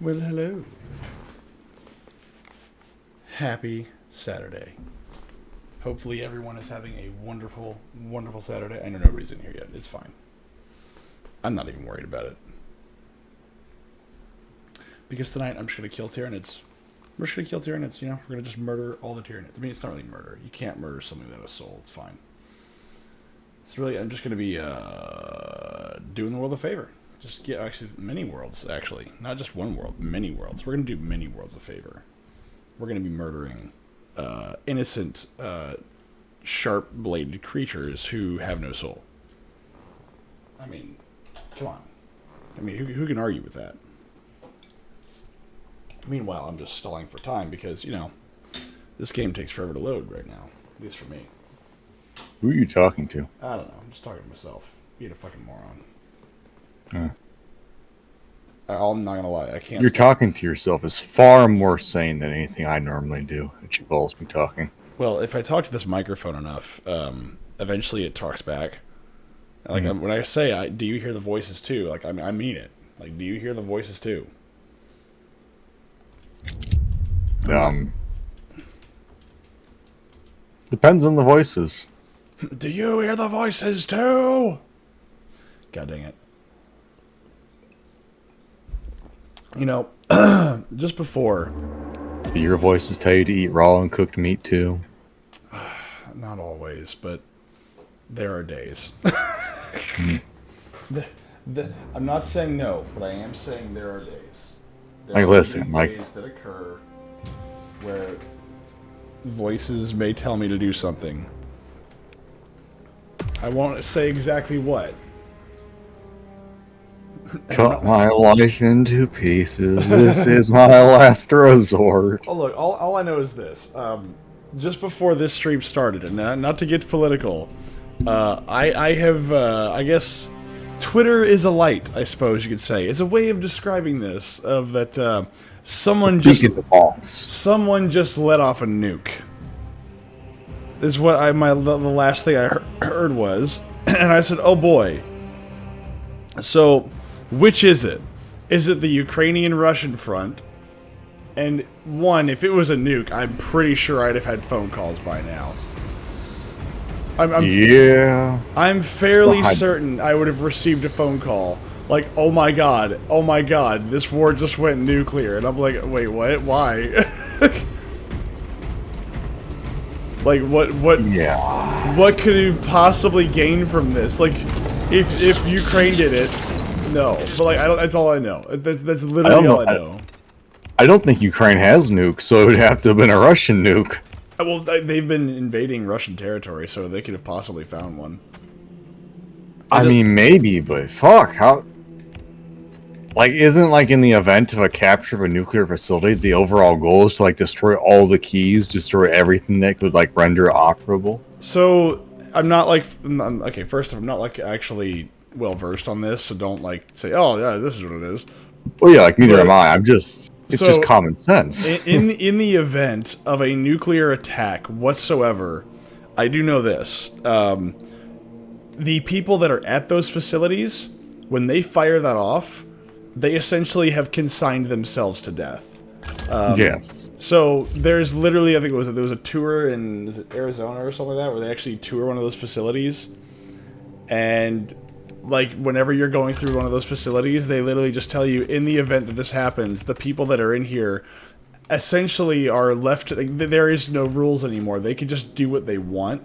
Well, hello. Happy Saturday. Hopefully everyone is having a wonderful, wonderful Saturday. I know nobody's in here yet. It's fine. I'm not even worried about it. Because tonight I'm just going to kill Tyranids. We're just going to kill Tyranids, you know? We're going to just murder all the Tyranids. I mean, it's not really murder. You can't murder something without a soul. It's fine. It's really, I'm just going to be doing the world a favor. Just get, actually, many worlds, actually. Not just one world, many worlds. We're going to do many worlds a favor. We're going to be murdering innocent, sharp-bladed creatures who have no soul. I mean, come on. I mean, who can argue with that? Meanwhile, I'm just stalling for time because, you know, this game takes forever to load right now. At least for me. Who are you talking to? I don't know. I'm just talking to myself. Being a fucking moron. I'm not going to lie. I can't. You're talking to yourself is far more sane than anything I normally do. It involves me talking. Well, if I talk to this microphone enough, eventually it talks back. Like when I say, "Do you hear the voices too?" Like I mean it. Like, do you hear the voices too? Depends on the voices. Do you hear the voices too? God dang it. You know, just before. Do your voices tell you to eat raw and cooked meat too? Not always, but there are days. I'm not saying no, but I am saying there are days. There are days that occur where voices may tell me to do something. I won't say exactly what. Cut my life into pieces. This is my last resort. Oh, look, all I know is this. Just before this stream started, and not to get political, I have, I guess, Twitter is a light, I suppose you could say. It's a way of describing this, of that someone just let off a nuke. Is what the last thing I heard was, and I said, oh boy. So, which is it? Is it the Ukrainian-Russian front? And one, if it was a nuke, I'm pretty sure I'd have had phone calls by now. I'm fairly certain I would have received a phone call. Like, oh my god, this war just went nuclear. And I'm like, wait, what? Why? Like, what could you possibly gain from this? Like, if Ukraine did it, no. But, like, that's all I know. That's literally all I know. I don't think Ukraine has nukes, so it would have to have been a Russian nuke. Well, they've been invading Russian territory, so they could have possibly found one. I mean, maybe, but fuck, how... Like, isn't, like, in the event of a capture of a nuclear facility, the overall goal is to, like, destroy all the keys, destroy everything that could, like, render it operable? So, I'm not, like... Okay, first, I'm not, like, actually well-versed on this, so don't, like, say, oh, yeah, this is what it is. Well, yeah, like, neither am I. I'm just... It's just common sense. in the event of a nuclear attack whatsoever, I do know this. The people that are at those facilities, when they fire that off, they essentially have consigned themselves to death. Yes. So there's literally, I think there was a tour in Arizona or something like that, where they actually tour one of those facilities. And... like, whenever you're going through one of those facilities, they literally just tell you, in the event that this happens, the people that are in here essentially are left... there is no rules anymore. They can just do what they want.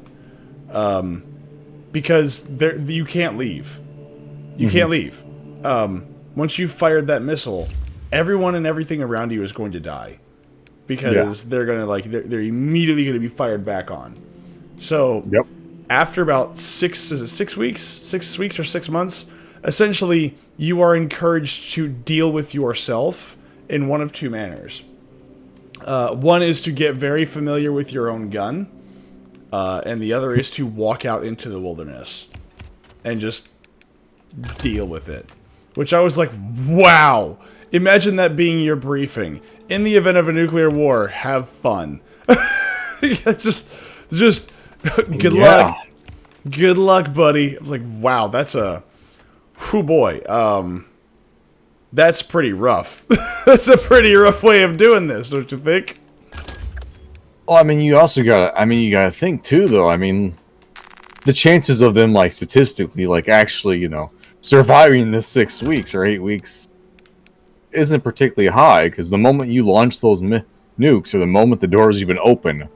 Because you can't leave. You can't leave. Once you've fired that missile, everyone and everything around you is going to die. Because they're going to, like... They're immediately going to be fired back on. So... Yep. After about 6 weeks or 6 months, essentially, you are encouraged to deal with yourself in one of two manners. One is to get very familiar with your own gun, and the other is to walk out into the wilderness and just deal with it. Which I was like, wow! Imagine that being your briefing. In the event of a nuclear war, have fun. just good luck. Good luck, buddy. I was like, wow, that's a... whew, boy. That's pretty rough. That's a pretty rough way of doing this, don't you think? Well, I mean, you also gotta think too, though. I mean, the chances of them, like, statistically, like, actually, surviving this 6 weeks or 8 weeks isn't particularly high, because the moment you launch those nukes, or the moment the doors even open,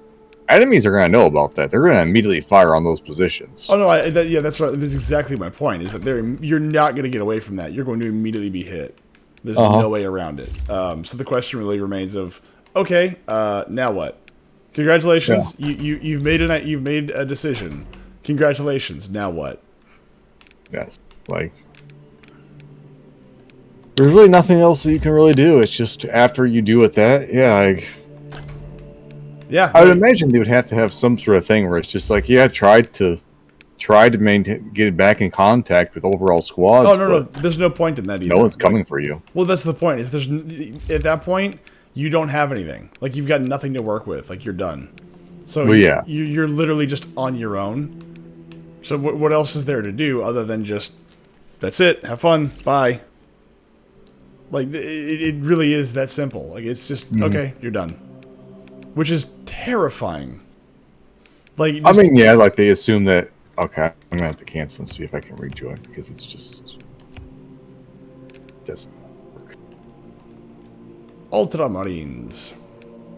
enemies are gonna know about that. They're gonna immediately fire on those positions. Oh no, yeah, that's right. That's exactly my point. Is that you're not going to get away from that. You're going to immediately be hit. There's no way around it. So the question really remains of, okay, now what? Congratulations, you've made a decision. Congratulations, now what? Yes, like, there's really nothing else that you can really do. It's just after you do with that, I would imagine they would have to have some sort of thing where it's just like, try to get back in contact with overall squads. Oh no, there's no point in that either. No one's coming for you. Well, that's the point. Is at that point you don't have anything. Like, you've got nothing to work with. Like, you're done. So you're literally just on your own. So what else is there to do other than just, that's it, have fun, bye. Like, it really is that simple. Like, it's just, okay, you're done. Which is terrifying. Like, I mean, like, they assume that, okay, I'm gonna have to cancel and see if I can rejoin, because it's just doesn't work. Ultramarines.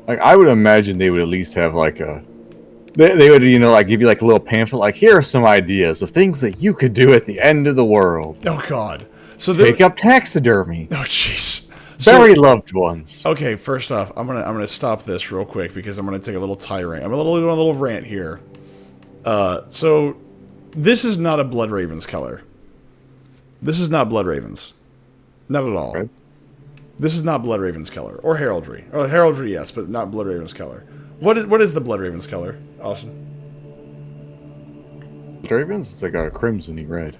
Like, I would imagine they would at least have, like, they would, like, give you, like, a little pamphlet, like, here are some ideas of things that you could do at the end of the world. Oh God. So take up taxidermy. Oh jeez. Very loved ones. Okay, first off, I'm gonna stop this real quick because I'm gonna take a little tirade. I'm doing a little rant here. So this is not a Blood Ravens color. This is not Blood Ravens. Not at all. Right. This is not Blood Ravens color or heraldry. Or heraldry, yes, but not Blood Ravens color. What is the Blood Ravens color, Austin? Blood Ravens? It's like a crimson-y red.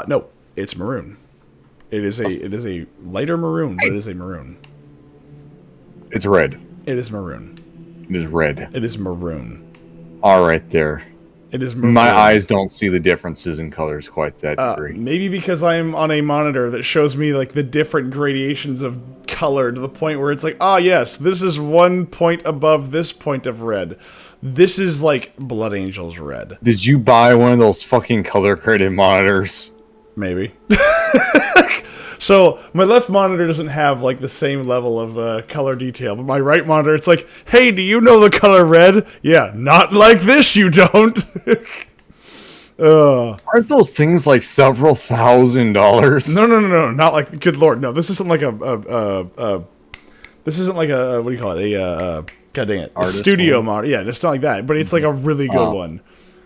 No, it's maroon. It is a lighter maroon, but it is a maroon. It's red. It is maroon. It is red. It is maroon. All right, there. It is maroon. My eyes don't see the differences in colors quite that degree. Maybe because I'm on a monitor that shows me, like, the different gradations of color to the point where it's like, yes, this is 1 point above this point of red. This is like Blood Angels red. Did you buy one of those fucking color-graded monitors? Maybe. So my left monitor doesn't have, like, the same level of color detail, but my right monitor, it's like, hey, do you know the color red? Yeah, not like this, you don't. Aren't those things like several $1,000s? No, not like, good lord, no. This isn't like this isn't like a, what do you call it? God dang it, a studio monitor. Yeah, it's not like that, but it's like a really good one.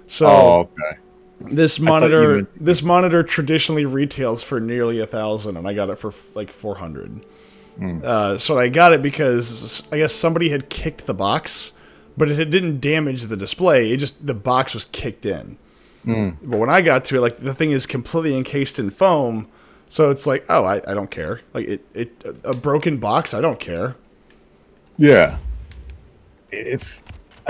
So. Oh, okay. This monitor traditionally retails for nearly $1,000, and I got it for like $400. So I got it because I guess somebody had kicked the box, but it didn't damage the display. The box was kicked in. But when I got to it, like, the thing is completely encased in foam, so it's like, I don't care. Like, a broken box, I don't care. Yeah, it's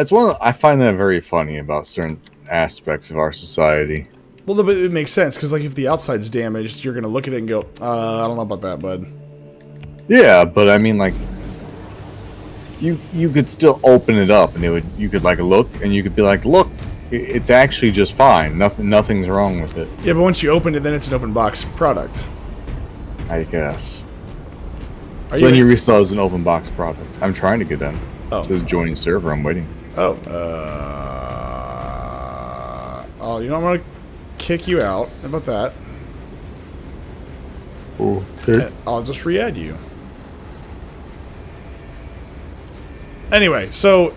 one. I find that very funny about certain aspects of our society. Well, it makes sense, because, like, if the outside's damaged, you're going to look at it and go, I don't know about that, bud. Yeah, but I mean, like, you could still open it up, and you could, like, look, and you could be like, look, it's actually just fine. Nothing's wrong with it. Yeah, but once you open it, then it's an open box product. I guess. So then you resell it as an open box product. I'm trying to get that. It says joining server. I'm waiting. You know, I'm gonna kick you out. How about that? Oh, okay. I'll just re-add you. Anyway, so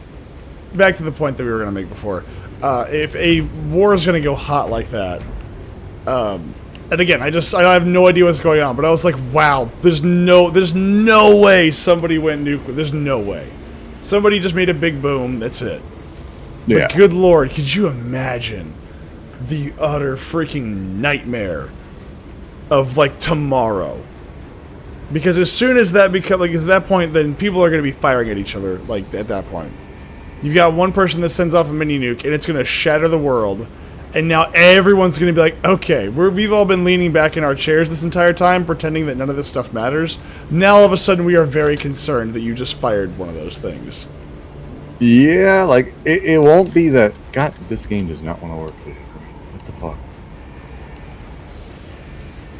back to the point that we were gonna make before. If a war is gonna go hot like that, and again, I have no idea what's going on, but I was like, wow, there's no way somebody went nuclear. There's no way. Somebody just made a big boom. That's it. Yeah. But good lord, could you imagine the utter freaking nightmare of, like, tomorrow? Because as soon as that is that point, then people are going to be firing at each other, like, at that point. You've got one person that sends off a mini nuke, and it's going to shatter the world, And now everyone's going to be like, okay, we've all been leaning back in our chairs this entire time, pretending that none of this stuff matters. Now all of a sudden we are very concerned that you just fired one of those things. Yeah, like, it won't be that... God, this game does not want to work today for me. What the fuck?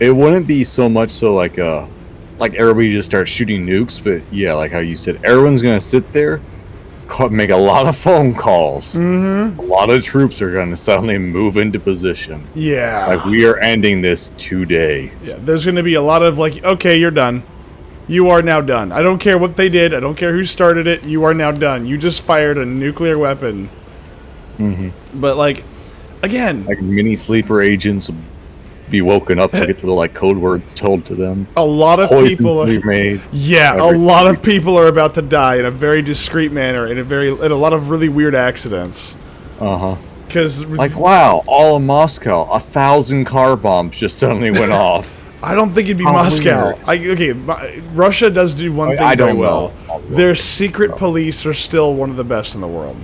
It wouldn't be so much so like everybody just starts shooting nukes, but yeah, like how you said, everyone's going to sit there, make a lot of phone calls. Mm-hmm. A lot of troops are going to suddenly move into position. Yeah. Like, we are ending this today. Yeah, there's going to be a lot of like, okay, you're done. You are now done. I don't care what they did. I don't care who started it. You are now done. You just fired a nuclear weapon. Mm-hmm. But, like, again... Like, mini sleeper agents will be woken up to get to the, like, code words told to them. A lot of people are... made. Yeah, a lot of people are about to die in a very discreet manner, in a lot of really weird accidents. Uh-huh. Because... Like, wow, all of Moscow, 1,000 car bombs just suddenly went off. I don't think it'd be Moscow. Russia does do one thing very well. Their secret police are still one of the best in the world.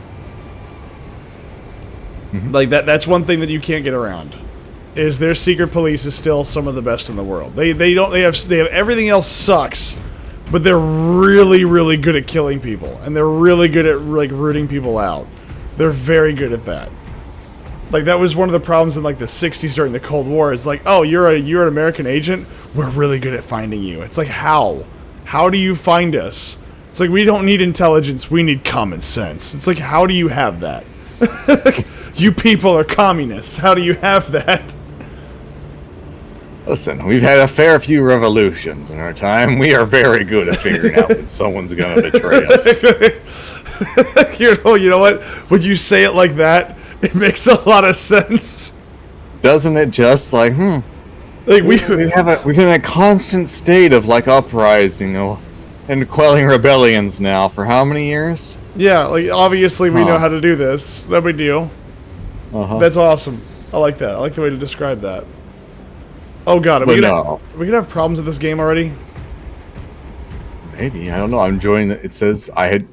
Mm-hmm. Like that's one thing that you can't get around. Is their secret police is still some of the best in the world. They have everything else sucks, but they're really really good at killing people, and they're really good at like rooting people out. They're very good at that. Like, that was one of the problems in, like, the 60s during the Cold War. It's like, oh, you're an American agent? We're really good at finding you. It's like, how? How do you find us? It's like, we don't need intelligence. We need common sense. It's like, how do you have that? You people are communists. How do you have that? Listen, we've had a fair few revolutions in our time. We are very good at figuring out when someone's going to betray us. You know what? When you say it like that, it makes a lot of sense. Doesn't it just like, like we've been in a constant state of like uprising and quelling rebellions now for how many years? Yeah, like obviously we know how to do this. No big deal. That's awesome. I like that. I like the way to describe that. Oh god, are we gonna have problems with this game already? Maybe, I don't know. I'm enjoying it. It says I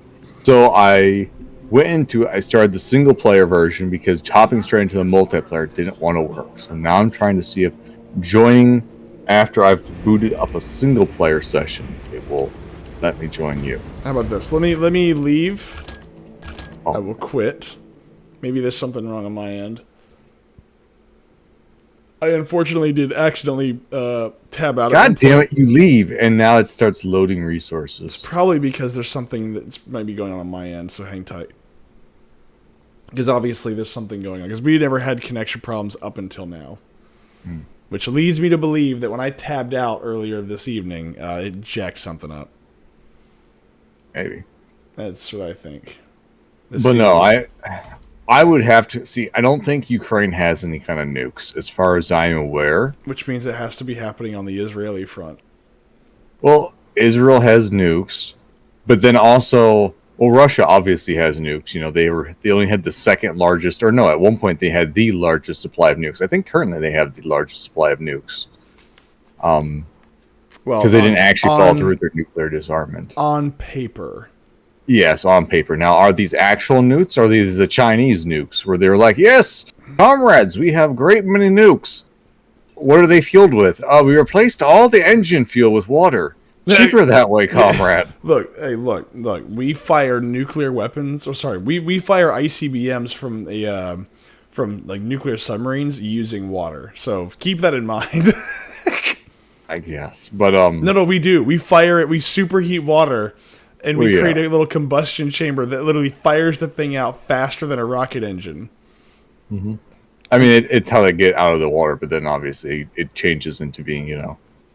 started the single player version because hopping straight into the multiplayer didn't want to work. So now I'm trying to see if joining after I've booted up a single player session, it will let me join you. How about this? Let me leave. Oh. I will quit. Maybe there's something wrong on my end. I unfortunately did accidentally tab out. God damn it, you leave, and now it starts loading resources. It's probably because there's something that might be going on my end, so hang tight. Because obviously there's something going on. Because we never had connection problems up until now. Which leads me to believe that when I tabbed out earlier this evening, it jacked something up. Maybe. That's what I think. But no, I would have to... See, I don't think Ukraine has any kind of nukes, as far as I'm aware. Which means it has to be happening on the Israeli front. Well, Israel has nukes, but then also... Well, Russia obviously has nukes. You know, they only had the second largest... Or no, at one point they had the largest supply of nukes. I think currently they have the largest supply of nukes. Because they didn't actually follow through with their nuclear disarmament. On paper. Yes, on paper. Now, are these actual nukes, or are these the Chinese nukes, where they're like, yes, comrades, we have great many nukes. What are they fueled with? We replaced all the engine fuel with water. Cheaper that way, comrade. Look. We fire nuclear weapons. Or sorry, we fire ICBMs from like nuclear submarines using water. So keep that in mind. I guess, but No, we do. We fire it. We superheat water. And we create a little combustion chamber that literally fires the thing out faster than a rocket engine. Mm-hmm. I mean, it's how they get out of the water, but then obviously it changes into being,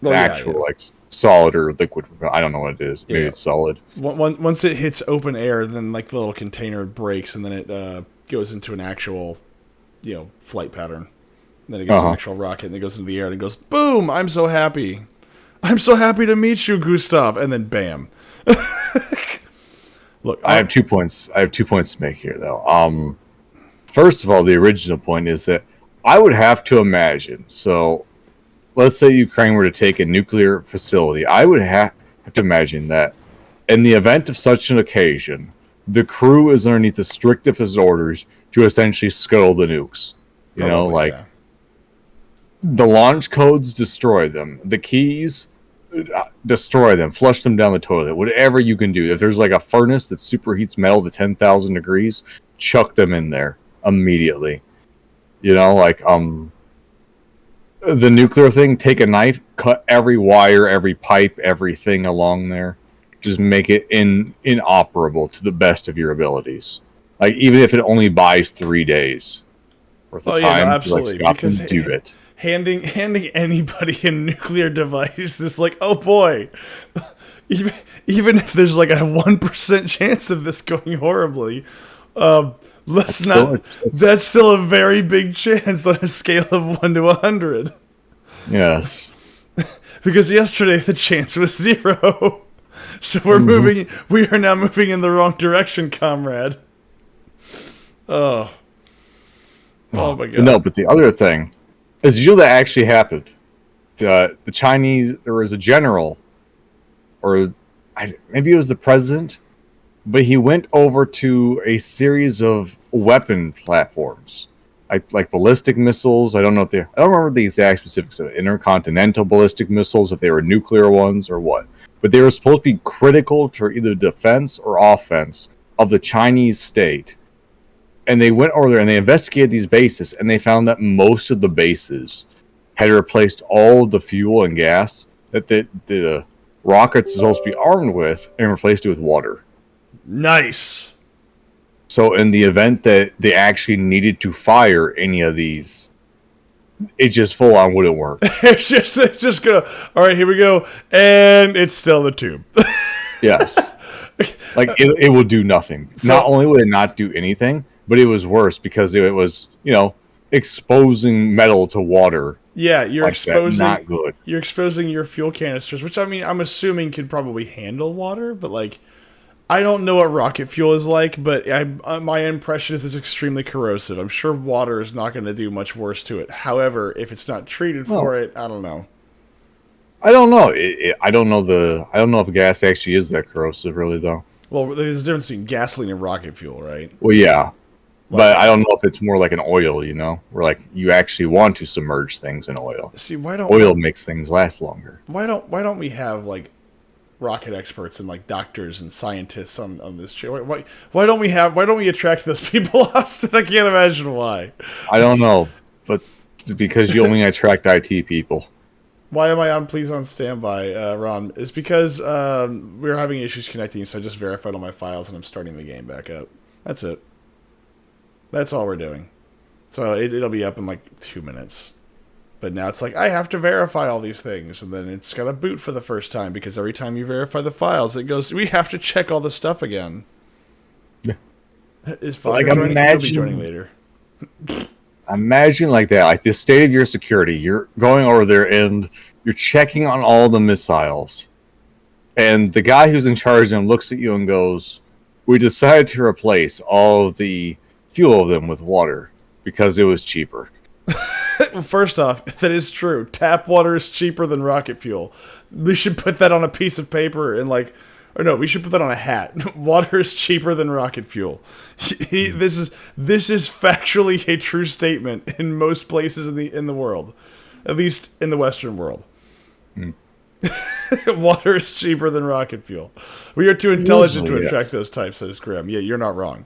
actual like solid or liquid. I don't know what it is. Maybe it's solid. Once it hits open air, then like the little container breaks, and then it goes into an actual, flight pattern. And then it gets an actual rocket, and it goes into the air, and it goes boom! I'm so happy. I'm so happy to meet you, Gustav. And then bam. Look, I have 2 points. I have 2 points to make here, though. First of all, the original point is that I would have to imagine. So, let's say Ukraine were to take a nuclear facility. I would have to imagine that in the event of such an occasion, the crew is underneath the strictest orders to essentially scuttle the nukes. You know, Probably, like yeah. the launch codes, destroy them. The keys, destroy them. Flush them down the toilet. Whatever you can do. If there's like a furnace that superheats metal to 10,000 degrees, chuck them in there immediately. You know, like the nuclear thing. Take a knife, cut every wire, every pipe, everything along there. Just make it inoperable to the best of your abilities. Like even if it only buys 3 days worth of Oh yeah, no, time to like absolutely. stop them, Because do it. handing anybody a nuclear device is like, oh boy, even if there's like a 1% chance of this going horribly, let's It's not. it's, That's still a very big chance on a scale of 1 to 100. yes. Because yesterday the chance was 0. So we're moving. We are now moving in the wrong direction, comrade. Oh. Oh my god. No, but the other thing is, you know, that actually happened. The Chinese, there was a general, or maybe it was the president, but he went over to a series of weapon platforms, like ballistic missiles. I don't remember the exact specifics of it. Intercontinental ballistic missiles, if they were nuclear ones or what. But they were supposed to be critical for either defense or offense of the Chinese state. And they went over there and they investigated these bases, and they found that most of the bases had replaced all of the fuel and gas that the rockets are supposed to be armed with, and replaced it with water. Nice. So in the event that they actually needed to fire any of these, it just full on wouldn't work. It's just gonna. All right, here we go, and it's still the tube. Yes. Like it will do nothing. So, not only would it not do anything, but it was worse because it was, exposing metal to water. yeah, you're Like exposing. that. Not good. You're exposing your fuel canisters, which I mean, I'm assuming could probably handle water, but like, I don't know what rocket fuel is like, but my impression is it's extremely corrosive. I'm sure water is not going to do much worse to it. However, if it's not treated for it, I don't know. I don't know. I don't know if gas actually is that corrosive, really, though. Well, there's a difference between gasoline and rocket fuel, right? Well, yeah, but I don't know if it's more like an oil, where like you actually want to submerge things in oil. See, why don't Oil makes things last longer. why don't we have like rocket experts and like doctors and scientists on this show? Why don't we attract those people, Austin? I can't imagine why. I don't know, but it's because you only attract IT people. Why am I on please on standby, Ron? It's because we were having issues connecting, so I just verified all my files and I'm starting the game back up. That's it. That's all we're doing. So it'll be up in like 2 minutes. But now it's like, I have to verify all these things, and then it's got to boot for the first time, because every time you verify the files, it goes, we have to check all the stuff again. Yeah. Is Father Like, joining? He'll be imagine- joining later. Imagine like that, like the state of your security. You're going over there and you're checking on all the missiles. And the guy who's in charge of them looks at you and goes, we decided to replace all of the fuel of them with water because it was cheaper. First off, that is true. Tap water is cheaper than rocket fuel. We should put that on a piece of paper and we should put that on a hat. Water is cheaper than rocket fuel. This is factually a true statement in most places in the world, at least in the Western world. Water is cheaper than rocket fuel. We are too intelligent to attract those types, says Graham. Yeah, you're not wrong.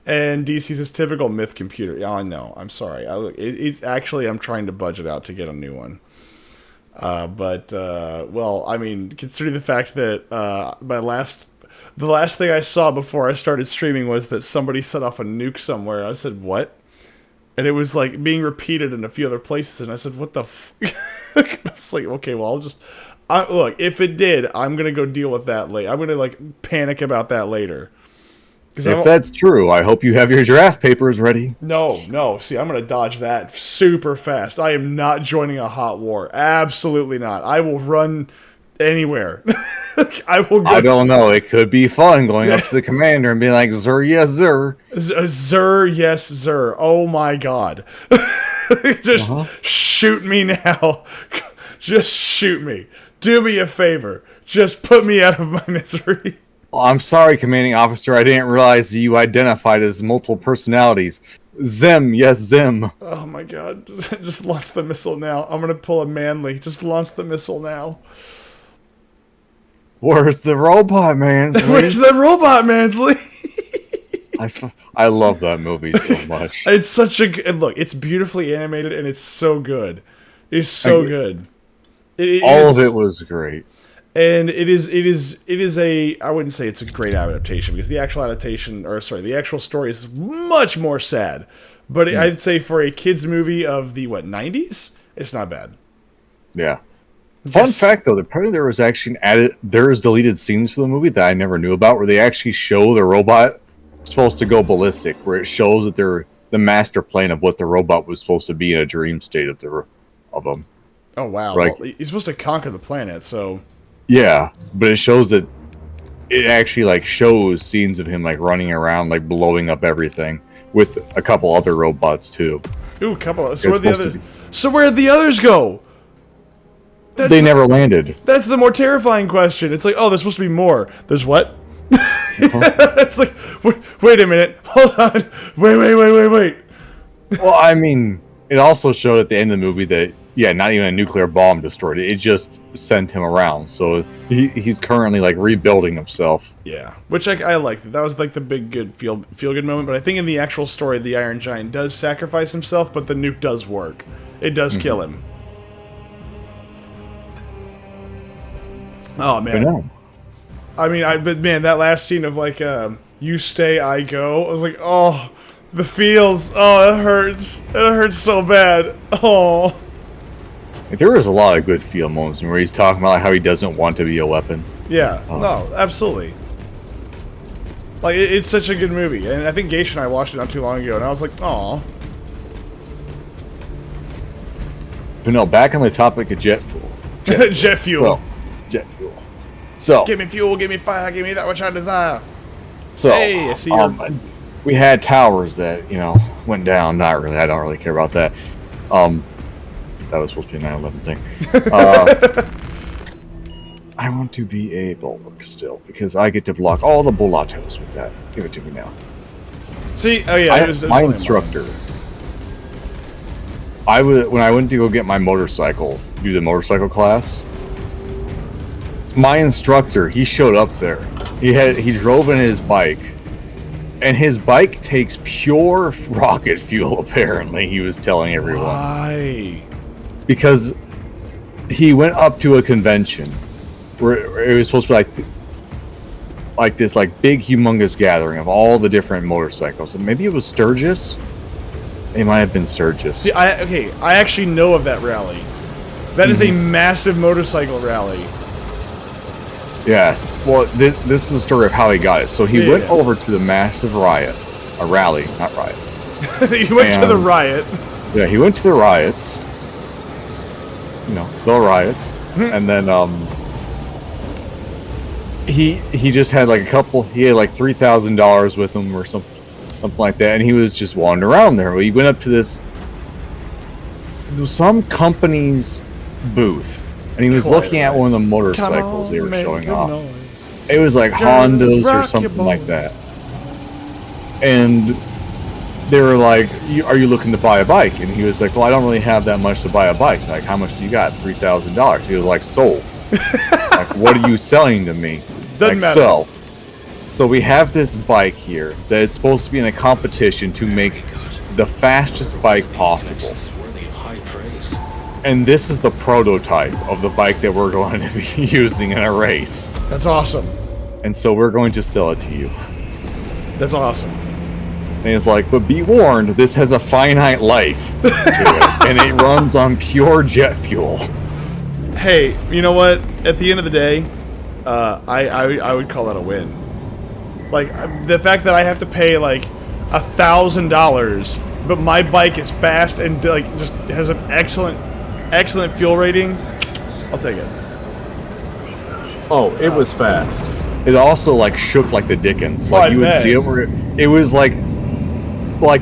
And DC says typical myth computer. Yeah, I know. I'm sorry. It's actually, I'm trying to budget out to get a new one. Well, I mean, considering the fact that the last thing I saw before I started streaming was that somebody set off a nuke somewhere. I said, what? And it was like being repeated in a few other places, and I said, what the f-? I was like, okay, well, look, if it did, I'm gonna go deal with that later. I'm gonna panic about that later. If that's true, I hope you have your draft papers ready. No. See, I'm going to dodge that super fast. I am not joining a hot war. Absolutely not. I will run anywhere. I will go. I don't know. It could be fun going up to the commander and being like, Zer, yes, Zer. Zer, yes, Zer. Oh, my God. Just shoot me now. Just shoot me. Do me a favor. Just put me out of my misery. Well, I'm sorry, commanding officer. I didn't realize you identified as multiple personalities. Zim, yes, Zim. Oh my god. Just launch the missile now. I'm gonna pull a Manly. Just launch the missile now. Where's the robot, Mansley? Where's the robot, Mansley? I love that movie so much. It's such a good... Look, it's beautifully animated, and it's so good. It's so good. All of it was great. And it is a... I wouldn't say it's a great adaptation, because the actual adaptation... Or, sorry, the actual story is much more sad. But I'd say for a kid's movie of the, 90s? It's not bad. Yeah. Fun fact, though, apparently there was actually there's deleted scenes for the movie that I never knew about, where they actually show the robot supposed to go ballistic, where it shows that they're the master plan of what the robot was supposed to be in a dream state of them. Oh, wow. Like, well, he's supposed to conquer the planet, so... Yeah, but it shows that it actually, like, shows scenes of him, like, running around, like, blowing up everything with a couple other robots, too. Ooh, a couple... So where'd the others go? They never landed. That's the more terrifying question. It's like, oh, there's supposed to be more. There's what? It's like, wait a minute. Hold on. Wait. Well, I mean, it also showed at the end of the movie that, yeah, not even a nuclear bomb destroyed it. It just sent him around. So he's currently, like, rebuilding himself. Yeah, which I liked. That was, like, the big, good, feel-good moment. But I think in the actual story, the Iron Giant does sacrifice himself, but the nuke does work. It does kill him. Oh, man. I mean, but man, that last scene of, like, you stay, I go, I was like, oh, the feels, oh, it hurts. It hurts so bad. Oh. Like, there was a lot of good feel moments where he's talking about, like, how he doesn't want to be a weapon. Yeah, no, absolutely. Like, it's such a good movie. And I think Geisha and I watched it not too long ago, and I was like, aw. But no, back on the topic of jet fuel. Jet fuel. Jet fuel. So, give me fuel, give me fire, give me that which I desire. So, hey, I see we had towers that, went down. Not really. I don't really care about that. That was supposed to be a 9/11 thing. I want to be a bulwark still, because I get to block all the bullatos with that. Give it to me now. See, oh yeah, my instructor. When I went to go get my motorcycle, do the motorcycle class. My instructor, he showed up there. He drove in his bike, and his bike takes pure rocket fuel. Apparently, he was telling everyone. Why? Because he went up to a convention where it was supposed to be like this big humongous gathering of all the different motorcycles, and maybe it was Sturgis. It might have been Sturgis. See, I actually know of that rally. That is a massive motorcycle rally. Yes. Well, this is the story of how he got it. So he went over to the massive rally, not riot. He went to the riot. Yeah, he went to the riots. The riots. And then he just had like he had like $3,000 with him or something like that, and he was just wandering around there. He went up to some company's booth, and he was looking at one of the motorcycles they were showing off. It was like Hondas or something like that. And they were like, are you looking to buy a bike? And he was like, well, I don't really have that much to buy a bike. Like, how much do you got? $3,000. He was like, sold. Like, what are you selling to me? Doesn't matter. So we have this bike here that is supposed to be in a competition to make the fastest bike possible. And this is the prototype of the bike that we're going to be using in a race. That's awesome. And so we're going to sell it to you. That's awesome. And it's like, but be warned, this has a finite life to it, and it runs on pure jet fuel. Hey, you know what? At the end of the day, I would call that a win. Like, the fact that I have to pay like $1,000, but my bike is fast and like just has an excellent fuel rating, I'll take it. Oh, it was fast. It also like shook like the Dickens. Like, you would see it where it was like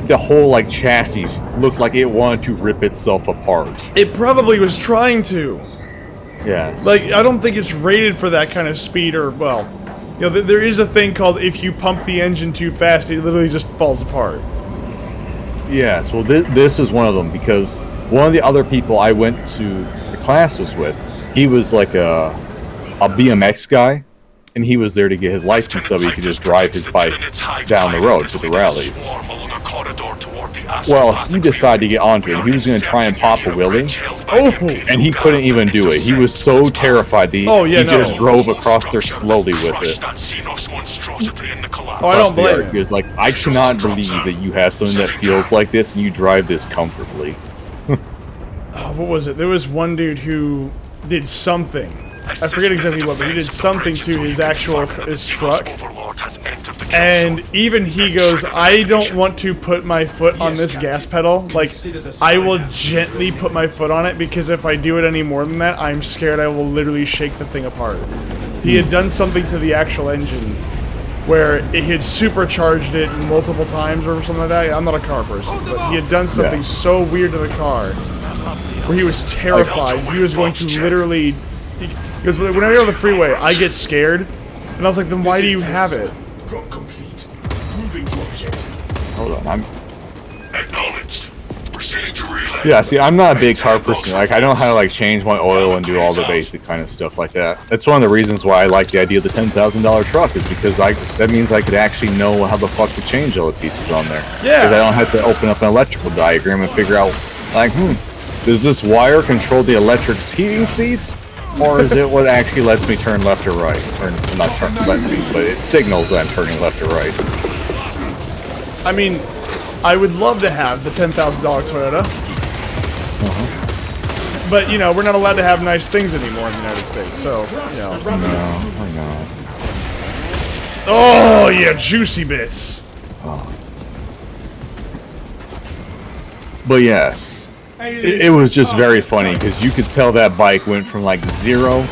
the whole like chassis looked like it wanted to rip itself apart. It probably was trying to. Yeah. Like, I don't think it's rated for that kind of speed, or well, there is a thing called if you pump the engine too fast, it literally just falls apart. Yes, well, this is one of them because one of the other people I went to the classes with, he was like a BMX guy, and he was there to get his license so he could just drive his bike down the road to the rallies. Well, he decided to get onto it. He was going to try and pop a wheelie, and he couldn't even do it. He was so terrified that he just drove across there slowly with it. Oh, I don't blame him. He was like, I cannot believe that you have something that feels like this and you drive this comfortably. What was it? There was one dude who did something. I forget exactly what, but he did something to his truck. And even he goes, I don't want to put my foot on this gas pedal. Like, I will gently put my foot on it because if I do it any more than that, I'm scared I will literally shake the thing apart. He had done something to the actual engine where it had supercharged it multiple times or something like that. I'm not a car person, but he had done something so weird to the car where he was terrified. He was going to literally... Because whenever you're on the freeway, I get scared, and I was like, then why do you have it? Hold on, yeah, see, I'm not a big car person. Like, I don't know how to, like, change my oil and do all the basic kind of stuff like that. That's one of the reasons why I like the idea of the $10,000 truck, is because that means I could actually know how the fuck to change all the pieces on there. Yeah. Because I don't have to open up an electrical diagram and figure out, like, does this wire control the electric's heating seats? Or is it what actually lets me turn left or right? Or not turn left me, but it signals that I'm turning left or right. I mean, I would love to have the $10,000 Toyota. But, you know, we're not allowed to have nice things anymore in the United States, so, you know. No, I know. Oh, yeah, juicy bits. Oh. But yes. It was just very funny because you could tell that bike went from like 0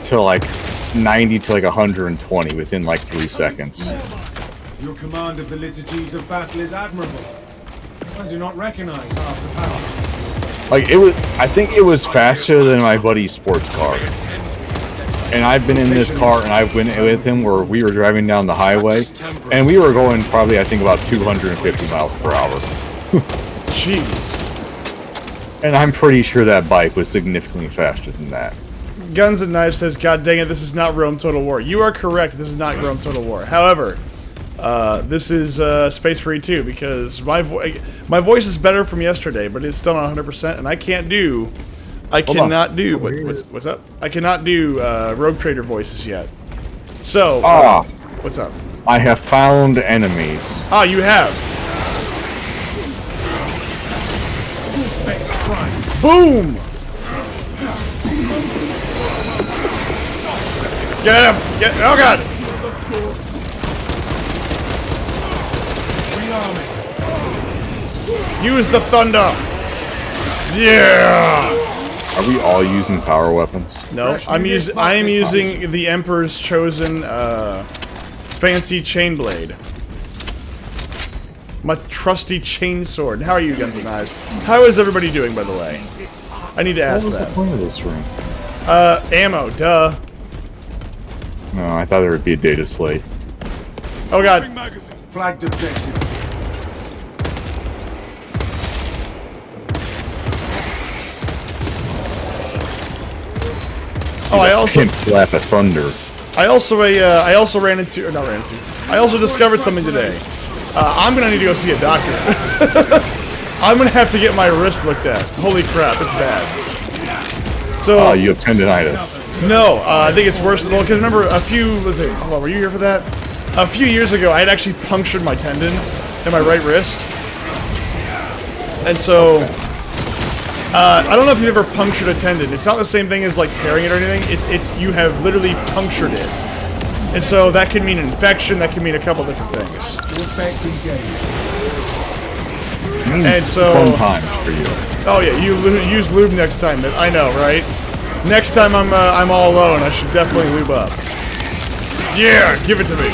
to like 90 to like 120 within like 3 seconds. Your command of the liturgies of battle is admirable. I do not recognize half the passage. Like I think it was faster than my buddy's sports car. And I've been in this car and I've went with him where we were driving down the highway and we were going probably I think about 250 miles per hour. Jeez. And I'm pretty sure that bike was significantly faster than that. Guns and Knives says, God dang it, this is not Rome Total War. You are correct, this is not Rome Total War. However, this is Space Free 2, because my voice is better from yesterday, but it's still not 100%, and I cannot do... What's up? I cannot do Rogue Trader voices yet. So, what's up? I have found enemies. Ah, you have. Boom! Get him! Oh god! Use the thunder! Yeah! Are we all using power weapons? No, I am using the Emperor's chosen fancy chain blade. My trusty Chainsword. How are you, Guns and Knives? How is everybody doing, by the way? I need to ask that. What was the point of this room? Ammo, duh. No, I thought there would be a data slate. Oh god. Flagged objective. Oh, I also Pimp Flap of Thunder. I also discovered something today. I'm gonna need to go see a doctor. I'm gonna have to get my wrist looked at. Holy crap, it's bad. So you have tendonitis. No, I think it's worse. Well, because remember were you here for that? A few years ago, I had actually punctured my tendon in my right wrist, and so I don't know if you've ever punctured a tendon. It's not the same thing as like tearing it or anything. It's you have literally punctured it. And so that could mean an infection, that could mean a couple different things. And so, fun times for you. Oh yeah, you use lube next time. I know, right? Next time I'm all alone, I should definitely lube up. Yeah, give it to me.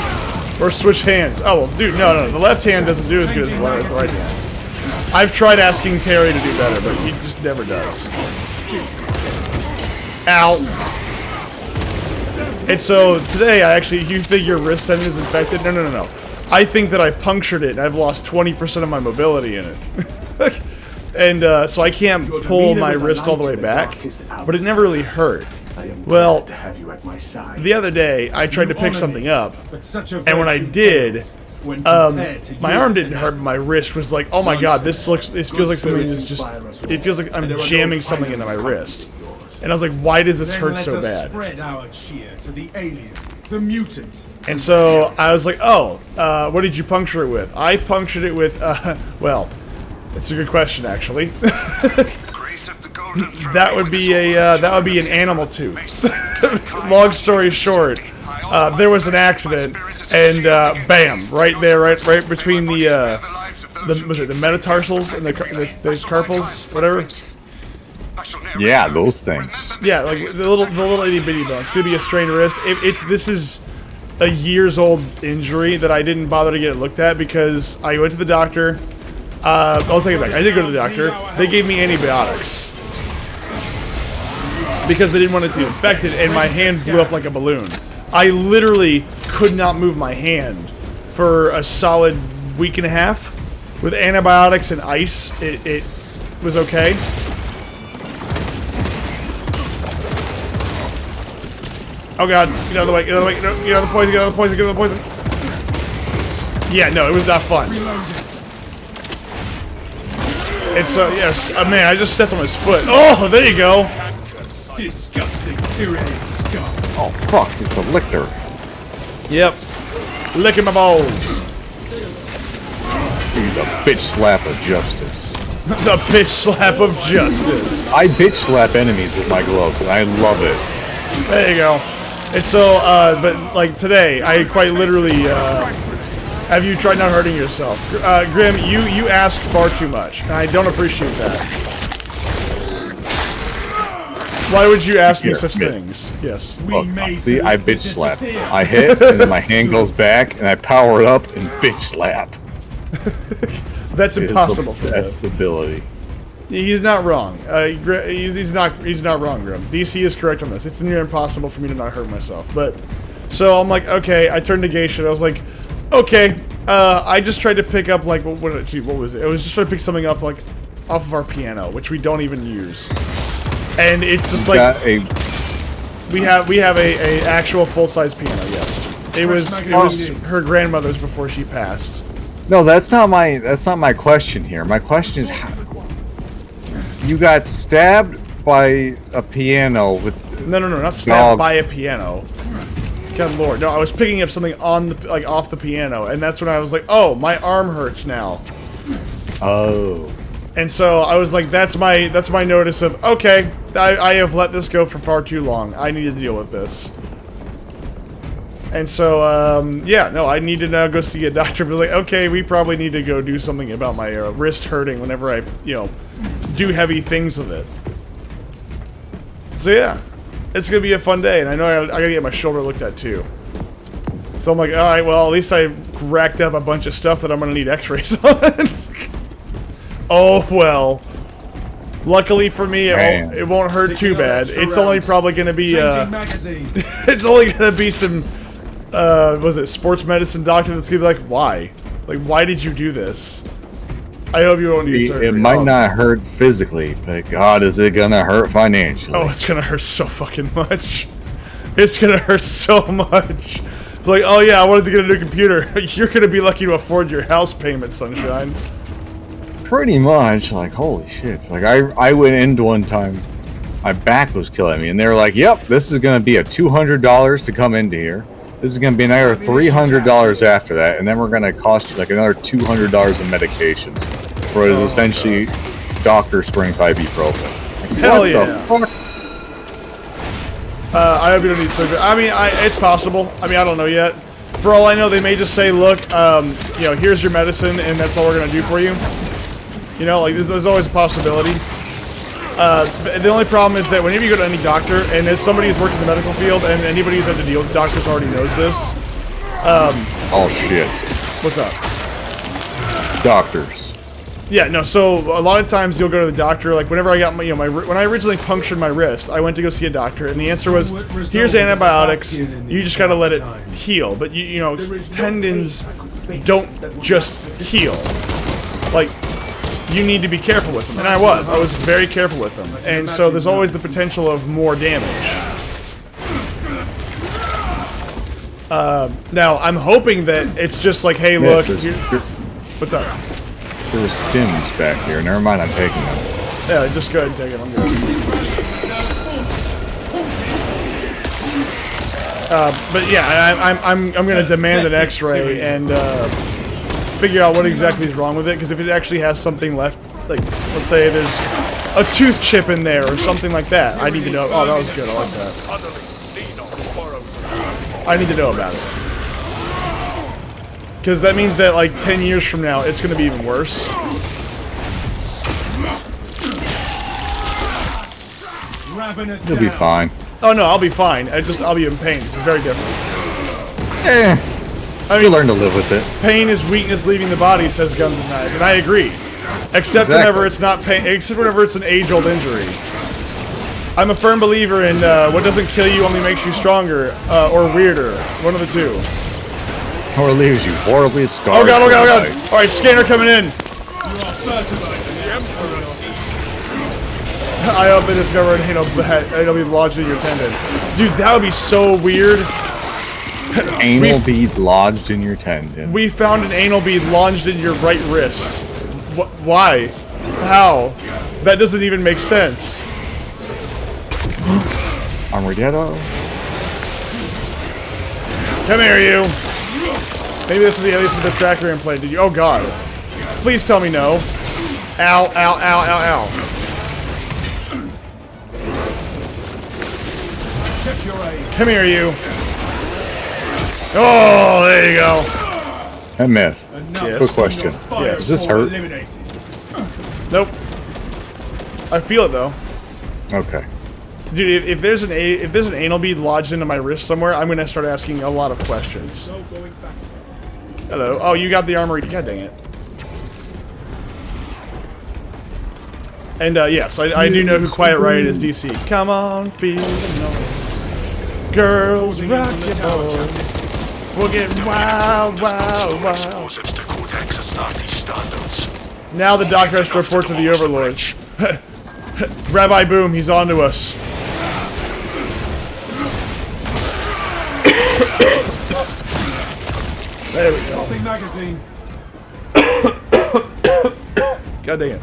Or switch hands. Oh well, dude, no, the left hand doesn't do as good as the right hand. I've tried asking Terry to do better, but he just never does. Ow. And so today, you think your wrist tendon is infected? No. I think that I punctured it, and I've lost 20% of my mobility in it. And so I can't pull my wrist all the way back, but it never really hurt. Well, the other day, I tried to pick something up, and when I did, my arm didn't hurt, but my wrist was like, oh my god, this feels like something is just, it feels like I'm jamming something into my wrist. And I was like, why does this hurt so bad? And so I was like, oh, what did you puncture it with? I punctured it with, well, that's a good question, actually. That would be an animal tooth. Long story short, there was an accident, and bam, right there, right between the was it the metatarsals and the carpals, whatever. Yeah, those things. Yeah, like the little itty bitty bones. Could be a strained wrist. This is a years old injury that I didn't bother to get it looked at because I went to the doctor. I'll take it back. I did go to the doctor. They gave me antibiotics because they didn't want it to be infected, and my hand blew up like a balloon. I literally could not move my hand for a solid week and a half. With antibiotics and ice, it was okay. Oh god, get out of the way, get out of the way, get out of the poison, get out of the poison, get out of the poison. Yeah, no, it was not fun. And so, yes, man, I just stepped on his foot. Oh, there you go. Disgusting tyranny scum. Oh fuck, it's a lictor. Yep. Licking my balls. He's a bitch slap of justice. The bitch slap of justice. I bitch slap enemies with my gloves, and I love it. There you go. And so, but like today, I quite literally, have you tried not hurting yourself? Grim, you ask far too much, and I don't appreciate that. Why would you ask me such things? Yes. Look, see, I bitch slap. I hit, and then my hand goes back, and I power it up and bitch slap. That's impossible for That's the ability. He's not wrong. He's not wrong, Grim. DC is correct on this. It's near impossible for me to not hurt myself. But so I'm like, okay. I turned to Geisha. I was like, okay. I just tried to pick up like what was it? I was just trying to pick something up like off of our piano, which we don't even use. And it's just like we have a actual full-size piano. Yes, it was her grandmother's before she passed. No, that's not my question here. My question is, how you got stabbed by a piano with No, not stabbed by a piano. God lord, no, I was picking up something on the off the piano, and that's when I was like, oh, my arm hurts now. Oh. And so I was like, that's my notice of, okay, I have let this go for far too long. I need to deal with this. And so, yeah, no, I need to now go see a doctor. But like, okay, we probably need to go do something about my wrist hurting whenever I, do heavy things with it. So yeah, it's gonna be a fun day, and I know I gotta get my shoulder looked at too. So I'm like, all right, well, at least I racked up a bunch of stuff that I'm gonna need X-rays on. Oh well. Luckily for me, it won't hurt too bad. It's only probably gonna be it's only gonna be some was it sports medicine doctor that's gonna be like, why? Like, why did you do this? I hope you won't need surgery. It might not hurt physically, but God, is it gonna hurt financially? Oh, it's gonna hurt so fucking much. It's gonna hurt so much. Like, oh yeah, I wanted to get a new computer. You're gonna be lucky to afford your house payment, sunshine. Pretty much, like, holy shit. Like, I went into one time, my back was killing me, and they were like, yep, this is gonna be a $200 to come into here. This is going to be another $300 after that, and then we're going to cost you like another $200 in medications. For it's essentially doctor strength ibuprofen. Like, hell yeah. What the fuck? I hope you don't need surgery. I mean, it's possible. I mean, I don't know yet. For all I know, they may just say, look, here's your medicine, and that's all we're going to do for you. Like, there's always a possibility. The only problem is that whenever you go to any doctor, and as somebody who's worked in the medical field, and anybody who's had to deal with doctors already knows this. Oh shit. What's up? Doctors. Yeah, no, so a lot of times you'll go to the doctor, like whenever I got my, when I originally punctured my wrist, I went to go see a doctor, and the answer was, here's antibiotics, you just gotta let it heal. But, tendons, don't just heal. Like, you need to be careful with them. And I was very careful with them. And so there's always the potential of more damage. Now, I'm hoping that it's just like, hey, look, what's up? There's stims back here. Never mind, I'm taking them. Yeah, just go ahead and take it. I'm good. But yeah, I'm gonna demand an X-ray and figure out what exactly is wrong with it. Because if it actually has something left, like let's say there's a tooth chip in there or something like that, I need to know. Oh, that was good. I like that. I need to know about it. Because that means that like 10 years from now, it's gonna be even worse. You'll be fine. Oh no, I'll be fine. I'll be in pain. This is very different. I mean, you learn to live with it. Pain is weakness leaving the body, says Guns and Knives, and I agree. Except whenever it's not pain. Except whenever it's an age-old injury. I'm a firm believer in what doesn't kill you only makes you stronger or weirder. One of the two. Or leaves you horribly scarred. Oh god! Oh god! Oh god! All right, scanner coming in. I hope they discover an anal bead lodged in your tendon. Dude, that would be so weird. Anal bead lodged in your tendon. We found an anal bead lodged in your right wrist. Why? How? That doesn't even make sense. Armadillo. Come here, you. Maybe this is the tracker implant. Did you? Oh god. Please tell me no. Ow! Ow! Ow! Ow! Ow! Come here, you. Oh, there you go. That myth. Yes. Quick question. Yes. Does this hurt? Nope. I feel it though. Okay. Dude, if there's an anal bead lodged into my wrist somewhere, I'm gonna start asking a lot of questions. Hello. Oh, you got the armory. God dang it. And yes, I do know who Quiet Riot is. DC. Come on, feel the noise. Girls, rock your boat. We'll get wild, wild, wild. Now the doctor has to report to the overlords. Rabbi Boom, he's on to us. There we go. God dang it.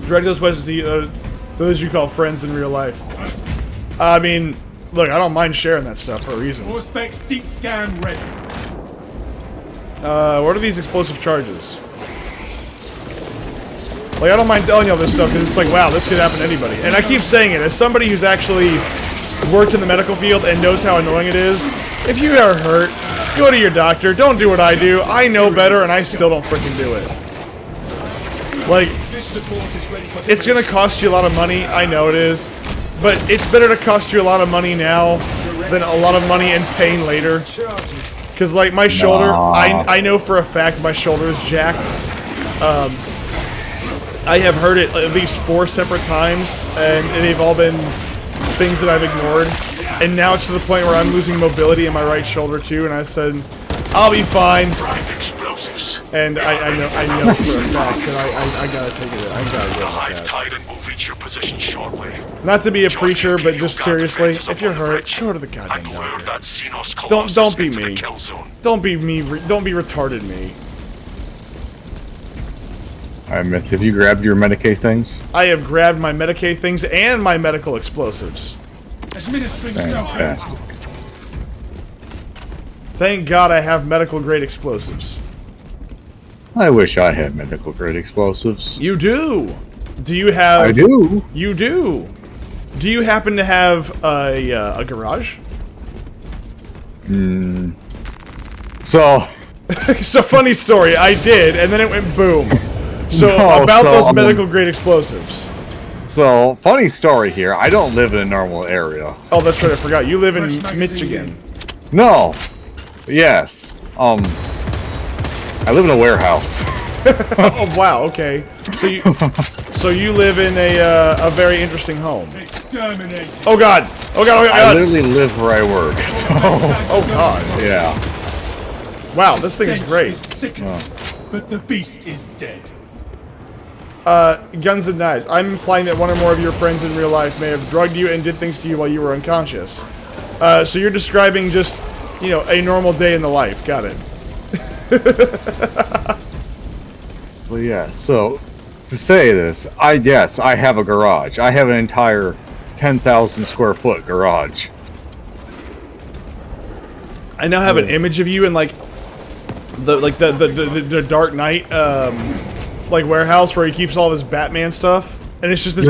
Direct those questions to those you call friends in real life. I mean, look, I don't mind sharing that stuff for a reason. All specs deep scan ready. What are these explosive charges? Like, I don't mind telling you all this stuff because it's like, wow, this could happen to anybody. And I keep saying it as somebody who's actually worked in the medical field and knows how annoying it is. If you are hurt, go to your doctor. Don't do what I do. I know better, and I still don't freaking do it. Like, it's gonna cost you a lot of money. I know it is, but it's better to cost you a lot of money now than a lot of money and pain later. Because, like, my shoulder, I know for a fact my shoulder is jacked. I have heard it at least 4 separate times, and they've all been things that I've ignored. And now it's to the point where I'm losing mobility in my right shoulder too, and I said, I'll be fine. And I know for a fact that I gotta take it. I gotta go with that. Not to be a preacher, but just seriously, if you're hurt, go to the goddamn doctor. Don't be me. Don't be me. Don't be retarded me. Alright, Myth, have you grabbed your Medicaid things? I have grabbed my Medicaid things and my medical explosives. Fantastic. Thank God I have medical grade explosives. I wish I had medical grade explosives. You do. Do you have? I do. You do. Do you happen to have a garage? So. So funny story. I did, and then it went boom. So those medical grade explosives. So funny story here. I don't live in a normal area. Oh, that's right. I forgot. You live in Michigan. No. Yes. I live in a warehouse. Oh wow. Okay. So you live in a very interesting home. Oh god. Oh god. Oh god. I literally live where I work. So. Oh god. Yeah. Wow, this thing is stench great. is sickening, but the beast is dead. Guns and knives. I'm implying that one or more of your friends in real life may have drugged you and did things to you while you were unconscious. So you're describing just, you know, a normal day in the life. Got it. Well, yeah, so to say this, yes, I have a garage. I have an entire 10,000 square foot garage. I now have an image of you in like the Dark Knight like warehouse where he keeps all of his Batman stuff, and it's just this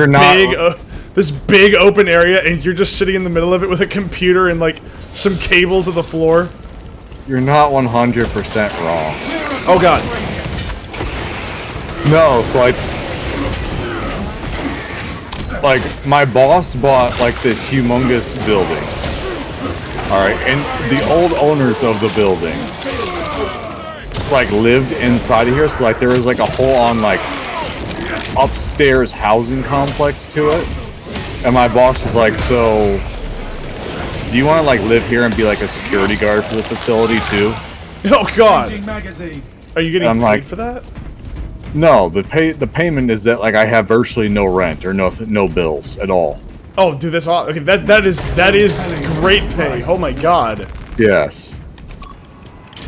this big open area, and you're just sitting in the middle of it with a computer and like some cables of the floor. You're not 100% wrong. Oh god. No, so like my boss bought like this humongous building. Alright, and the old owners of the building like lived inside of here, so like there was like a whole on like upstairs housing complex to it. And my boss was like, so do you want to like live here and be like a security guard for the facility too? Oh god. Magazine. Are you getting paid like, for that? No, the payment is that like I have virtually no rent or no bills at all. Oh, dude, that's all. Okay, that is great pay. Oh my god. Yes.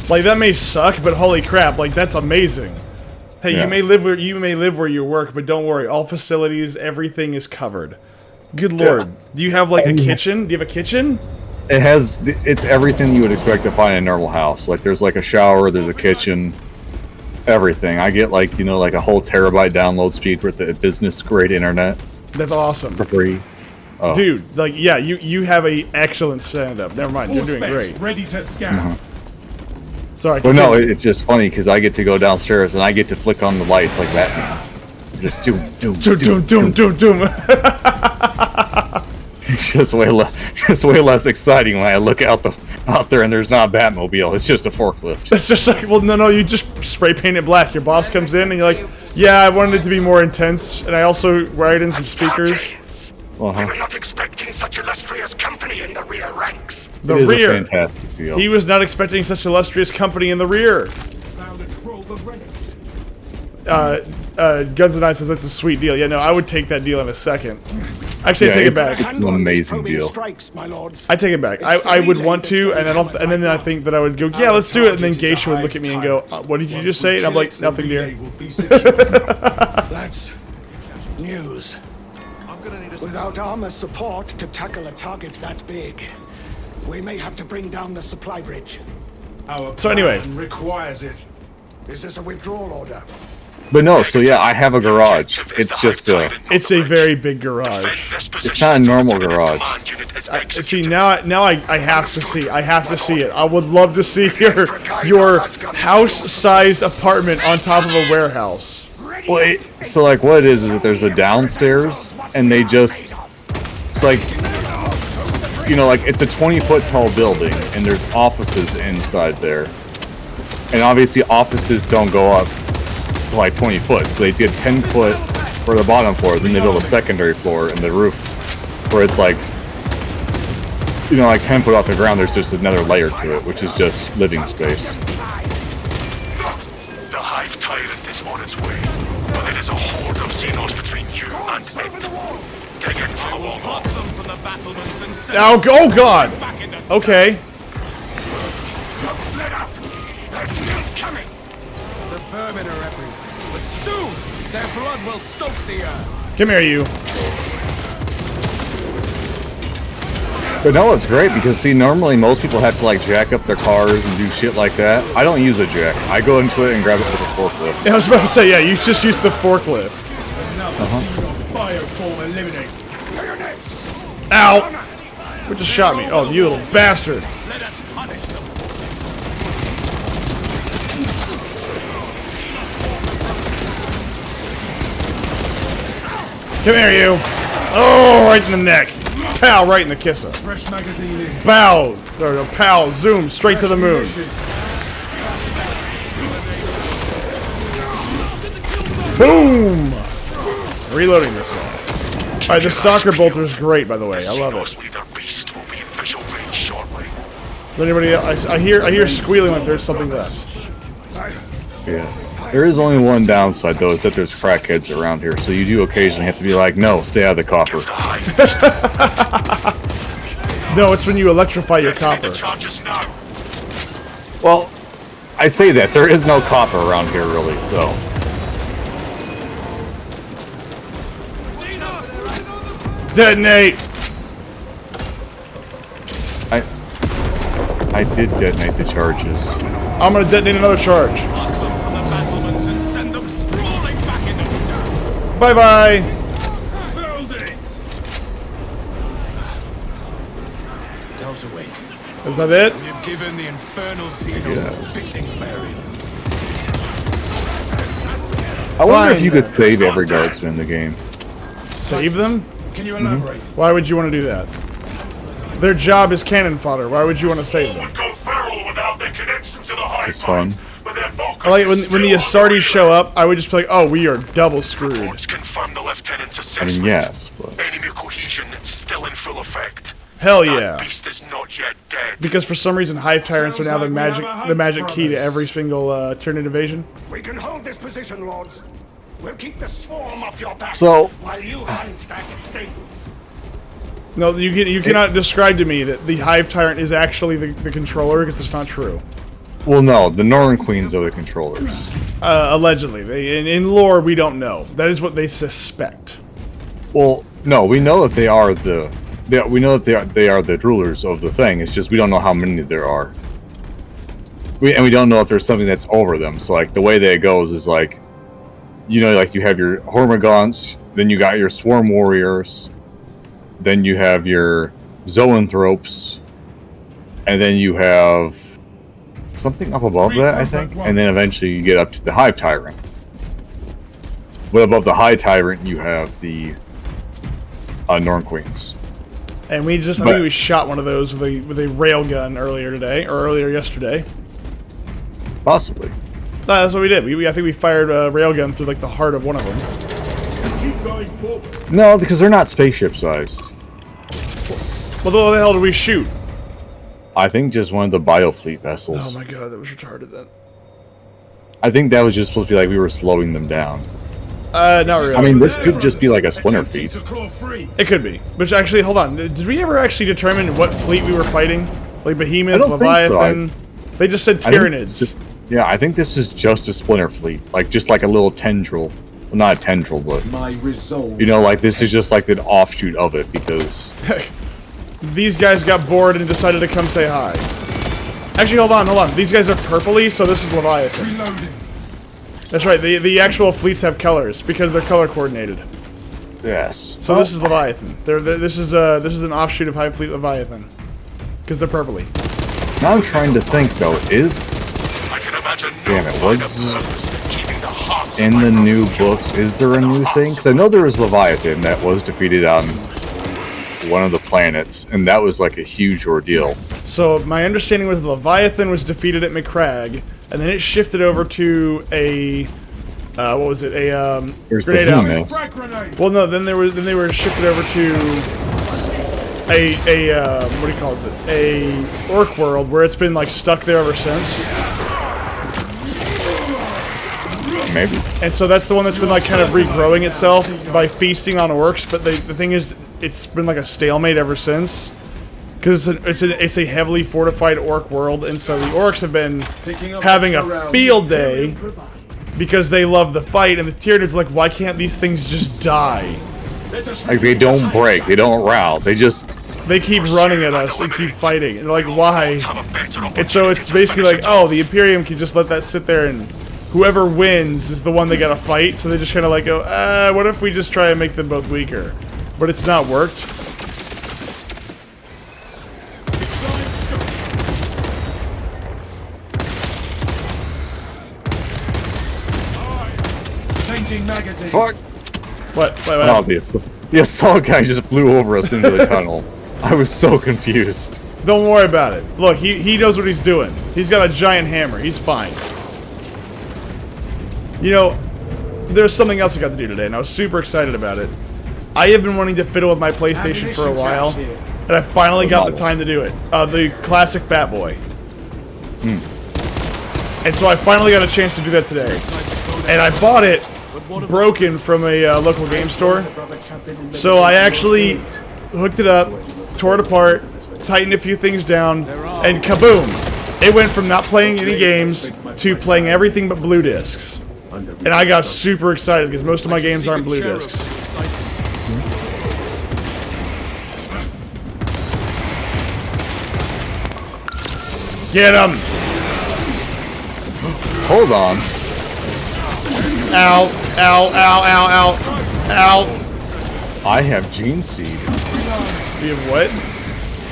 Like that may suck, but holy crap, like that's amazing. Hey, Yes. you may live where you work, but don't worry, all facilities, everything is covered. Good lord. Yes. Do you have like a kitchen? Do you have a kitchen? It's everything you would expect to find in a normal house. Like there's like a shower, there's a kitchen, everything. I get like, you know, like a whole terabyte download speed with the business grade internet That's awesome. for free. Oh. Dude, like yeah, you have a excellent stand-up. Never mind, you're All doing specs great. ready to scan. Sorry. Well, no, continue. it's just funny because I get to go downstairs and I get to flick on the lights like Batman. Just doom. Doom. It's just way less exciting when I look out there and there's not a Batmobile. It's just a forklift. It's just like, well, no, you just spray paint it black. Your boss comes in and you're like, yeah, I wanted it to be more intense, and I also write in some speakers. We were not expecting such illustrious company in the rear ranks. The It is rear. a fantastic deal. He was not expecting such illustrious company in the rear. Found a trove of relics. Guns and Knives says that's a sweet deal. Yeah, no, I would take that deal in a second. Actually, Yeah, I take it it's- back. An amazing deal. Strikes, my lords. I take it back. I would want to, and I don't. And then I think that I would go, yeah, let's do it. And then Geisha would look at me and go, what did you just say? And I'm like, nothing, dear. That's news. Without armor support to tackle a target that big, we may have to bring down the supply bridge. Our So anyway. plan requires it. Is this a withdrawal order? But no, so yeah, I have a garage. It's just It's a very big garage. it's not a normal garage. See, now I have to see. I have to see it. I would love to see your house-sized apartment on top of a warehouse. Well, so like what it is that there's a downstairs and they just, it's like, you know, like it's a 20-foot tall building and there's offices inside there. And obviously offices don't go up to like 20 foot, so they get 10 foot for the bottom floor, then they build a secondary floor in the roof where it's like, you know, like 10 foot off the ground, there's just another layer to it, which is just living space. The hive tyrant is on its way, but it is a horde of Xenos between you and it. Take it for a walk. Them from the battlements and send Oh, oh God. Okay. Let up! They're still coming! The vermin are everywhere, but soon their blood will soak the earth. Come here, you. But no, it's great because see, normally most people have to like jack up their cars and do shit like that. I don't use a jack. I go into it and grab it with a forklift. I was about to say, yeah, you just use the forklift. Another Xenos bioform eliminated. Bayonets! Ow! Who just shot me? Oh, you little bastard. Let us punish them. Come here, you. Oh, right in the neck. Pow, right in the kisser. Fresh magazine in. Bow. Or pow, zoom, straight to the moon. Boom! Reloading this one. Alright, the Stalker Bolter is great, by the way. I love it. Xenos leader beast will be in visual range shortly. Is anybody else? I hear squealing like there's something left. Yeah. There is only one downside, though, is that there's crackheads around here, so you do occasionally have to be like, no, stay out of the copper. No, it's when you electrify your copper. Well, I say that. There is no copper around here, really, so... Detonate! I did detonate the charges. I'm gonna detonate another charge. Mark them from the battlements and send them sprawling back into the towns. Bye-bye! Filled it! Delta Wing. Is that it? We have given the infernal Xenos Yes. fitting burial. I wonder if Fine, you could then. save every guardsman in the game. Save them? Can you elaborate? Why would you want to do that? Their job is cannon fodder. Why would you want to save them? Would go feral without their connection to the high It's fun. ground, but their focus I like is when the still on Astartes show up, I would just be like, oh, we are double screwed. Reports confirm the lieutenant's I assessment. mean, yes, but... Enemy cohesion still in full effect. Hell That yeah. beast is not yet dead. Because for some reason, Hive Tyrants are now the Sounds like we have a magic hunch, key to brothers. every single Tyranid invasion. We can hold this position, Lords. We'll keep the swarm off your backs So- while you hunt that thing. No, you cannot describe to me that the Hive Tyrant is actually the controller, because it's not true. Well, no, the Northern Queens are the controllers. Allegedly. In lore, we don't know. That is what they suspect. Well, no, we know that they are we know that they are the rulers of the thing. It's just we don't know how many there are. We don't know if there's something that's over them. So like the way that it goes is like, you know, like you have your Hormagaunts, then you got your Swarm Warriors, then you have your Zoanthropes, and then you have something up above that, I think, and then eventually you get up to the Hive Tyrant. But above the Hive Tyrant, you have the Norn Queens. And we just, I But- think we shot one of those with a railgun earlier today, or earlier yesterday. Possibly. No, that's what we did. I think we fired a railgun through like the heart of one of them. Keep going forward. No, because they're not spaceship sized. Well, what the hell did we shoot? I think just one of the biofleet Oh vessels. my god, that was retarded then. I think that was just supposed to be like we were slowing them down. Not really. I mean, this could just be like a splinter Attempting feed. to claw free. It could be. But actually, hold on. Did we ever actually determine what fleet we were fighting? Like Behemoth, I don't think so. Leviathan? They just said I think Tyranids. this- Yeah, I think this is just a splinter fleet. Like, just like a little tendril. Well, not a tendril, but, My resolve. you know, like this is just like an offshoot of it because... These guys got bored and decided to come say hi. Actually, hold on. These guys are purpley, so this is Leviathan. Reloading. That's right. The actual fleets have colors because they're color coordinated. Yes. So this is Leviathan. This is an offshoot of Hive Fleet Leviathan because they're purpley. Now I'm trying to think, though, is... I can imagine Damn, it was keeping the hearts in of the my new brothers books, is there a new thing? Because I know there was Leviathan that was defeated on one of the planets, and that was like a huge ordeal. So my understanding was Leviathan was defeated at McCrag, and then it shifted over to a what was it? A There's grenade out. Behemoth. Frag grenade. Well, no. Then they were shifted over to a what do you call it? A orc world where it's been like stuck there ever since. Maybe. And so that's the one that's been like kind of regrowing itself by feasting on orcs. But the thing is, it's been like a stalemate ever since. Because it's a heavily fortified orc world, and so the orcs have been having a field day because they love the fight, and the Tyranids like, why can't these things just die? Like, they don't break, they don't rout, They keep running at us and keep fighting. And they're like, why? have a better And so it's opportunity to basically finish like, it oh, off. the Imperium can just let that sit there, and whoever wins is the one they gotta fight. So they just kind of like go, what if we just try and make them both weaker? But it's not worked. Changing magazine. Fuck! What? Oh, the assault guy just flew over us into the tunnel. I was so confused. Don't worry about it. Look, he knows what he's doing. He's got a giant hammer. He's fine. You know, there's something else I got to do today, and I was super excited about it. I have been wanting to fiddle with my PlayStation for a while, and I finally got the time to do it. The classic Fat Boy. And so I finally got a chance to do that today. And I bought it broken from a local game store. So I actually hooked it up, tore it apart, tightened a few things down, and kaboom! It went from not playing any games to playing everything but blue discs. And I got super excited because most of my games aren't blue discs. Get him! Hold on. Ow! Ow! Ow! Ow! Ow! Ow! I have gene seed. You have what?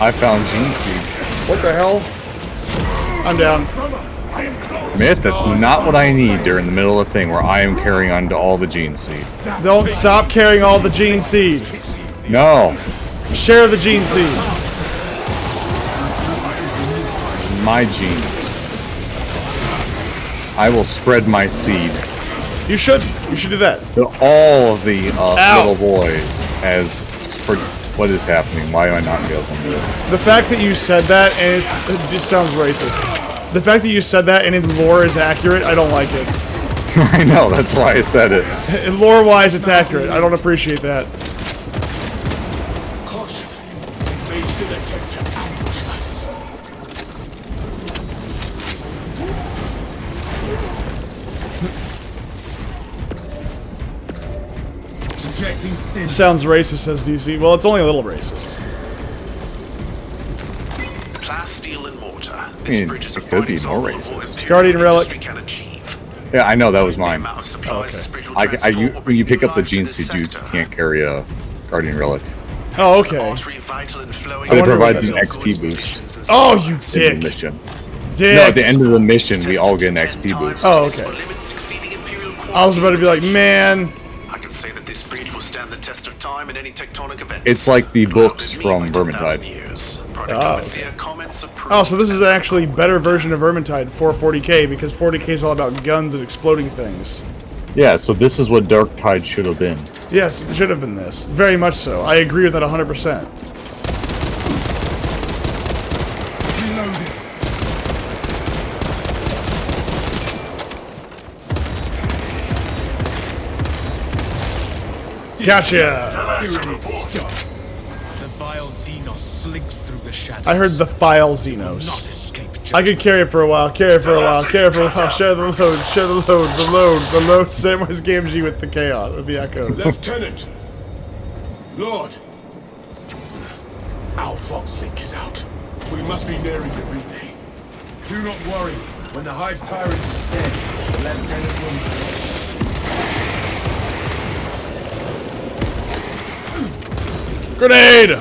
I found gene seed. What the hell? I'm down. Myth, that's not what I need during the middle of the thing where I am carrying on to all the gene seed. Don't stop carrying all the gene seed. No. Share the gene seed. My genes. I will spread my seed You should. You should do that. to all of the Ow. little boys as for what is happening. Why am I not able to do it? The fact that you said that and it just sounds racist. The fact that you said that and in lore is accurate, I don't like it. I know, that's why I said it. In lore-wise, it's accurate. I don't appreciate that. Caution. They may still attempt to ambush us. Projecting stim. Sounds racist, says DC. Well, it's only a little racist. Class steel and mortar. I This mean, bridge is it a could be fine more example of what racist. Imperial Guardian relic. industry can achieve. Yeah, I know, that was The mine. amount of supplies this bridge will When transport will you bring pick up the life to gene this seed, you sector. can't carry a Guardian Relic. Oh, okay. Artery vital and flowing. But it wonder what provides an that XP boost Oh, you in the dick. mission. Dick. No, at the end of the mission, we all get an XP boost. Oh, okay. I was about to be like, man. I can say that this bridge will stand the test of time in any tectonic event. It's like the books Allowed in from me by 10,000 Vermintide. years. Product Oh, overseer comments approved. Oh, so this is an actually better version of Vermintide for 40k because 40k is all about guns and exploding things. Yeah, so this is what Dark Tide should have been. Yes, it should have been this. Very much so. I agree with that 100%. Reloading. Gotcha! Pyramid stuck. The vile Xenos slinks through the shadows. I heard the file Not Xenos. escape I could carry it for a while, carry it for a while, carry it for a while, share the load, share the load, the load, Samwise Gamgee with the chaos, with the echoes. Lieutenant! Lord! Our Fox link is out. We must be nearing the relay. Do not worry. When the Hive Tyrant is dead, Lieutenant will... Grenade!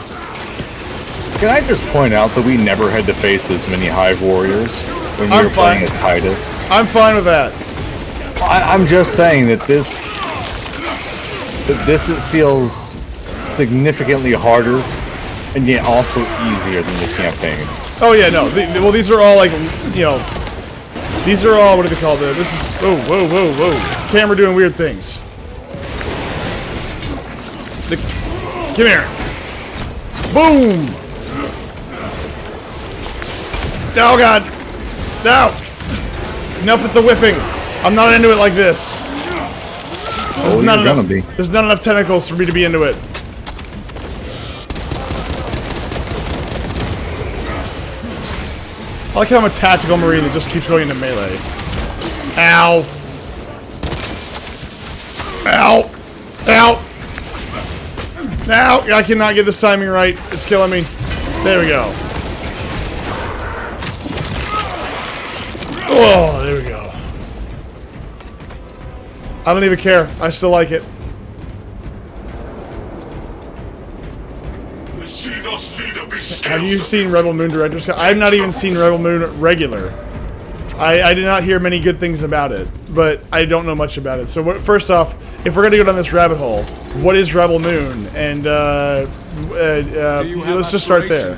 Can I just point out that we never had to face this many Hive Warriors when we I'm were playing fine. as Titus? I'm fine with that. I'm just saying that this feels significantly harder and yet also easier than the campaign. Oh yeah, no. Well, these are all like, you know, these are all, what do they call this? This is, whoa, whoa, whoa, whoa. Camera doing weird things. Come here. Boom! Oh god! No! Enough with the whipping! I'm not into it like this. Oh, you're gonna be. There's not enough tentacles for me to be into it. I like how I'm a tactical marine that just keeps going into melee. Ow! Ow! Ow! Ow! I cannot get this timing right. It's killing me. There we go. Oh, there we go. I don't even care. I still like it. The Xenos leader be Have you seen Rebel Moon Director's Cut? I've not even seen Rebel Moon regular. I did not hear many good things about it, but I don't know much about it. So first off, if we're going to go down this rabbit hole, what is Rebel Moon? And let's just start there.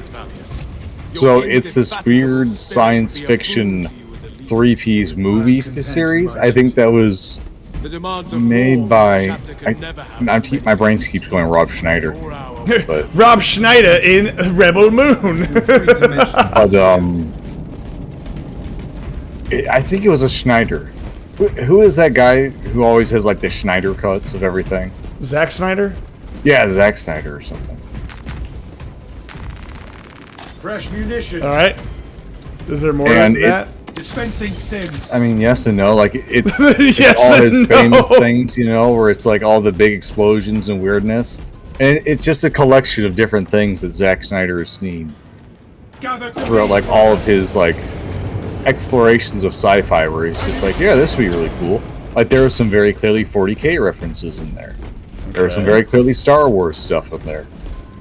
So it's this weird science fiction three-piece movie series. I think that was made by... my brain keeps going Rob Schneider. But Rob Schneider in Rebel Moon. but I think it was a Schneider. Who is that guy who always has like the Schneider cuts of everything? Zack Snyder? Yeah, Zack Snyder or something. Fresh munitions. All right. Is there more And than that? Dispensing stims. I mean, yes and no. Like it's, Yes it's all and his no. famous things, you know, where it's like all the big explosions and weirdness, and it's just a collection of different things that Zack Snyder has seen Gather to throughout like all of his like explorations of sci-fi, where he's just like, yeah, this would be really cool. Like there were some very clearly 40K references in there. There was some very clearly Star Wars stuff in there.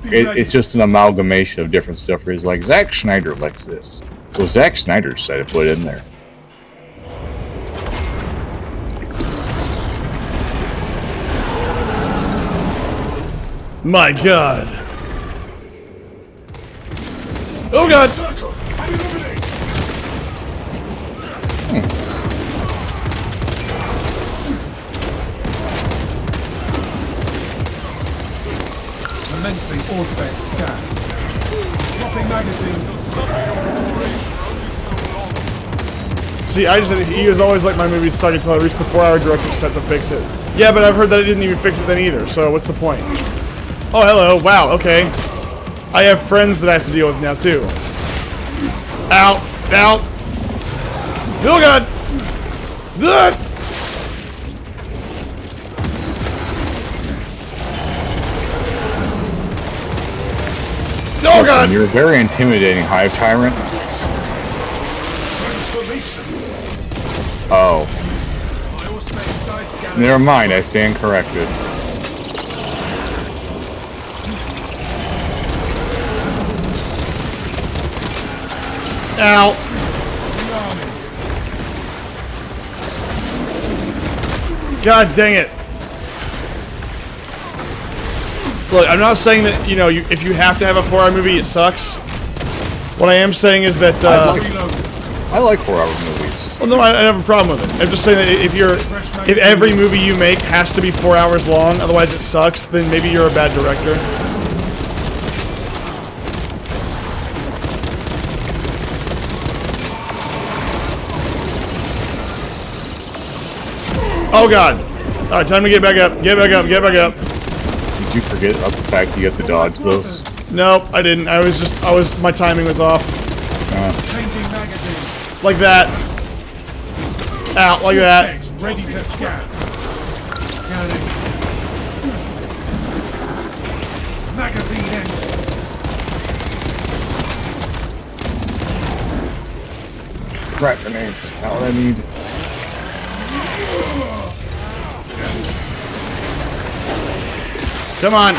It's just an amalgamation of different stuff where he's like, Zack Snyder likes this. So Zack Snyder decided to put it in there. My God. Oh God. commencing Auspex scan. Swapping magazine. See, he was always like my movies suck until I reached the 4-hour director's cut to fix it. Yeah, but I've heard that it didn't even fix it then either, so what's the point? Oh, hello. Wow, okay. I have friends that I have to deal with now, too. Ow. Ow. Oh, God. Good. Oh, God. You're a very intimidating Hive Tyrant. Oh. Never mind, I stand corrected. Ow. God dang it. Look, I'm not saying that, you know, if you have to have a 4-hour movie, it sucks. What I am saying is that, I like 4-hour movies. well, no, I don't have a problem with it. I'm just saying that if every movie you make has to be 4 hours long, otherwise it sucks, then maybe you're a bad director. Oh God! All right, time to get back up. Get back up. Get back up. Did you forget about the fact you have to dodge those? Nope, I didn't. My timing was off. Changing magazine. Like that. Out, like that. Ready to scan. Scanning. Magazine empty. Crap grenades. Not what I need. Come on.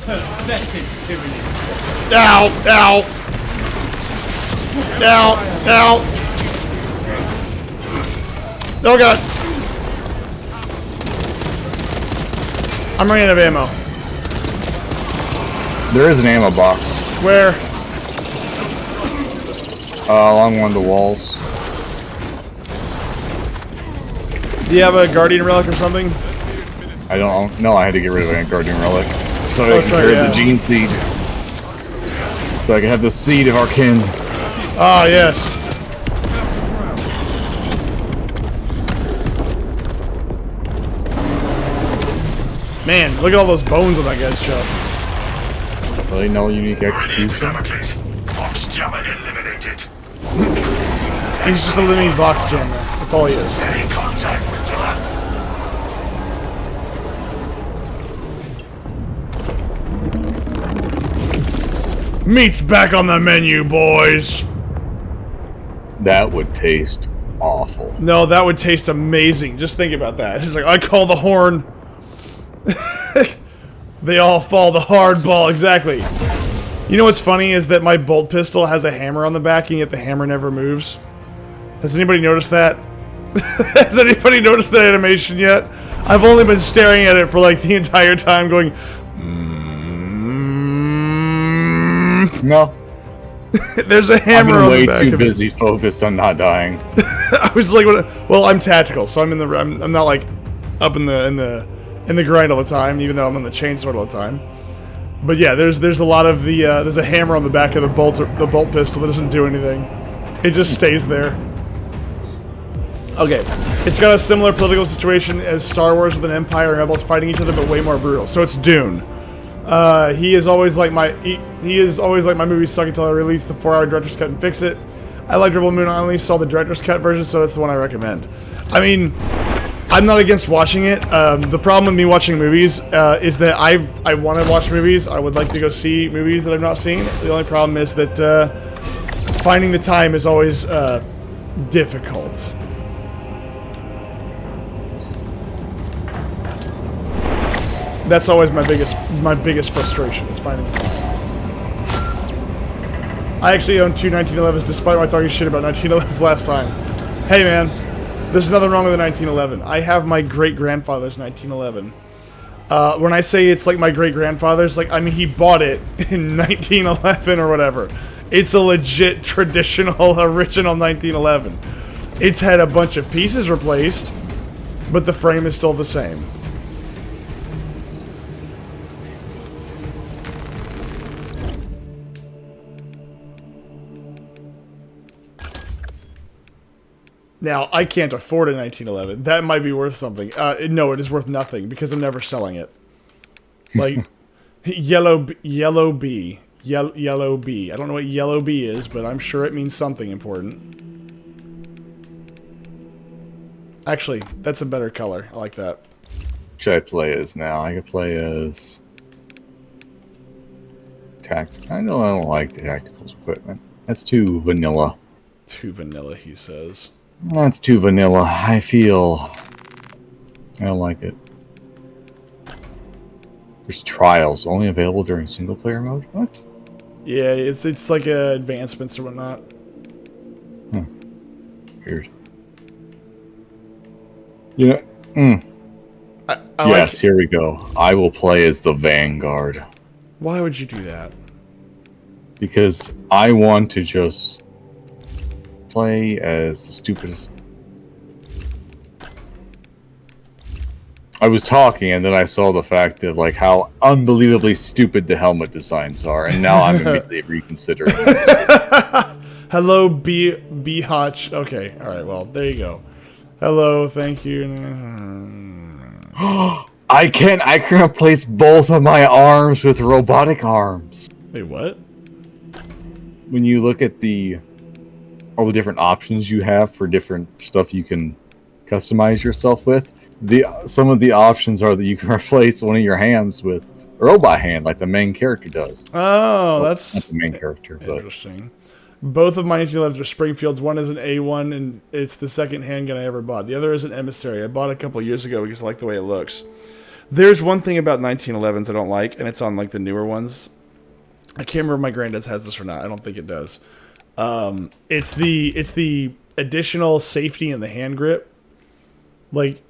Pathetic tyranny. Ow, ow. Ow, ow. Oh God. I'm running out of ammo. There is an ammo box. Where? Along one of the walls. Do you have a Guardian Relic or something? I don't know. I had to get rid of a Guardian Relic. So I can sorry, carry yeah. the Gene Seed. So I can have the Seed of Arkin. Ah, yes. Man, look at all those bones on that guy's chest. Really no unique execution. Damocles. Fox Jammer eliminated. He's just a living box jammer. That's all he is. Any contact with Gillette. Meat's back on the menu, boys. That would taste awful. No, that would taste amazing. Just think about that. It's like, I call the horn. They all fall the hard ball. Exactly. You know what's funny is that my bolt pistol has a hammer on the back, and yet the hammer never moves. Has anybody noticed that? Has anybody noticed that animation yet? I've only been staring at it for like the entire time going... No. There's a hammer on I'm the way back too of it. busy focused on not dying. I was like, well, I'm tactical, so I'm in the. I'm not like up in in the grind all the time, even though I'm on the chainsword all the time. But yeah, there's a lot of the there's a hammer on the back of the bolt pistol that doesn't do anything. It just stays there. Okay, it's got a similar political situation as Star Wars with an Empire and Rebels fighting each other, but way more brutal. So it's Dune. He is always like my movies suck until I release the 4-hour director's cut and fix it. I liked Rebel Moon. I only saw the director's cut version, so that's the one I recommend. I mean, I'm not against watching it. The problem with me watching movies is that I want to watch movies. I would like to go see movies that I've not seen. The only problem is that finding the time is always difficult. That's always my biggest frustration is finding the time. I actually own 2 1911s despite my talking shit about 1911s last time. Hey man, there's nothing wrong with a 1911. I have my great-grandfather's 1911. When I say it's like my great-grandfather's, like, I mean he bought it in 1911 or whatever. It's a legit, traditional, original 1911. It's had a bunch of pieces replaced, but the frame is still the same. Now, I can't afford a 1911. That might be worth something. No, it is worth nothing because I'm never selling it. Like, yellow bee. Yellow bee. I don't know what yellow bee is, but I'm sure it means something important. Actually, that's a better color. I like that. Should I play as now? I could play as... I don't like the tacticals equipment. That's too vanilla. Too vanilla, he says. That's too vanilla. I don't like it. There's trials only available during single player mode. What? Yeah, it's like advancements or whatnot. Weird. Yeah. Yes, here we go. I will play as the Vanguard. Why would you do that? Because I want to just play as the stupidest. I was talking and then I saw the fact that like how unbelievably stupid the helmet designs are, and now I'm immediately reconsidering. Hello, B Hotch. Okay, all right. Well, there you go. Hello, thank you. I can replace both of my arms with robotic arms. Wait, what? When you look at all the different options you have for different stuff you can customize yourself with, some of the options are that you can replace one of your hands with a robot hand, like the main character does. Oh, that's not the main character. Interesting. Both of my 1911s are Springfields. One is an A1, and it's the second handgun I ever bought. The other is an Emissary. I bought it a couple years ago because I like the way it looks. There's one thing about 1911s I don't like, and it's on like the newer ones. I can't remember if my granddad's has this or not. I don't think it does. It's the additional safety in the hand grip. Like,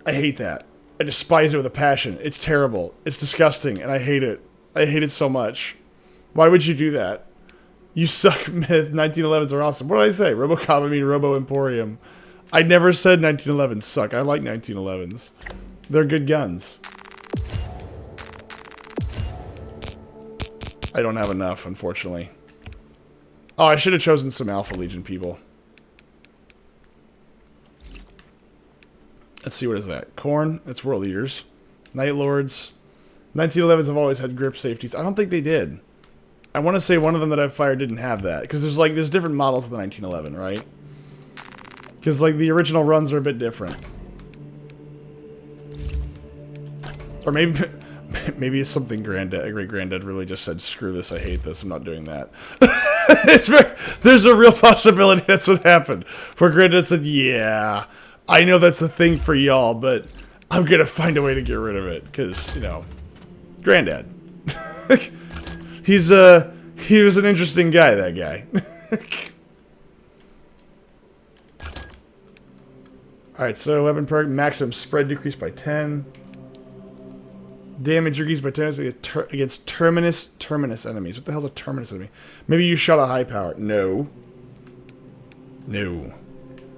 I hate that. I despise it with a passion. It's terrible. It's disgusting, and I hate it. I hate it so much. Why would you do that? You suck, 1911s are awesome. What did I say? RoboCop, I mean Robo Emporium. I never said 1911s suck. I like 1911s. They're good guns. I don't have enough, unfortunately. Oh, I should have chosen some Alpha Legion people. Let's see, what is that? Korn? That's World Eaters. Night Lords. 1911s have always had grip safeties. I don't think they did. I want to say one of them that I've fired didn't have that. Because there's different models of the 1911, right? Because, like, the original runs are a bit different. Or maybe it's something great-granddad really just said, screw this, I hate this, I'm not doing that. There's a real possibility that's what happened. Where granddad said, yeah, I know that's the thing for y'all, but I'm going to find a way to get rid of it. Because, you know, granddad. He was an interesting guy, that guy. Alright, so weapon perk, maximum spread decreased by 10. Damage decreased by 10 against terminus enemies. What the hell's a terminus enemy? Maybe you shot a high power. No. No.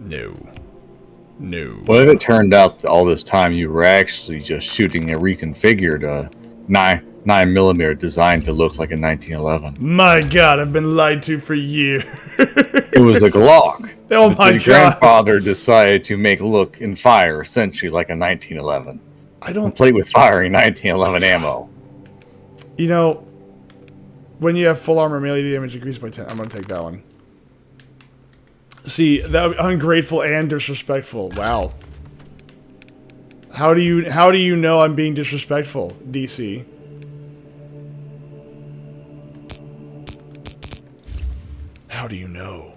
No. No. What if it turned out that all this time you were actually just shooting a reconfigured 9mm designed to look like a 1911? My God, I've been lied to for years. It was a Glock. Oh that my your God. grandfather decided to make look and fire essentially like a 1911. I don't. Complete with firing 1911 ammo. You know, when you have full armor, melee damage increased by 10. I'm gonna take that one. See, that ungrateful and disrespectful. Wow. How do you know I'm being disrespectful, DC? How do you know?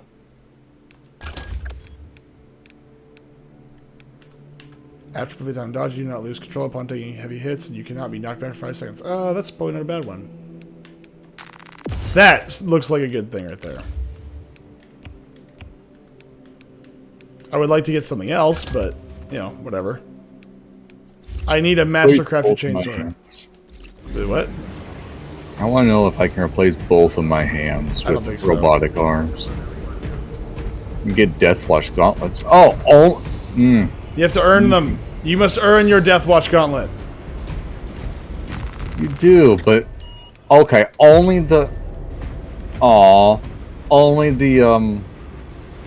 After completely down dodge, you do not lose control upon taking heavy hits, and you cannot be knocked back for 5 seconds. That's probably not a bad one. That looks like a good thing right there. I would like to get something else, but, you know, whatever. I need a master-crafted chainsword. What? I want to know if I can replace both of my hands with robotic arms. And get Deathwatch gauntlets. You have to earn them. You must earn your Deathwatch gauntlet. You do, but okay, only the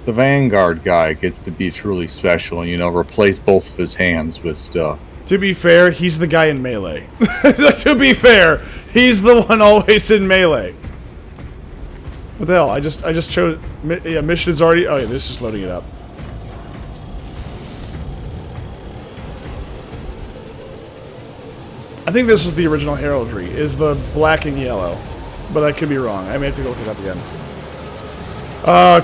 Vanguard guy gets to be truly special and, you know, replace both of his hands with stuff. To be fair, he's the guy in Melee. To be fair, he's the one always in Melee. What the hell? I just chose. Yeah, mission is already. Oh yeah, this is just loading it up. I think this was the original heraldry. Is the black and yellow, but I could be wrong. I may have to go look it up again.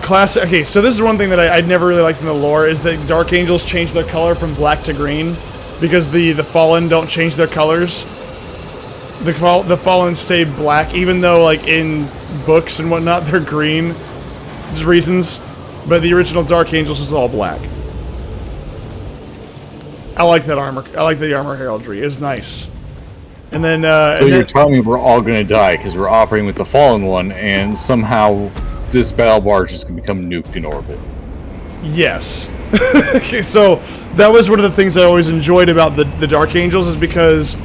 Classic. Okay, so this is one thing that I'd never really liked in the lore is that Dark Angels change their color from black to green because the Fallen don't change their colors. The Fallen stay black, even though like in books and whatnot they're green. There's reasons, but the original Dark Angels was all black. I like that armor. I like the armor heraldry. It's nice. And then so you're telling me we're all gonna die because we're operating with the Fallen one, and somehow this battle barge is gonna become nuked in orbit. Yes. Okay, so that was one of the things I always enjoyed about the Dark Angels is because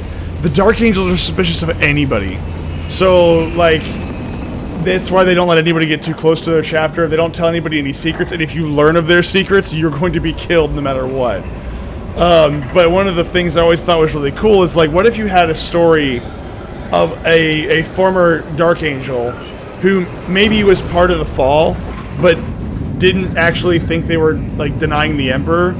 the Dark Angels are suspicious of anybody. So, like, that's why they don't let anybody get too close to their chapter. They don't tell anybody any secrets, and if you learn of their secrets, you're going to be killed no matter what. But one of the things I always thought was really cool is, like, what if you had a story of a former Dark Angel who maybe was part of the Fall, but didn't actually think they were, like, denying the Emperor,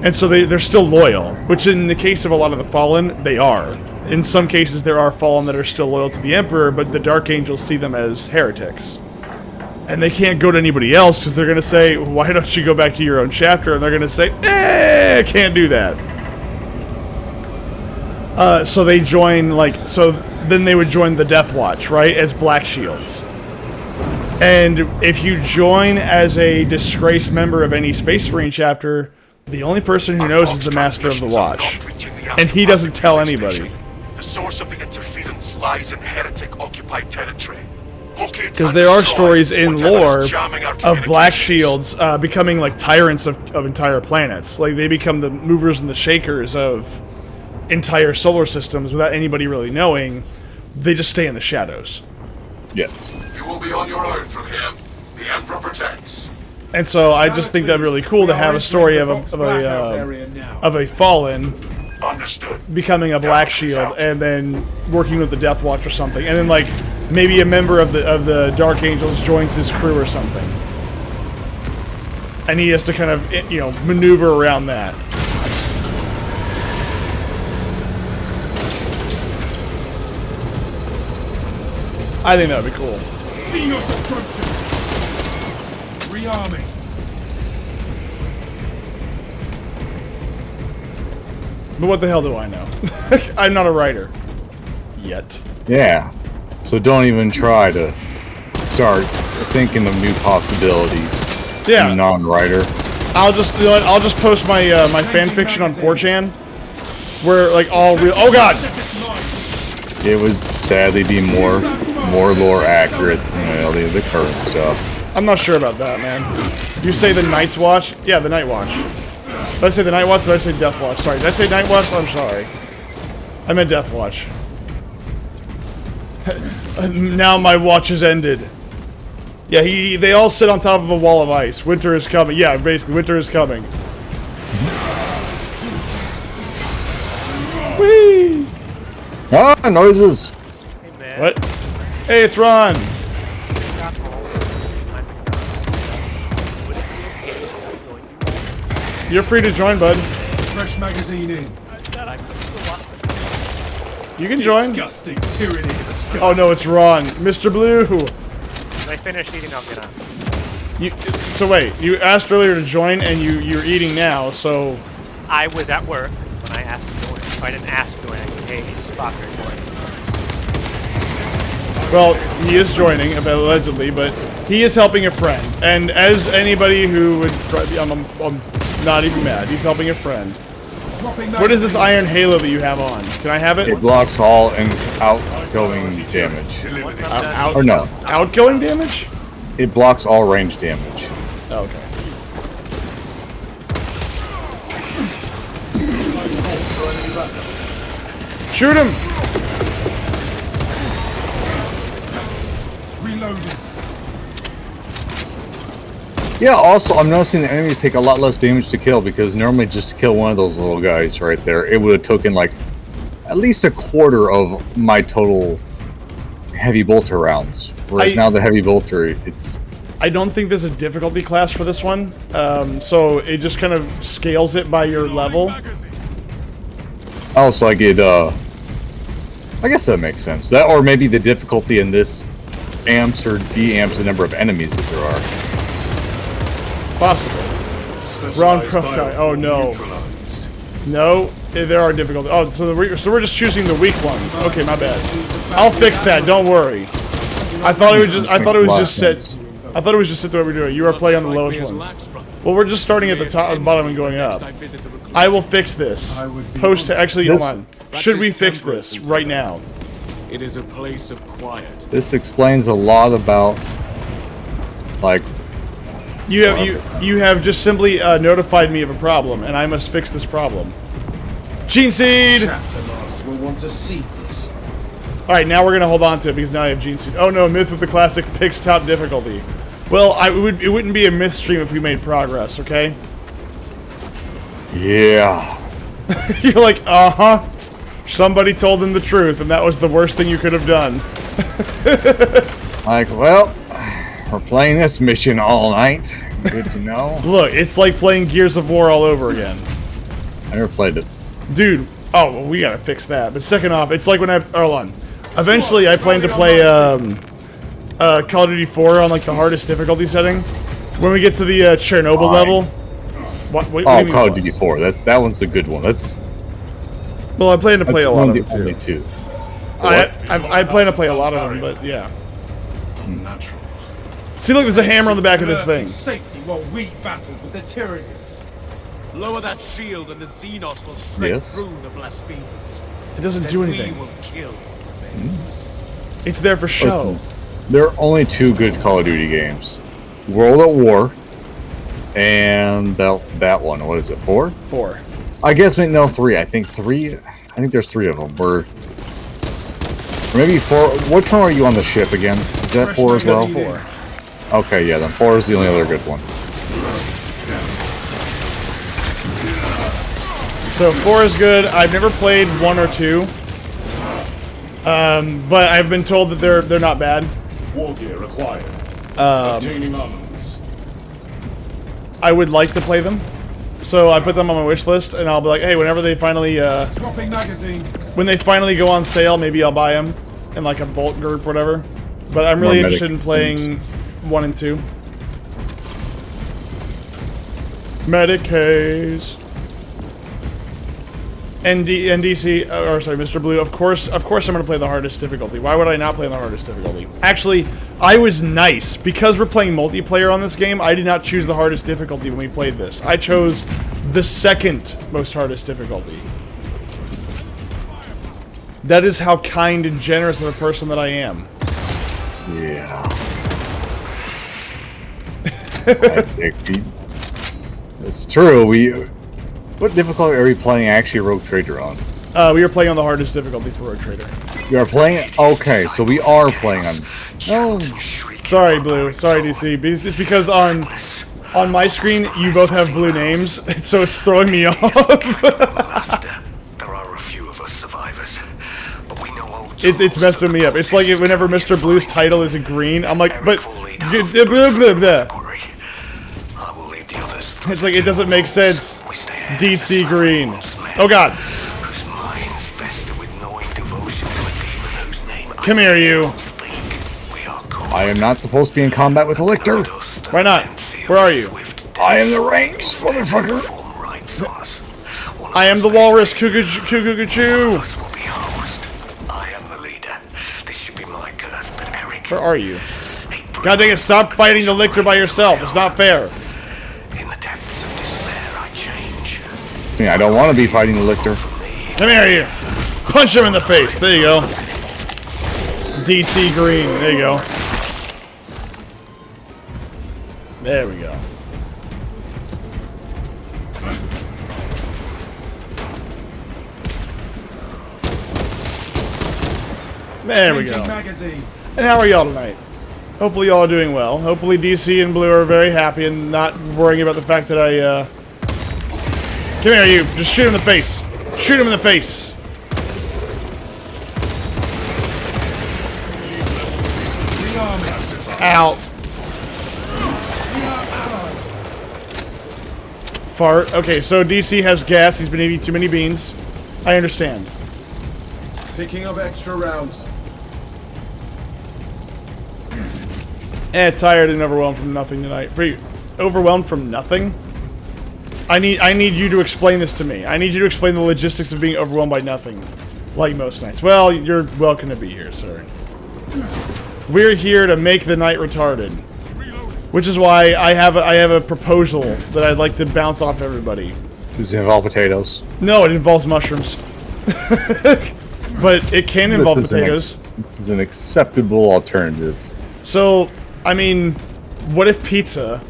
and so they're still loyal, which in the case of a lot of the Fallen, they are. In some cases, there are Fallen that are still loyal to the Emperor, but the Dark Angels see them as heretics. And they can't go to anybody else, because they're going to say, why don't you go back to your own chapter? And they're going to say, can't do that. So they join, like, so then they would join the Death Watch, right, as Black Shields. And if you join as a disgraced member of any Space Marine chapter, the only person who knows is the Master of the Watch. And he doesn't tell anybody. The source of the interference lies in heretic-occupied territory. Because there are stories in lore of Black Shields becoming like tyrants of entire planets. Like they become the movers and the shakers of entire solar systems without anybody really knowing. They just stay in the shadows. Yes. You will be on your own from here. The Emperor protects. And so I just think that'd be really cool to have a story of a Fallen becoming a Black Shield and then working with the Death Watch or something. And then like maybe a member of the Dark Angels joins his crew or something. And he has to kind of, you know, maneuver around that. I think that would be cool. Xenos approaching! Rearming. But what the hell do I know? I'm not a writer. Yet. Yeah. So don't even try to start thinking of new possibilities. Yeah. Non-writer. I'll just, you know what, I'll just post my my fan fiction on 4chan, where like all real. Oh God! It would sadly be more lore accurate than the current stuff. I'm not sure about that, man. You say the Night's Watch? Yeah, the Night Watch. Did I say the Night Watch? Did I say Death Watch? Sorry. Did I say Night Watch? I'm sorry. I meant Death Watch. Now my watch has ended. Yeah, they all sit on top of a wall of ice. Winter is coming. Yeah, basically, winter is coming. Whee! Ah, noises. Hey, man. What? Hey, it's Ron. You're free to join, bud. Fresh magazine in. You can join. Disgusting tyranny. Oh no, it's Ron. Mr. Blue. When I finish eating, I'll get on. So wait, you asked earlier to join, and you're eating now. So I was at work when I asked to join. I didn't ask to join. I said, hey, Spock, join. well, he is joining allegedly, but he is helping a friend. And as anybody who would, I'm not even mad. He's helping a friend. What is this iron halo that you have on? Can I have it? It blocks all and outgoing damage. Or no, Outgoing damage? it blocks all range damage. Oh, okay. Shoot him! Reloading. Yeah, also, I'm noticing the enemies take a lot less damage to kill, because normally just to kill one of those little guys right there, it would have taken like at least a quarter of my total heavy bolter rounds. Whereas now the heavy bolter, it's... I don't think there's a difficulty class for this one, so it just kind of scales it by your level. Oh, so I get, I guess that makes sense. That, or maybe the difficulty in this amps or de-amps the number of enemies that there are. Possible. Ron Crookeye. Oh no. No, there are difficulties. Oh, so we're just choosing the weak ones. Okay, my bad. I'll fix that. Don't worry. I thought it was just set the way we're doing. You are playing on the lowest ones. Well, we're just starting at the top, the bottom, and going up. I will fix this. Actually, hold on. Should we fix this right now? It is a place of quiet. This explains a lot about, like... You have just simply notified me of a problem, and I must fix this problem. Gene Seed! Chapter master will want to see this. Alright, now we're gonna hold on to it because now I have Gene Seed. Oh no, Myth with the classic picks top difficulty. Well, it wouldn't be a myth stream if we made progress, okay? Yeah. You're like, uh-huh. Somebody told them the truth, and that was the worst thing you could have done. Like, well, we're playing this mission all night. Good to know. Look, it's like playing Gears of War all over again. I never played it. Dude, oh, well, we gotta fix that. But second off, it's like when hold on. Eventually, I plan to play, Call of Duty 4 on, like, the hardest difficulty setting. When we get to the, Chernobyl level. What do you mean, Call of Duty 4. That one's the good one. Well, I plan to play a lot of them, too. Only two. I plan to play a lot of them, but, yeah. Unnatural. See, look, there's a hammer on the back of this thing. Safety while we battle with the Tyranids. Lower that shield and the Xenos will shred through the blasphemers. It doesn't do anything. We will kill. It's there for show. Listen, there are only two good Call of Duty games. World at War and that one. What is it, 4? 4. I guess, no, 3. I think there's 3 of them. Or maybe 4. Which one are you on the ship again? Is that 4 as well? 4. Okay, yeah, then 4 is the only other good one. So 4 is good. I've never played 1 or 2. But I've been told that they're not bad. War gear required. Obtaining armaments. I would like to play them. So I put them on my wish list, and I'll be like, hey, whenever they finally, Swapping magazine. when they finally go on sale, maybe I'll buy them in like a bulk group, whatever. But I'm really interested in playing 1 and 2. Medicays. NDC, or sorry, Mr. Blue. Of course, I'm gonna play the hardest difficulty. Why would I not play the hardest difficulty? Actually, I was nice because we're playing multiplayer on this game. I did not choose the hardest difficulty when we played this. I chose the second most hardest difficulty. That is how kind and generous of a person that I am. Yeah. It's true. What difficulty are we playing actually Rogue Trader on? We are playing on the hardest difficulty for Rogue Trader. We are playing. Okay, so we are playing on. Oh, Sorry, Blue. Sorry, DC. It's because on my screen you both have blue names, so it's throwing me off. There are a few of us survivors, but we know old It's messing me up. It's like whenever Mr. Blue's title is in green, I'm like, but blah, blah, blah, blah. I will leave the others. It's like it doesn't make sense. DC green. Oh God. Whose minds fester with knowing devotion to a demon whose name Come here, you. speak. We are called I am not supposed to be in combat with a lictor. Why not? Where are you? I am the range, motherfucker. rights on us. I am the walrus. Choo. Us will be host. I am the leader. This should be my curse, but Eric. Where are you? God dang it! Stop fighting the lictor by yourself. It's not fair. In the depths of despair, I change. I mean, I don't want to be fighting the lictor. Come here, you. Punch him in the face. There you go. DC green. There you go. There we go. There we go. Magazine. And how are y'all tonight? Hopefully y'all are doing well. Hopefully DC and Blue are very happy and not worrying about the fact that I, Come here, you. Just shoot him in the face. Shoot him in the face. Ow. Fart. Okay, so DC has gas. He's been eating too many beans. I understand. Picking up extra rounds. Tired and overwhelmed from nothing tonight. For you, overwhelmed from nothing? I need you to explain this to me. I need you to explain the logistics of being overwhelmed by nothing, like most nights. Well, you're welcome to be here, sir. We're here to make the night retarded, which is why I have a proposal that I'd like to bounce off everybody. Does it involve potatoes? No, it involves mushrooms, but it can involve potatoes. This is an acceptable alternative. So, I mean, what if pizza,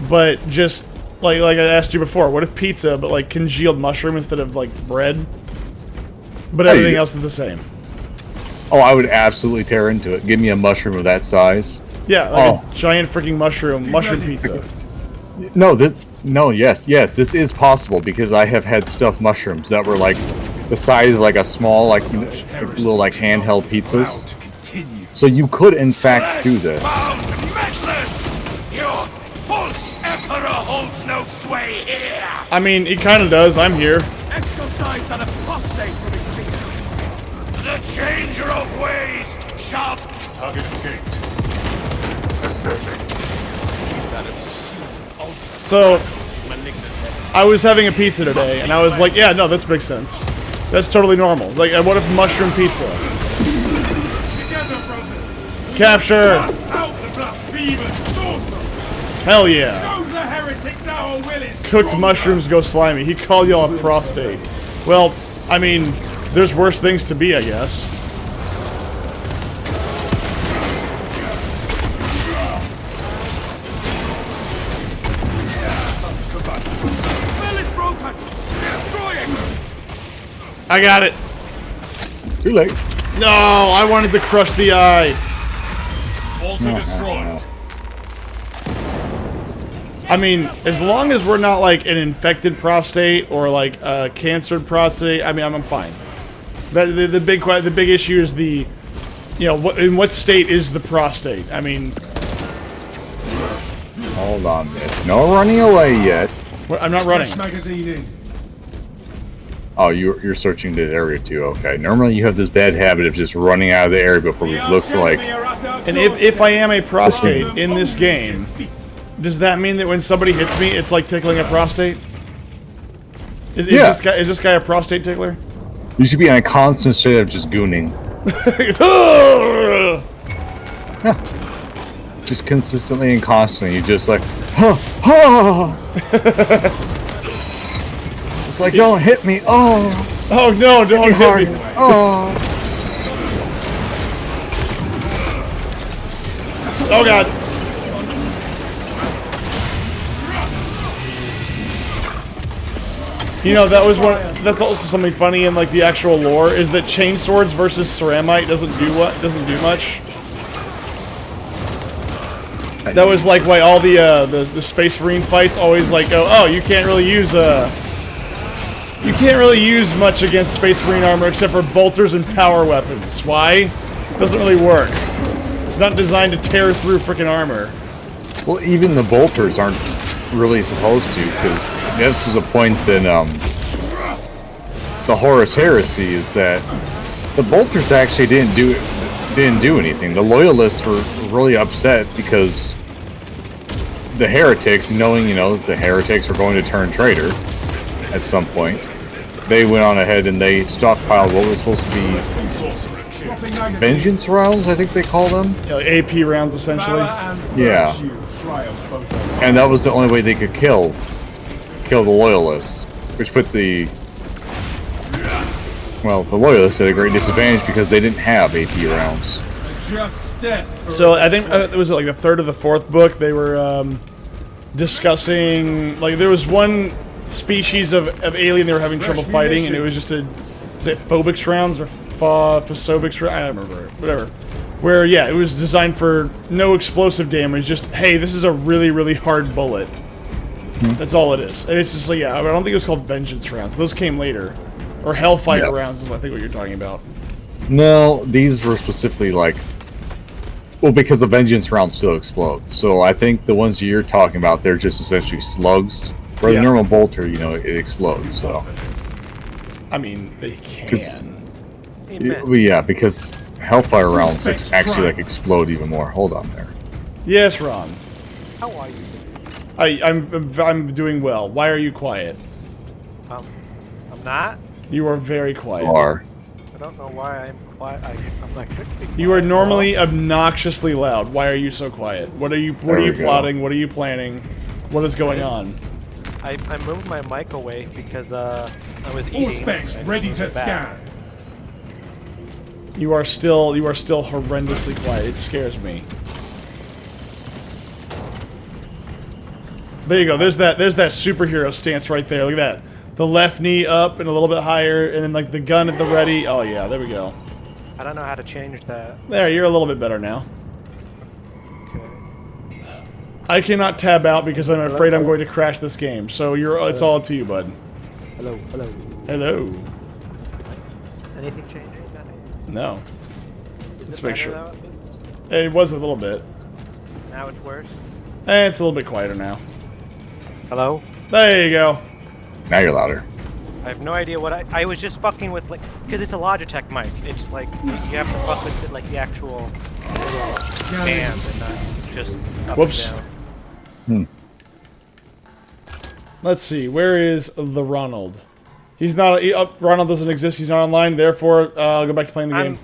but just like I asked you before, what if pizza, but like congealed mushroom instead of like bread, but everything else is the same? Oh, I would absolutely tear into it. Give me a mushroom of that size. Yeah, like a giant freaking mushroom pizza. Yes, this is possible because I have had stuffed mushrooms that were like the size of like a small, like little like handheld pizzas. So you could in fact do this. Your false emperor holds no sway here! I mean, it kind of does. I'm here. Exorcise an apostate from existence! The changer of ways shall... Target escaped. That obscene altar. So, I was having a pizza today, and I was like, yeah, no, this makes sense. That's totally normal. Like, what if mushroom pizza? Together, brothers! Capture! Cast out the blasphemous sorcerer! Hell yeah. Show the heretics our will is Cooked stronger. mushrooms go slimy. He called y'all a prostate. Well, I mean, there's worse things to be, I guess. Spell is broken! Destroy it! I got it. Too late. No, I wanted to crush the eye. Altar destroyed. I mean, as long as we're not like an infected prostate or like a cancer prostate, I mean, I'm fine. The big issue is the, you know, in what state is the prostate? I mean, Hold on, miss. No running away yet. I'm not running. Fresh magazine in. Oh, you're searching this area too. Okay. Normally you have this bad habit of just running out of the area before we look for like. And if I am a prostate in this game, does that mean that when somebody hits me, it's like tickling a prostate? Is this guy a prostate tickler? You should be in a constant state of just gooning. Just consistently and constantly. You just like, It's like, don't hit me. Oh. Oh no! Don't hit me. Oh. Oh god. You know, that was one. That's also something funny in like the actual lore is that chainswords versus ceramite doesn't do much. That was like why all the Space Marine fights always like go, oh, you can't really use much against Space Marine armor except for bolters and power weapons. Why? Doesn't really work. It's not designed to tear through freaking armor. Well, even the bolters aren't really supposed to, because this was a point that the Horus Heresy is that the bolters actually didn't do anything. The loyalists were really upset because the heretics, knowing the heretics were going to turn traitor at some point, they went on ahead and they stockpiled what was supposed to be vengeance rounds, I think they call them. Yeah, like AP rounds essentially. Yeah. And that was the only way they could kill the loyalists, which put the loyalists at a great disadvantage because they didn't have AP rounds. Just death. So I think it was like the third or the fourth book. They were discussing like there was one species of alien they were having trouble fighting, and it was just is it phobics rounds or phosobics rounds? I don't remember. Whatever. Where yeah, it was designed for no explosive damage. Just hey, this is a really really hard bullet. That's all it is, and it's just like yeah. I don't think it was called vengeance rounds. Those came later, or hellfire rounds is I think what you're talking about. No, these were specifically like, well, because the vengeance rounds still explode. So I think the ones you're talking about, they're just essentially slugs. Where the normal bolter, it explodes. So I mean, they can. Yeah, because hellfire rounds actually like explode even more. Hold on there. Yes, Ron. How are you? I'm doing well. Why are you quiet? I'm not. You are very quiet. You are. I don't know why I'm quiet. I'm like. You are normally obnoxiously loud. Why are you so quiet? What are you plotting? What are you planning? What is going on? I moved my mic away because I was eating. All specs ready to scan. You are still horrendously quiet. It scares me. There you go. There's that superhero stance right there. Look at that. The left knee up and a little bit higher, and then like the gun at the ready. Oh yeah, there we go. I don't know how to change that. There, you're a little bit better now. Okay. I cannot tab out because I'm afraid I'm going to crash this game. So it's all up to you, bud. Hello. Hello. Anything changing? Nothing. No. Let's make sure. Though? It was a little bit. Now it's worse. It's a little bit quieter now. Hello. There you go. Now you're louder. I have no idea what I was just fucking with, like, because it's a Logitech mic. It's like you have to fuck with it, like the actual band and not just up Whoops. and down. Let's see. Where is the Ronald? He's not. Ronald doesn't exist. He's not online. Therefore, I'll go back to playing the game.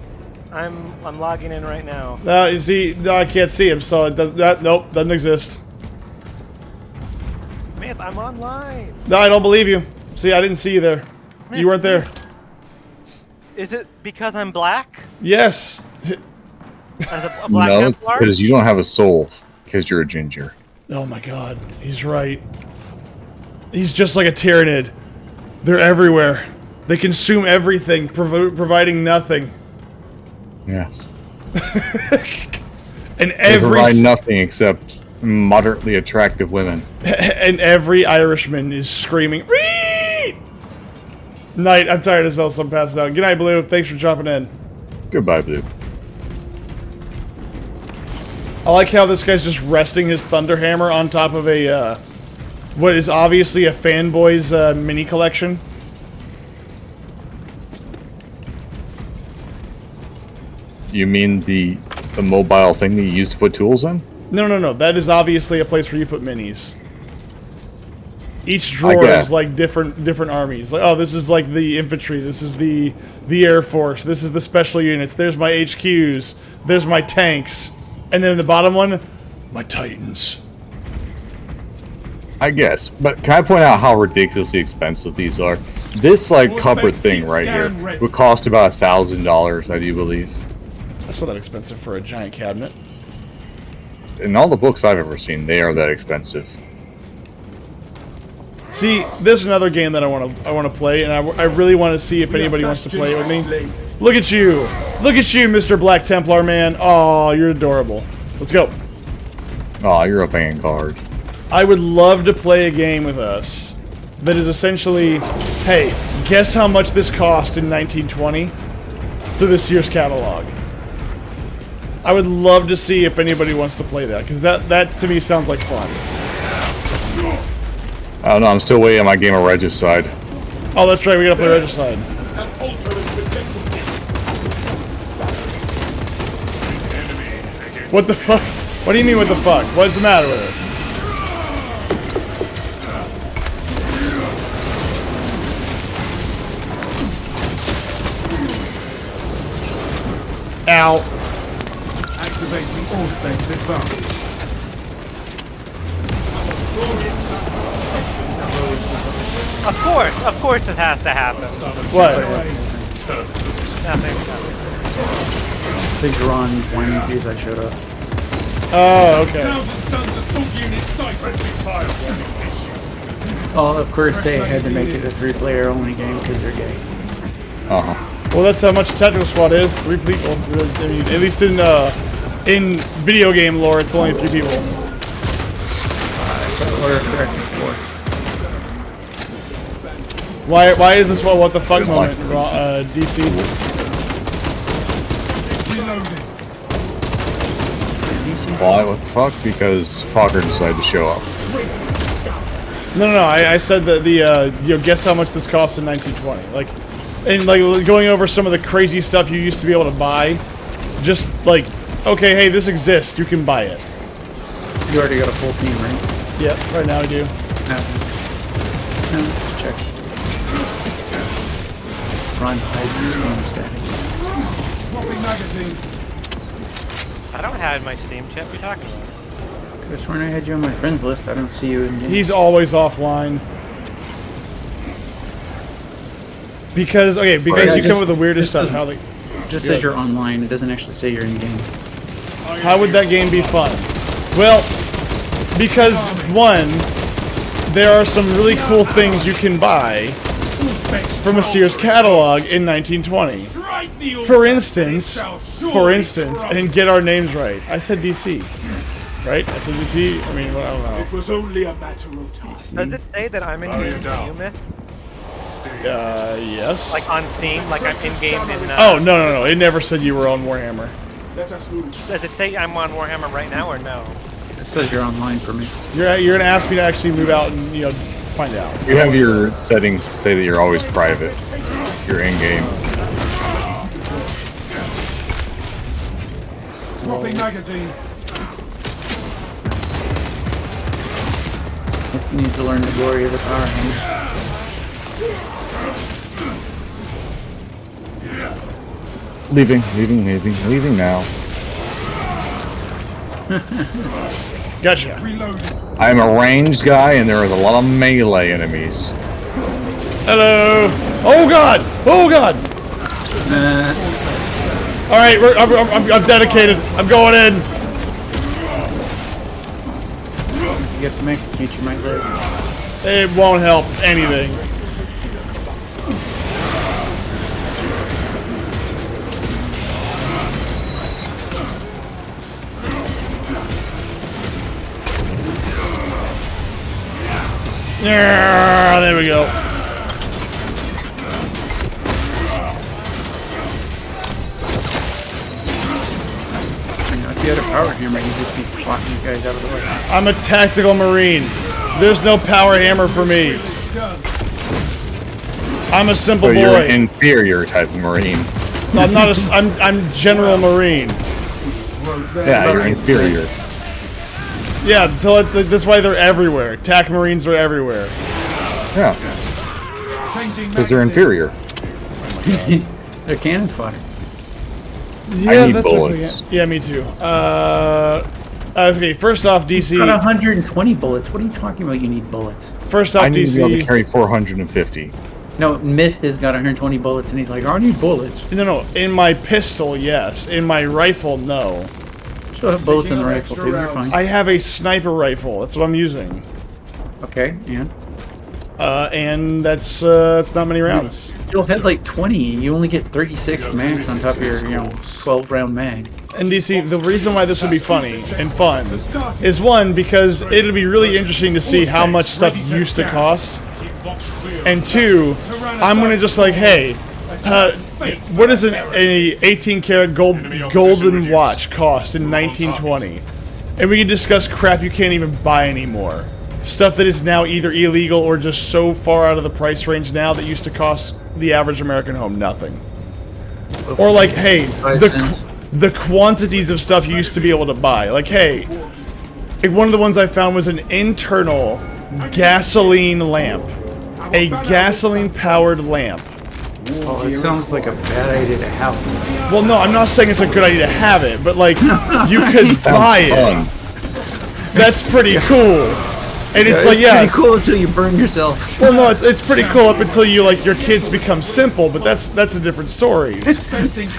I'm logging in right now. You see, no, I can't see him. So it does that. Nope, doesn't exist. Man, I'm online. No, I don't believe you. See, I didn't see you there. You weren't there. Is it because I'm black? Yes. As a black No, Templar? because you don't have a soul, because you're a ginger. Oh my God, he's right. He's just like a Tyranid. They're everywhere. They consume everything, providing nothing. Yes. And They provide nothing except moderately attractive women. And every Irishman is screaming, "Reed!" Night, I'm tired as hell, so I'm passing out. Good night, Blue. Thanks for dropping in. Goodbye, Blue. I like how this guy's just resting his thunder hammer on top of a, what is obviously a fanboy's mini collection. You mean the mobile thing that you use to put tools in? No. That is obviously a place where you put minis. Each drawer is like different armies. Like, oh, this is like the infantry. This is the Air Force. This is the special units. There's my HQs. There's my tanks. And then the bottom one, my Titans. I guess. But can I point out how ridiculously expensive these are? This like cupboard thing right here would cost about $1,000, I do believe. That's not that expensive for a giant cabinet. In all the books I've ever seen, they are that expensive. See, this is another game that I want to play, and I really want to see if anybody wants to play it with me. Look at you, Mr. Black Templar man. Oh, you're adorable. Let's go. Oh, you're a Vanguard. I would love to play a game with us that is essentially, hey, guess how much this cost in 1920 through the Sears catalog. I would love to see if anybody wants to play that, because that to me sounds like fun. I don't know, I'm still waiting on my game of Regicide. Oh, that's right, we gotta play Regicide. What the fuck? What do you mean, what the fuck? What's the matter with it? Ow. Activating all states advanced. Of course it has to happen. What? Nothing. The drawn whining views I showed up. Oh, okay. Thousand Sons assault unit sight. Friendly fire warning issue. Oh, of course they had to make it a 3-player only game because they're gay. Uh-huh. Well, that's how much Tactical Squad is. 3 people. I mean, at least in video game lore, it's only 3 people. Or correct me for. Why is this what the fuck moment, DC? Why? What the fuck? Because Fokker decided to show up. No. I said that the guess how much this cost in 1920. Like, and like going over some of the crazy stuff you used to be able to buy. Just like, okay, hey, this exists. You can buy it. You already got a full team, right? Yep, right now I do. No, check. Run, Swapping magazine. I don't have my Steam chat. What are you talking about? Could have sworn I had you on my friends list. I don't see you in game. He's always offline. Because Yeah, you come up with the weirdest stuff. How they just says you're online. It doesn't actually say you're in game. How would that game be fun? Well, because one, there are some really cool things you can buy from a Sears catalog in 1920. For instance, and get our names right. I said DC, right? I said DC. I mean, well, I don't know. It was only a matter of time. Does it say that I'm in game in Myth? Yes. Like on Steam? Like I'm in game in. Oh no! It never said you were on Warhammer. Let us move. Does it say I'm on Warhammer right now or no? It says you're online for me. You're gonna ask me to actually move out and find out. You have your settings say that you're always private. You're in game. Swapping magazine. You need to learn the glory of the power hammer. Leaving now. Gotcha. Reloading. I'm a ranged guy, and there is a lot of melee enemies. Hello. Oh god. All right, I'm dedicated. I'm going in. You get some execute, you might live. It won't help anything. Yeah, there we go. If you had a power hammer, you'd just be swatting these guys out of the way. I'm a tactical marine. There's no power hammer for me. I'm a simple So boy. you're an inferior type of marine. I'm not a. I'm general marine. Yeah, you're inferior. Yeah, that's why they're everywhere. TAC marines are everywhere. Yeah, because they're inferior. They're cannon fodder. Yeah, need that's bullets. Yeah, me too. Okay, first off, DC. Got 120 bullets. What are you talking about? You need bullets. First off, I need to be able to DC. carry 450. No, Myth has got 120 bullets, and he's like, I need bullets. No. In my pistol, yes. In my rifle, no. Still have bullets in the rifle too. You're fine. I have a sniper rifle. That's what I'm using. Okay, and and that's not many rounds. You'll hit like 20. You only get 36 max on top of your 12 round mag. And DC, the reason why this would be funny and fun is one, because it'll be really interesting to see how much stuff used to cost, and two, I'm gonna just like, hey, what does a 18 karat golden watch cost in 1920? And we can discuss crap you can't even buy anymore. Stuff that is now either illegal or just so far out of the price range now that used to cost the average American home nothing. Or like, hey, the quantities of stuff you used to be able to buy. Like, hey, one of the ones I found was an internal gasoline lamp. A gasoline-powered lamp. Oh, it sounds like a bad idea to have. Well, no, I'm not saying it's a good idea to have it, but like, you could buy it. That's pretty cool. And it's like, yeah, pretty cool until you burn yourself. Well, no, it's pretty cool up until you like your kids become simple, but that's a different story.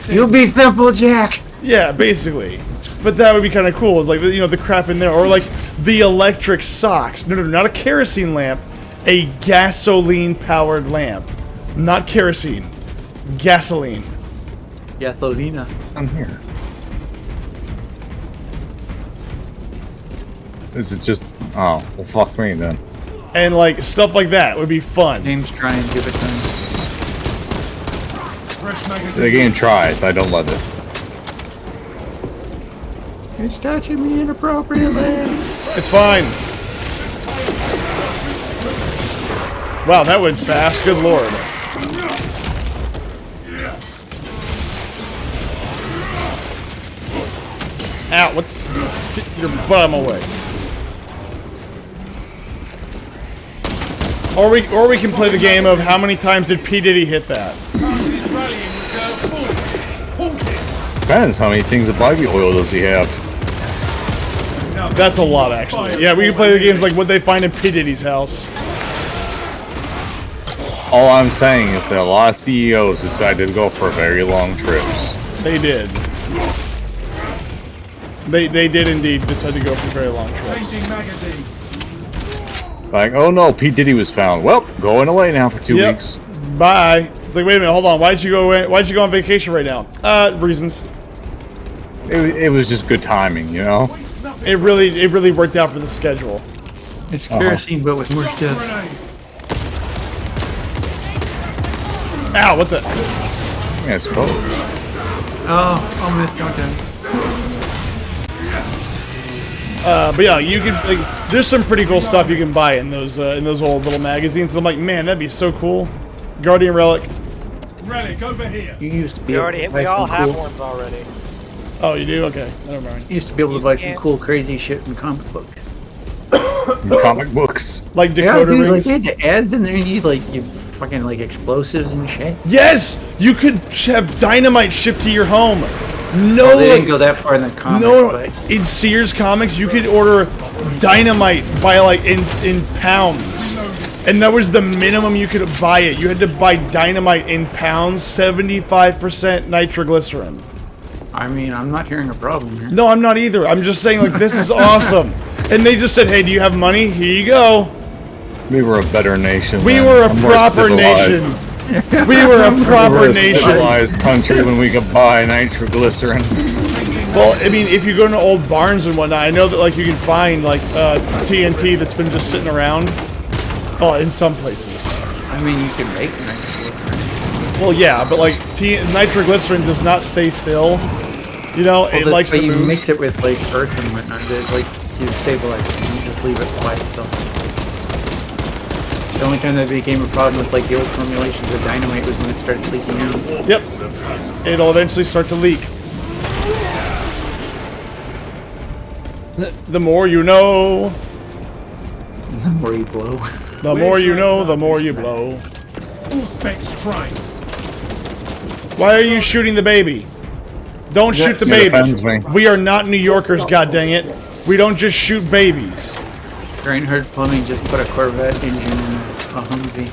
You'll be simple, Jack. Yeah, basically. But that would be kind of cool. It's like, you know, the crap in there, or like the electric socks. No, not a kerosene lamp, a gasoline-powered lamp, not kerosene, gasoline. Gasolina. I'm here. Is it just... Oh, well, fuck me then. And like stuff like that would be fun. Games try and give it time. The game tries, I don't let it. It's touching me inappropriately. It's fine. Wow, that went fast. Good lord. Ow, what? Get your butt out of my way. Or we can play the game of how many times did P. Diddy hit that? Depends how many things of body oil does he have. That's a lot, actually. Yeah, we can play the games like what they find in P. Diddy's house. All I'm saying is that a lot of CEOs decided to go for very long trips. They did. They did indeed decide to go for very long trips. Like, oh no, P. Diddy was found. Well, going away now for 2 weeks. Bye. It's like, wait a minute, hold on. Why'd you go away? Why'd you go on vacation right now? Reasons. It was just good timing, you know? It really worked out for the schedule. It's kerosene, but with more stuff. Ow, what the? Yeah, I suppose. Oh, I'll miss content. But yeah, you can. Like, there's some pretty cool stuff you can buy in those old little magazines. And I'm like, man, that'd be so cool. Guardian Relic. Relic over here. You used to be We able to buy all some have cool. ones already. Oh, you do? Okay, never mind. You used to be able to buy some cool, crazy shit in comic books. Comic books. Like Yeah, decoder dude, like rings. they had the ads in there. You need like you fucking like explosives and shit. Yes, you could have dynamite shipped to your home. No, Well, they didn't go that far in the comics, no. but In Sears Comics, you could order dynamite by like in pounds, and that was the minimum you could buy it. You had to buy dynamite in pounds, 75% nitroglycerin. I mean, I'm not hearing a problem here. No, I'm not either. I'm just saying, like, this is awesome. And they just said, hey, do you have money? Here you go. We were a better nation. We then. were a more proper civilized. nation. We were a We were proper a nation. civilized country when we could buy nitroglycerin. Well, I mean, if you go into old barns and whatnot, I know that, like, you can find, like, TNT that's been just sitting around. Oh, in some places. I mean, you can make nitroglycerin. Well, yeah, but, like, nitroglycerin does not stay still. You know, it likes to you move. mix it with like earth and whatnot. It's like you stabilize it. You just leave it by itself. The only time that became a problem with like the old formulations of dynamite was when it started leaking out. Yep. It'll eventually start to leak. The more you know. The more you blow. The more you know, the more you blow. All specs tried. Why are you shooting the baby? Don't shoot the It babies. offends me. We are not New Yorkers, goddang it. We don't just shoot babies. Reinhardt Plumbing just put a Corvette engine in a Humvee.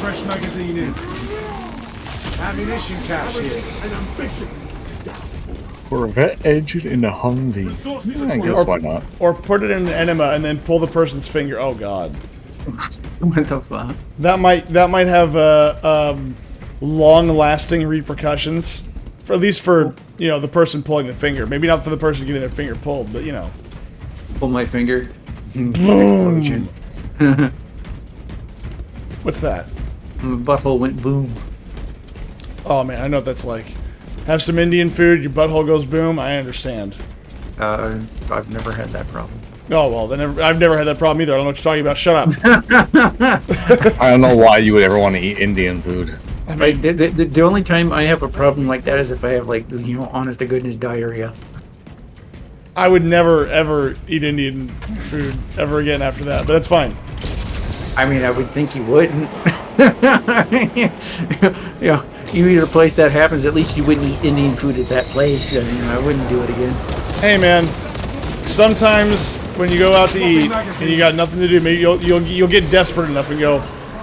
Fresh magazine in. Ammunition cache here. An ambition. Corvette engine in a Humvee. I guess why not? Or put it in an enema and then pull the person's finger. Oh God. What the fuck? That might have long-lasting repercussions, for at least for the person pulling the finger. Maybe not for the person getting their finger pulled, but Pull my finger. Boom. Explosion. What's that? My butthole went boom. Oh man, I know what that's like. Have some Indian food, your butthole goes boom. I understand. I've never had that problem. Oh well, then I've never had that problem either. I don't know what you're talking about. Shut up. I don't know why you would ever want to eat Indian food. I mean, Like the only time I have a problem like that is if I have like honest to goodness diarrhea. I would never ever eat Indian food ever again after that, but that's fine. I mean, I would think you wouldn't. You eat at a place that happens, at least you wouldn't eat Indian food at that place. I wouldn't do it again. Hey man, sometimes when you go out to eat and you got nothing to do, maybe you'll get desperate enough and go,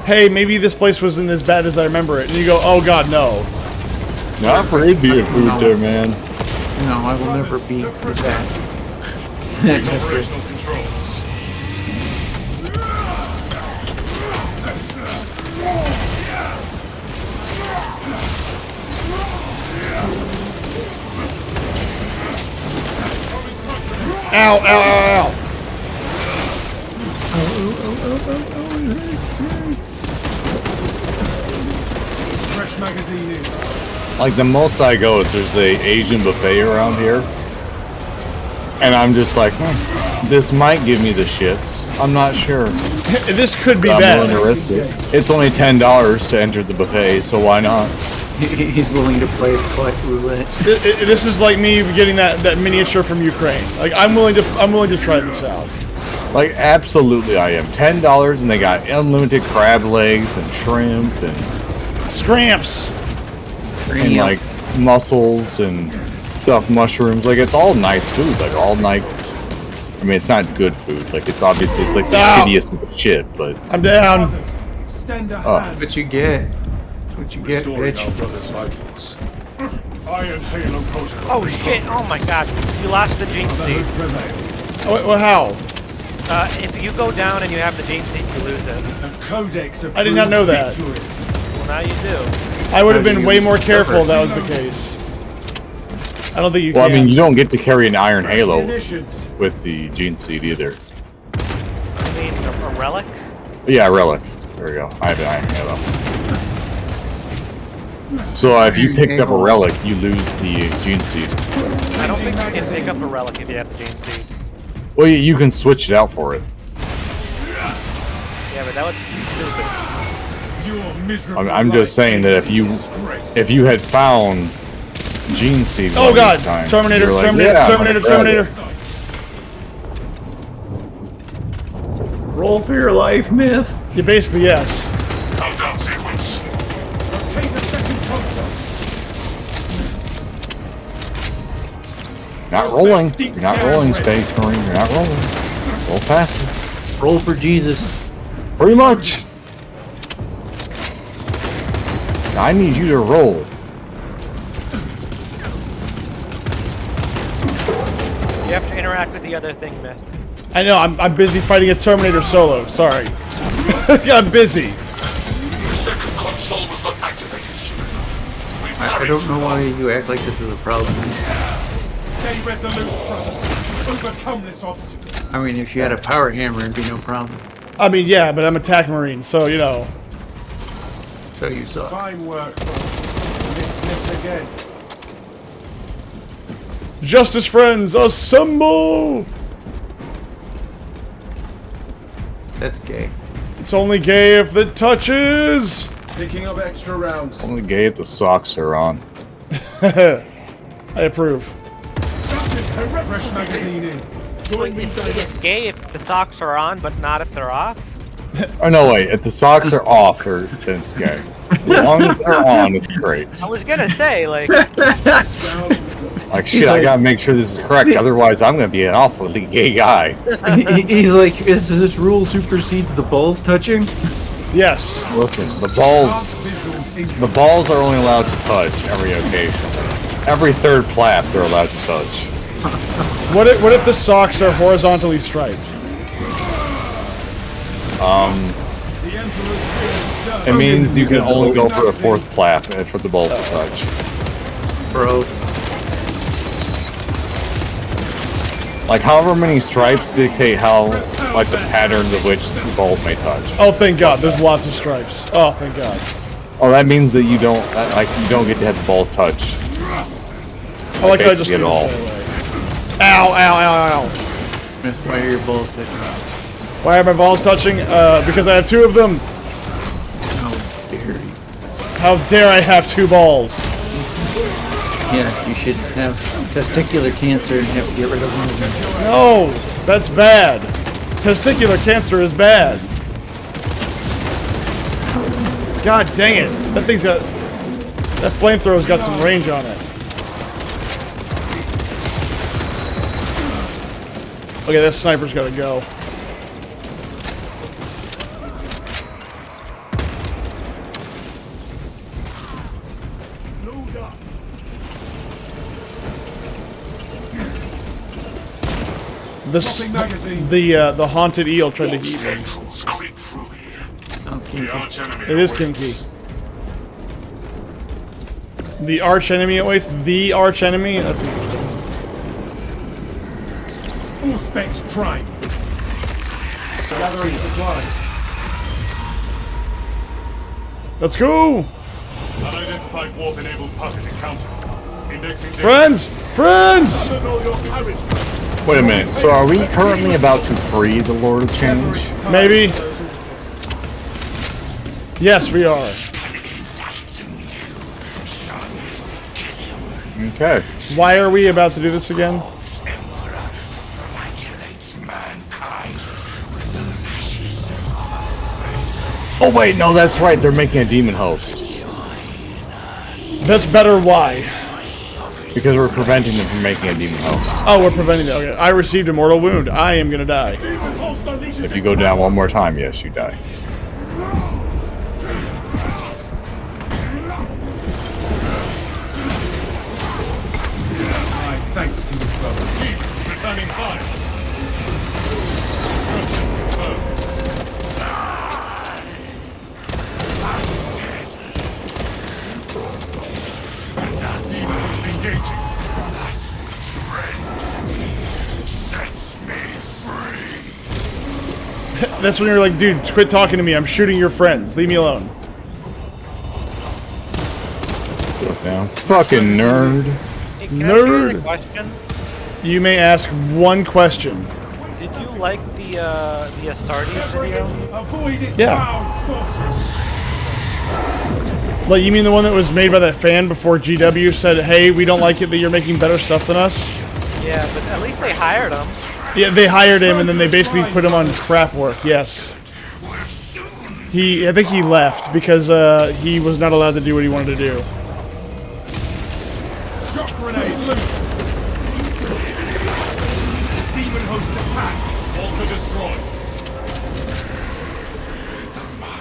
hey, maybe this place wasn't as bad as I remember it, and you go, oh God, no. Not for Indian food there, man. No, I will never be for that. Operational controls. Ow, ow, ow, ow. Fresh magazine in. Like the most I go is there's a Asian buffet around here, and I'm just like, this might give me the shits. I'm not sure. This could be I'm bad. willing to risk it. It's only $10 to enter the buffet, so why not? He's willing to play collect roulette. This is like me getting that miniature from Ukraine. Like I'm willing to try this out. Like absolutely, I am. $10, and they got unlimited crab legs and shrimp and Scramps. like mussels and stuffed mushrooms. Like it's all nice food. Like all night. I mean, it's not good food. Like it's obviously it's like the shittiest of the shit. But I'm down. Stand a Oh. hand. What you get? What you get, Restoring bitch? our brother's vitals. Iron Halo protocol. Oh shit! Oh my god! You lost the gene seed. Brotherhood prevails. Oh, wait, well, how? If you go down and you have the gene seed, you lose it. A codex of I did not know that. victory. Well, now you do. I would have been way more careful if that was the case. I don't think you well, I can. mean, you don't get to carry an iron Fresh halo munitions. with the gene seed either. I mean, a relic. Yeah, relic. There we go. I have an iron halo. So if you picked up a relic, you lose the gene seed. I don't think you can pick up a relic if you have the gene seed. Well, you can switch it out for it. Yeah, but that would be stupid. Your miserable I'm just saying that life is disgrace. if you had found gene seed, Oh one of God! these times, Terminator! you were like, Terminator! yeah, I'm Terminator! gonna grab Terminator! it. Roll for your life, Myth. Yeah, basically yes. Countdown sequence. Locate a second console. Not rolling. You're not rolling, Space Marine. You're not rolling. Roll faster. Roll for Jesus. Pretty much. I need you to roll. You have to interact with the other thing, Myth. I know. I'm busy fighting a Terminator solo. Sorry. I'm busy. The second console was not activated. I don't know why you act like this is a problem. Stay resolute, brothers. Overcome this obstacle. I mean, if you had a power hammer, it'd be no problem. I mean, yeah, but I'm a TAC Marine, so you know. So you suck. Fine work, brothers. Live again. Justice friends, assemble! That's gay. It's only gay if it touches. Picking up extra rounds. Only gay if the socks are on. I approve. Fresh magazine in. Join me, It's gay if the socks are on, but not if they're off. Oh no, wait. If the socks are off, then it's gay. As long as they're on, it's great. I was gonna say, like, Like shit, I gotta make sure this is correct. Otherwise, I'm gonna be an awfully gay guy. He's like, is this rule supersedes the balls touching? Yes. Listen, the balls are only allowed to touch every occasion. every third plap they're allowed to touch. What if the socks are horizontally striped? It means you can only go for a fourth plap and for the balls to touch. Bro. Like, however many stripes dictate how, like, the patterns of which the balls may touch. Oh, thank God! There's lots of stripes. Oh, thank God. Oh, that means that you don't get to have the balls touch. I like how I just at all. Ow! Ow! Ow! Ow! Why are your balls touching? Why are my balls touching? Because I have 2 of them. How dare you? How dare I have 2 balls? Yeah, you should have testicular cancer and have to get rid of one of them. No, that's bad. Testicular cancer is bad. God dang it! That thing's got that flamethrower's got some range on it. Okay, that sniper's gotta go. The haunted eel tried to eat me. Sounds kinky. It is kinky. The arch enemy awaits. The arch enemy. That's interesting. All specs primed. Gathering supplies. Let's go, Unidentified warp-enabled pocket encounter. Indexing data. friends. Friends. Know your courage. Wait a minute, so are we currently about to free the Lord of Change? Maybe. Yes, we are. Okay. Why are we about to do this again? Oh wait, no, that's right, they're making a demon host. That's better. Why? Because we're preventing them from making a demon host. Oh, we're preventing that. Okay. I received a mortal wound. I am gonna die. If you go down one more time, yes, you die. My thanks to you, brother. Returning fire. Engaging. That's when you're like, dude, quit talking to me. I'm shooting your friends. Leave me alone. Go down. Fucking nerd. Hey, can I ask you Nerd. a question? You may ask one question. Did you like the Astartes video? Avoid its Yeah. foul sorcerers. Like, you mean the one that was made by that fan before GW said, hey, we don't like it that you're making better stuff than us? Yeah, but at least they hired him. Yeah, they hired him and then they basically put him on crap work, yes. I think he left because he was not allowed to do what he wanted to do. Shock grenade loose. Demon host attack. Altar destroyed.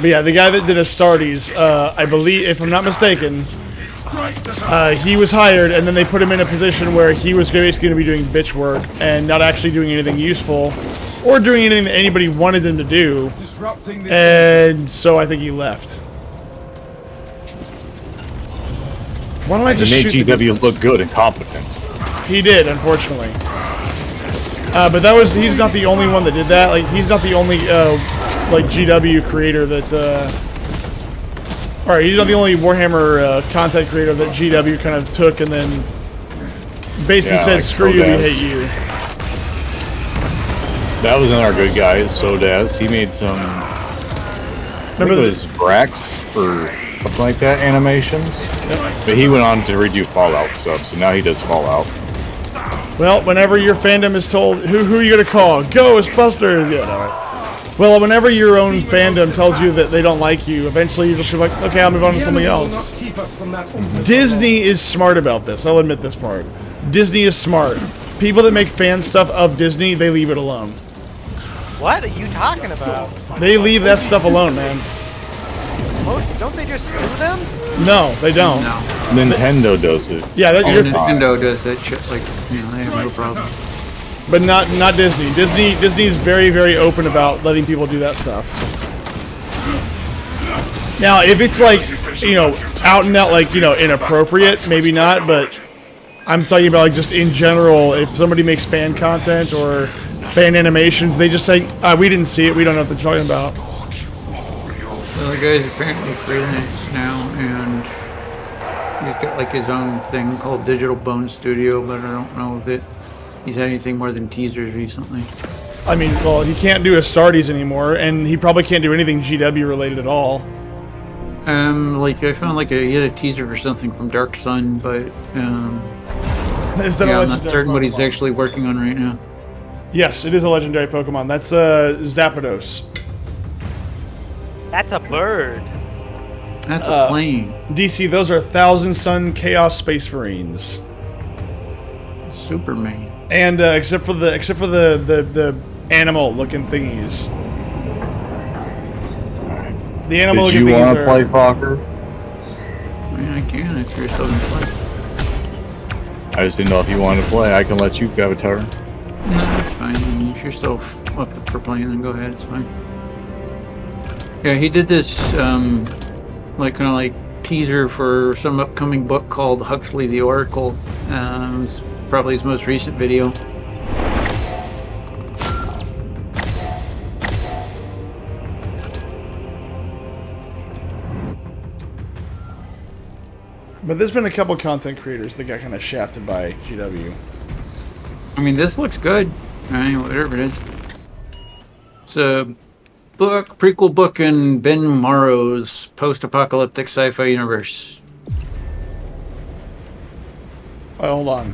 But yeah, the guy that did Astartes, I believe, if I'm not mistaken, he was hired, and then they put him in a position where he was basically going to be doing bitch work and not actually doing anything useful, or doing anything that anybody wanted him to do. Disrupting this. And so I think he left. Why don't I He just made shoot the GW look good and competent. He did, unfortunately. But he's not the only one that did that. Like, he's not the only, like, GW creator that, alright, he's not the only Warhammer content creator that GW kind of took and then basically said, like screw you, we Sodaz. hate you. That was another good guy, Sodaz. He made some, Remember it was Brax or something like that, animations. But he went on to redo Fallout stuff, so now he does Fallout. Well, whenever your fandom is told, who are you going to call? Ghostbusters! Yeah, alright. Well, whenever your own fandom tells you that they don't like you, eventually you're just like, okay, I'll move on to something else. Keep us from that altar. Disney is smart about this. I'll admit this part. Disney is smart. People that make fan stuff of Disney, they leave it alone. What are you talking about? They leave that stuff alone, man. supposed to. Don't they just sue them? No, they don't. No. Nintendo does it. Yeah, Oh, you're, Nintendo does that shit. Like, you know, they have no problem. but not Disney. Disney's very, very open about letting people do that stuff. Now, if it's like, you know, out and out, like, you know, inappropriate, maybe not, but I'm talking about, like, just in general, if somebody makes fan content or fan animations, they just say, we didn't see it, we don't know what they're talking about. Well, the guy's apparently freelance now, and he's got, like, his own thing called Digital Bone Studio, but I don't know that he's had anything more than teasers recently. I mean, well, he can't do Astartes anymore, and he probably can't do anything GW related at all. Like, I found, like, he had a teaser for something from Dark Sun, but, Is that a yeah, I'm not legendary certain what he's Pokemon? actually working on right now. Yes, it is a legendary Pokemon. That's Zapdos. That's a bird. That's a plane. DC, those are Thousand Sun Chaos Space Marines. Superman. And except for the animal looking thingies. The animal Did looking you thingies want to play Fokker? I mean, I can if you're still gonna play. I just didn't know if you wanted to play. I can let you have a turn. No, it's fine. I mean, if you're still up for playing, then go ahead. It's fine. Yeah, he did this, like, kind of like teaser for some upcoming book called Huxley the Oracle. It was probably his most recent video. But there's been a couple content creators that got kind of shafted by GW. I mean, this looks good. I mean, whatever it is. It's a book, prequel book in Ben Morrow's post-apocalyptic sci-fi universe. Oh, hold on.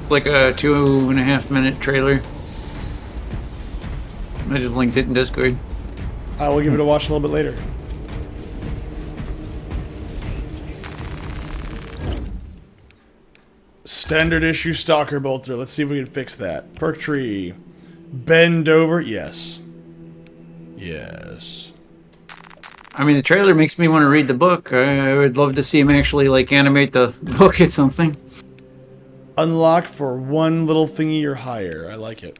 It's like a 2.5 minute trailer. I just linked it in Discord. I will give it a watch a little bit later. Standard issue Stalker Bolter. Let's see if we can fix that. Perk tree. Bend over. Yes. Yes. I mean, the trailer makes me want to read the book. I would love to see him actually, like, animate the book at something. Unlock for one little thingy or higher. I like it.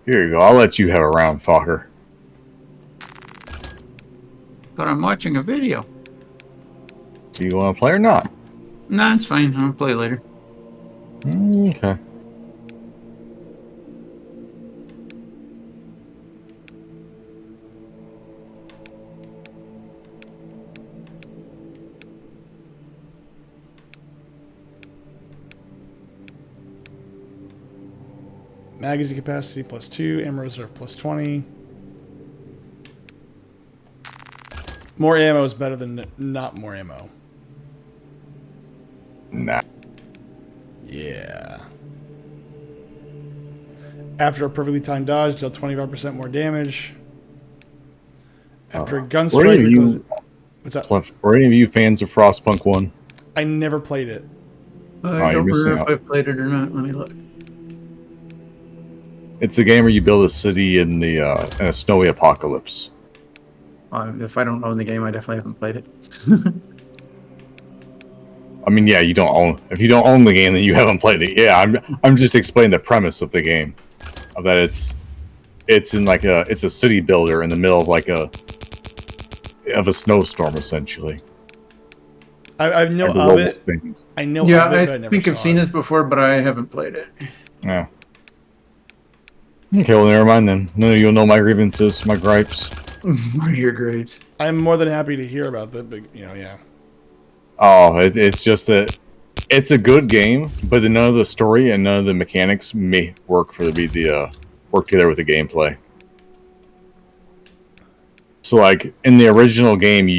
Here you go. I'll let you have a round, Fokker. But I'm watching a video. Do you want to play or not? Nah, it's fine. I'll play later. Okay. Magazine capacity +2. Ammo reserve +20. More ammo is better than not more ammo. Nah. Yeah. After a perfectly timed dodge, deal 25% more damage. After a gun Were strike, any of you, what's up? were any of you fans of Frostpunk 1? I never played it. I you're don't missing remember if out. I've played it or not. Let me look. It's the game where you build a city in a snowy apocalypse. If I don't own the game, I definitely haven't played it. I mean, yeah, you don't own. If you don't own the game, then you haven't played it. Yeah, I'm just explaining the premise of the game, of that it's in like it's a city builder in the middle of like a snowstorm essentially. I know And the of robot it. things. I know Yeah, of it, but I I never think I've saw seen it. this before, but I haven't played it. Yeah. Okay, well, never mind then. None of you'll know my grievances, my gripes. What are your grades? I'm more than happy to hear about that, but yeah. Oh, it's just that it's a good game, but none of the story and none of the mechanics may work for work together with the gameplay. So, like in the original game,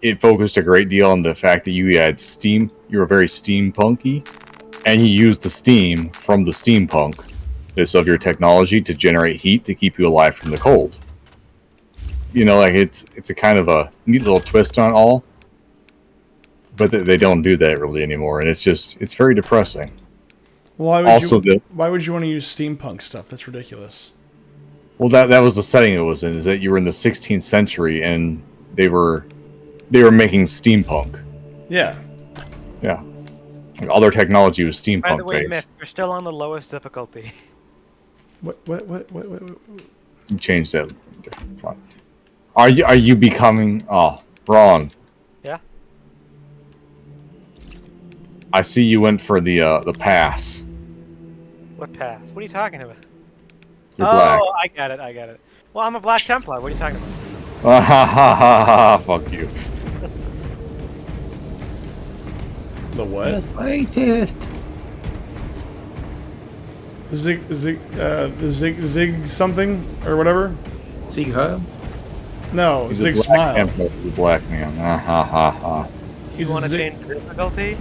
it focused a great deal on the fact that you had steam. You were very steampunky, and you used the steam from the steampunk of your technology to generate heat to keep you alive from the cold. You know, like it's a kind of a neat little twist on all. But they don't do that really anymore, and it's very depressing. Why would Also, why would you want to use steampunk stuff? That's ridiculous. Well, that was the setting it was in. Is that you were in the 16th century and they were making steampunk. Yeah. Yeah. Like, all their technology was By the steampunk way, based. Myth, you're still on the lowest difficulty. What? You changed that. Different plot. Are you becoming? Oh, wrong. Yeah. I see you went for the pass. What pass? What are you talking about? You're oh, black. I get it. Well, I'm a Black Templar. What are you talking about? Ha ha ha ha! Fuck you. The what? Racist. Zig something or whatever. Sieg Heil? No, He's Zig a black Smile. Templar, the black man. Ha ha ha ha. You want to change the difficulty?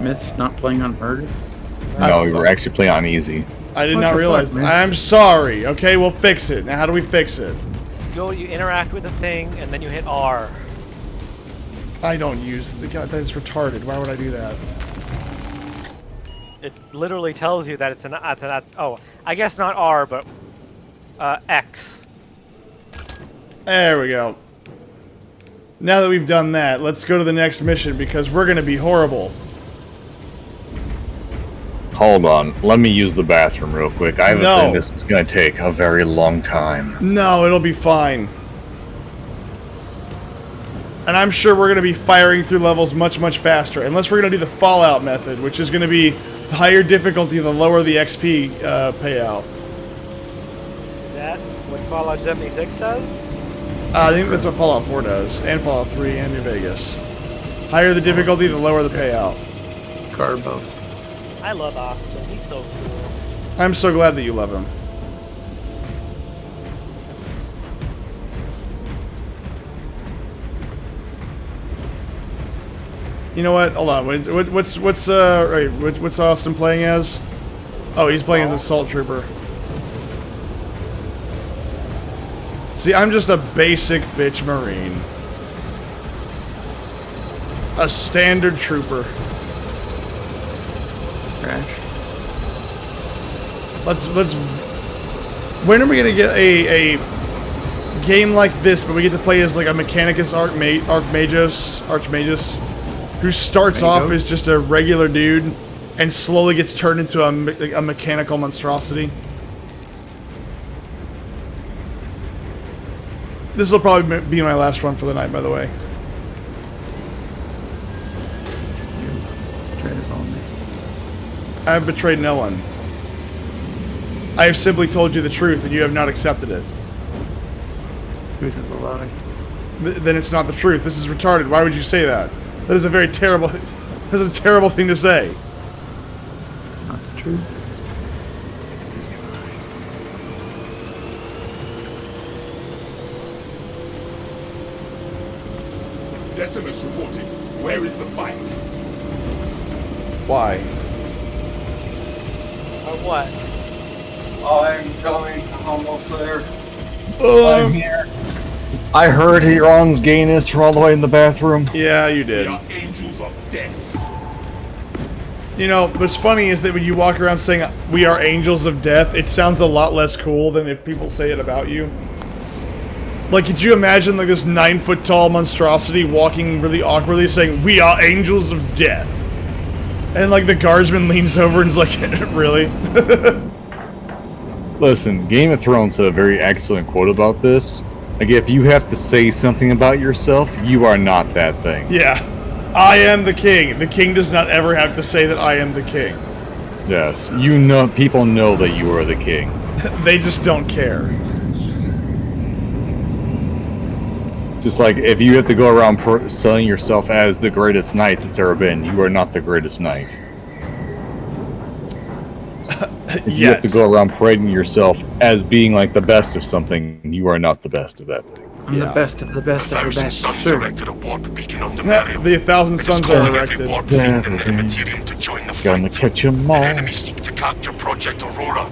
Myth's not playing on murder? No, we were actually playing on easy. I did What not the realize fuck, that. man? I'm sorry. Okay, we'll fix it. Now, how do we fix it? You interact with the thing, and then you hit R. I don't use the God. That is retarded. Why would I do that? It literally tells you that it's an oh, I guess not R, but X. There we go. Now that we've done that, let's go to the next mission because we're gonna be horrible. Hold on, let me use the bathroom real quick. I have a No. feeling this is gonna take a very long time. No, it'll be fine. And I'm sure we're gonna be firing through levels much, much faster. Unless we're gonna do the Fallout method, which is gonna be the higher difficulty, the lower the XP payout. Is that what Fallout 76 does? I think that's what Fallout 4 does, and Fallout 3, and New Vegas. Higher the difficulty, the lower the payout. Carbo. I love Austin. He's so cool. I'm so glad that you love him. You know what? Hold on. What's Austin playing as? Oh, he's playing as Assault Trooper. See, I'm just a basic bitch Marine. A standard trooper. Crash. Let's. When are we gonna get a game like this, but we get to play as like a Mechanicus Archmagus, who starts off as just a regular dude and slowly gets turned into a mechanical monstrosity? This will probably be my last run for the night, by the way. Try this all me. I have betrayed no one. I have simply told you the truth, and you have not accepted it. Truth is a lie. Then it's not the truth. This is retarded. Why would you say that? That is a very terrible. That's a terrible thing to say. Not the truth. It's a lie. Decimus reporting. Where is the fight? Why? Or what? I'm coming. I'm almost there. I'm here. I heard Huron's gayness from all the way in the bathroom. Yeah, you We did. are angels of death. You know, what's funny is that when you walk around saying we are angels of death, it sounds a lot less cool than if people say it about you. Like, could you imagine like this 9-foot-tall monstrosity walking really awkwardly saying, "We are angels of death"? And like the guardsman leans over and is like, "Really?" Listen, Game of Thrones had a very excellent quote about this. Like, if you have to say something about yourself, you are not that thing. Yeah. I am the king. The king does not ever have to say that I am the king. Yes, you know, people know that you are the king. They just don't care. Just like if you have to go around selling yourself as the greatest knight that's ever been, you are not the greatest knight. If you have to go around parading yourself as being like the best of something, you are not the best of that thing. I'm the best of the best of the best. Sons Sure. erected a warp beacon on the Yeah, barrier. the 1,000 suns are Calling every erected. warp fleet and their material to join the Gonna fight. catch 'em all. Enemy seek to capture Project Aurora.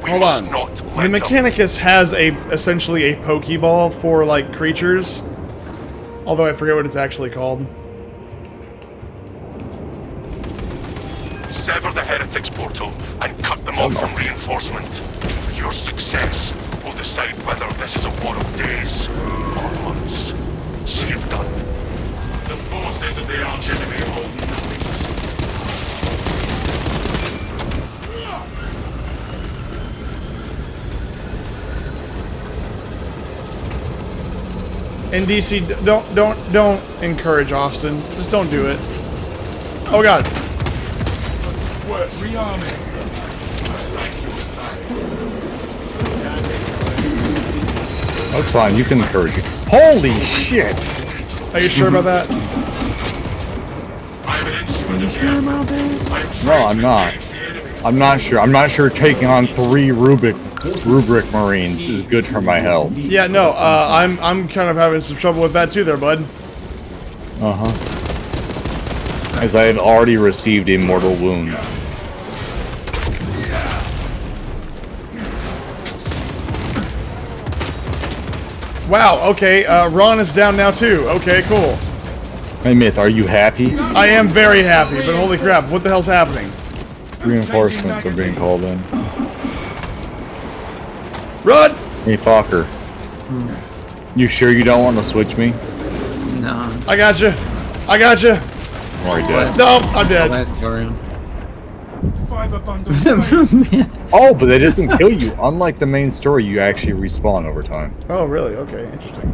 We Hold must on. not The let them. Mechanicus has essentially a Pokeball for like creatures. Although I forget what it's actually called. Sever the heretics portal and cut them off from reinforcement. Your success will decide whether this is a war of days or months. See it done. The forces of the archenemy hold nothing. NDC, don't encourage Austin. Just don't do it. Oh god. Work rearming. I like your style. That's fine. You can encourage it. Holy shit! Are you sure about that? I'm an instrument of the No, I'm not. I'm not sure. I'm not sure taking on 3 rubric marines is good for my health. Yeah, no. I'm kind of having some trouble with that too, there, bud. As I have already received a mortal wound. Wow. Okay. Ron is down now too. Okay. Cool. Hey, Myth, are you happy? I am very happy, but holy crap, what the hell's happening? Reinforcements are being called in. Run! Hey, Fokker. You sure you don't want to switch me? No. I got you. I got you. I'm already dead. No, I'm dead. Last go around. Fiber bundle. Oh, but that doesn't kill you. Unlike the main story, you actually respawn over time. Oh, really? Okay, interesting.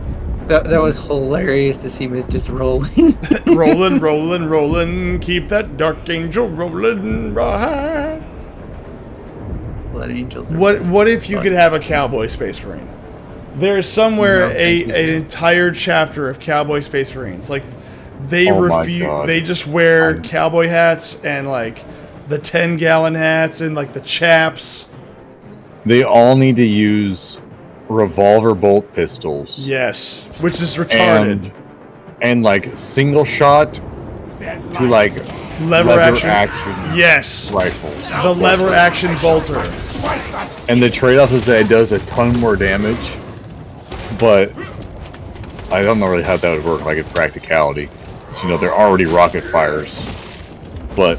That was hilarious to see Myth just rolling. Rolling, rolling, rolling. Keep that dark angel rolling right. Blood angels. What if you could have a cowboy space marine? There's somewhere No, thank you, an sir. entire chapter of cowboy space marines. Like they Oh my refuse. God. They just wear cowboy hats and like the 10-gallon hats and like the chaps. They all need to use revolver bolt pistols. Yes, which is retarded. And like single shot to like Lever action. Yes. Rifles. The lever action bolter. And the trade-off is that it does a ton more damage, but I don't know really how that would work, like in practicality. So, you know, they're already rocket fires, but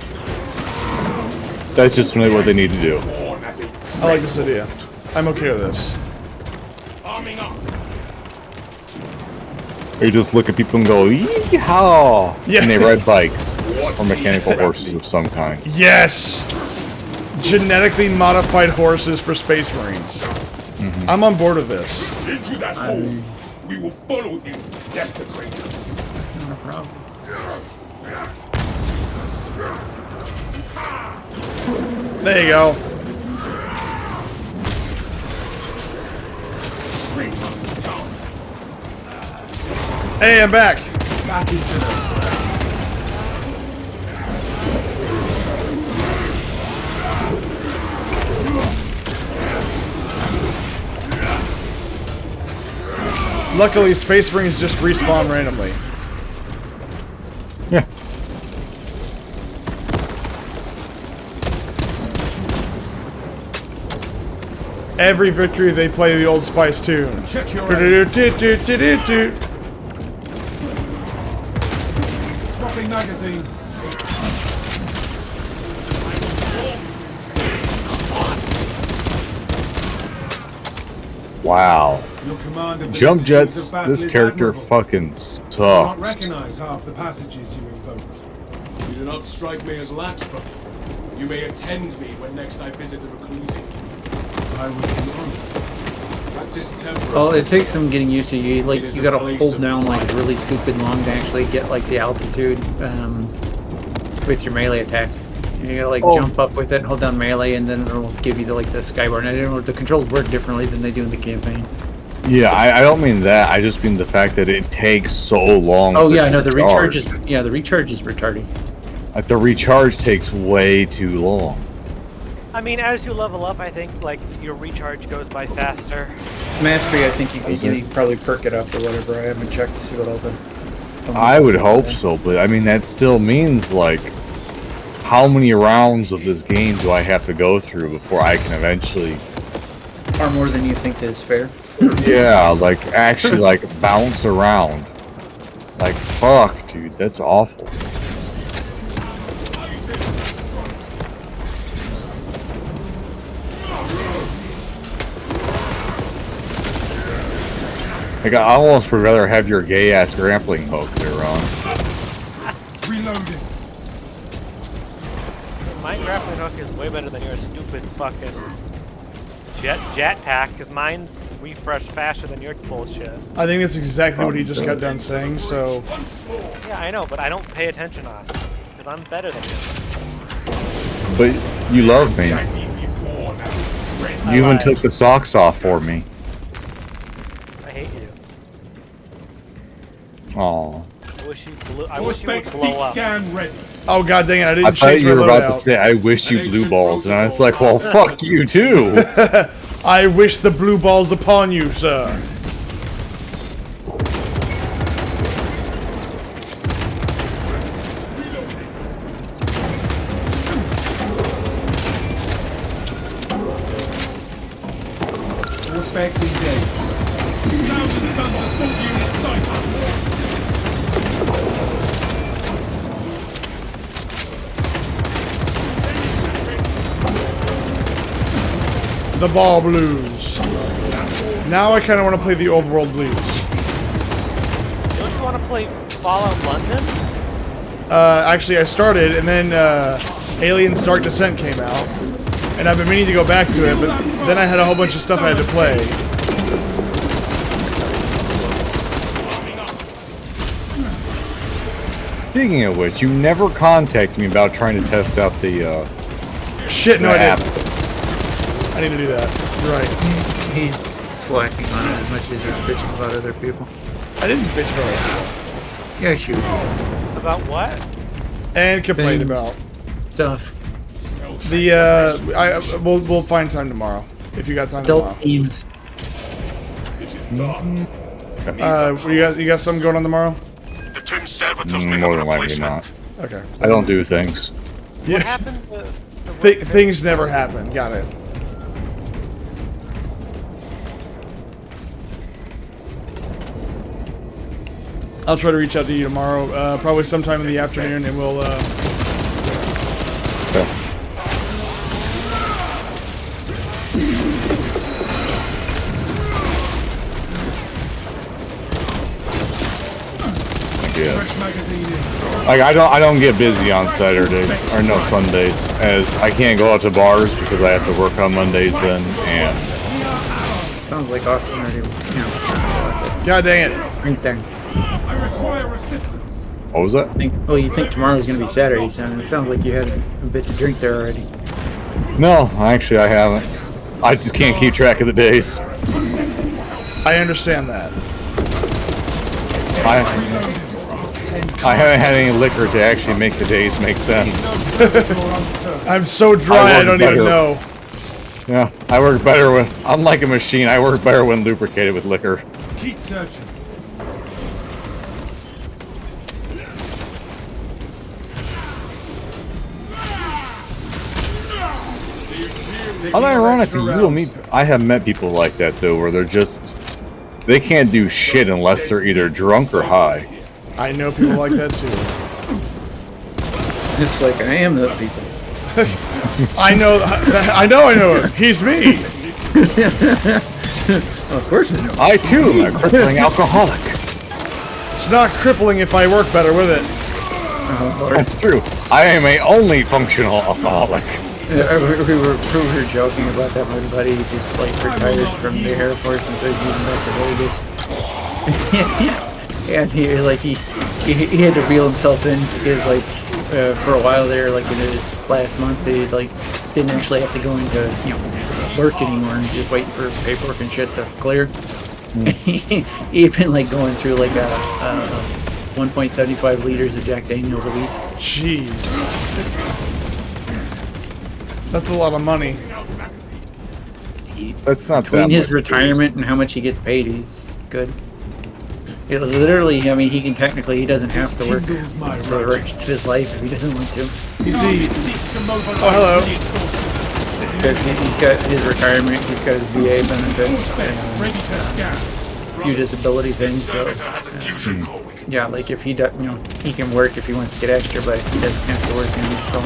that's just really what they need to do. I like this idea. I'm okay with this. Arming up. You just look at people and go, yeehaw! Yeah. And they ride bikes or mechanical horses of some kind. Yes! Genetically modified horses for space marines. I'm on board with this. Into that hole. We will follow these desecrators. Not a problem. There you go. Traitor scum. Hey, I'm back. Back into the Luckily, space marines just respawn randomly. Yeah. Every victory they play the Old Spice tune. check your swapping magazine. Wow. Your command of the Jump institutes jets, of battle this is character admirable. fucking I do not sucks. recognize half the passages you invoked. You do not strike me as lax, but you may attend me when next I visit the reclusive. I would be honored. Practice temperance. Well, it takes some getting used to. You like It is you a gotta place hold of down like life. really stupid long to actually get like the altitude with your melee attack. You gotta like jump up with it, hold down melee, and then it'll give you the like the skyboard. And I don't know, the controls work differently than they do in the campaign. Yeah, I don't mean that. I just mean the fact that it takes so long. Oh for yeah, it no, to the recharge charge. is the recharge is retarded. Like the recharge takes way too long. I mean, as you level up, I think like your recharge goes by faster. Mastery, I think Is you it? can probably perk it up or whatever. I haven't checked to see what all the. I would hope so, but I mean that still means like how many rounds of this game do I have to go through before I can eventually Far more than you think is fair. yeah, like actually like bounce around. Like fuck, dude, that's awful. Like, I almost would rather have your gay-ass grappling hook there, Ron. Reloading. My grappling hook is way better than your stupid fucking jetpack, because mine's refreshed faster than your bullshit. I think that's exactly what he just got done saying, so... Yeah, I know, but I don't pay attention on it, because I'm better than you. But you love me. You even took the socks off for me. I hate you. Aw. I wish you would Specs blow deep up. scan ready. Oh god dang it, I I didn't thought change you my were about to loadout. say, I wish you blue balls, and I was like, well, fuck you too. I wish the blue balls upon you, sir. All specs engaged. 1,000 Suns assault unit sighted. The ball blues. Now I kind of want to play the old world blues. Don't you want to play Fallout London? Actually, I started, and then Aliens Dark Descent came out, and I've been meaning to go back to it, but then I had a whole bunch of stuff I had to play. Speaking of which, you never contacted me about trying to test out the, Shit, no, the I app. didn't. I need to do that. You're right. He's slacking on it as much as he's bitching about other people. I didn't bitch about it. Yeah, shoot. About what? And complain Things. about Stuff. the. We'll find time tomorrow if you got time Adult tomorrow. themes. You got something going on tomorrow? The twin servitors may have more a than likely replacement. not. Okay. I don't do things. What happened to the Things never happen. Got it. I'll try to reach out to you tomorrow, probably sometime in the afternoon, and we'll. Yes. Magazine in. Like I don't get busy on Saturdays or no Sundays, as I can't go out to bars because I have to work on Mondays then, and Sounds like Austin already, you know, God dang it! right there. I require assistance. what was that? Well, you think tomorrow's gonna be Saturday, son. It sounds like you had a bit to drink there already. No, actually I haven't. I just can't keep track of the days. I understand that. I haven't had any liquor to actually make the days make sense. I'm so dry, I don't even better. know. Yeah, I work better when I'm like a machine. I work better when lubricated with liquor. Keep searching. Unironically, you will meet. I have met people like that though, where they can't do shit unless they're either drunk or high. I know people like that too. It's like I am those people. I know him. He's me. Of course I know. I too am a crippling alcoholic. It's not crippling if I work better with it. That's true. I am a only functional alcoholic. Yeah, we were joking about that. My buddy just like retired from the Air Force and started moving back to Vegas. And he had to reel himself in because like for a while there, like in his last month, they like didn't actually have to go into work anymore and just waiting for paperwork and shit to clear. He'd been like going through like 1.75 liters of Jack Daniels a week. Jeez. That's a lot of money. That's not that Between his much, retirement and how much he gets paid, he's good. It literally, I mean, he doesn't have to work for the rest of his life if he doesn't want to. Is he? Oh, hello. Because he's got his retirement, he's got his VA benefits, Ready to scan. a few disability things. So, yeah, like if he does, he can work if he wants to get extra, but he doesn't have to work and he's still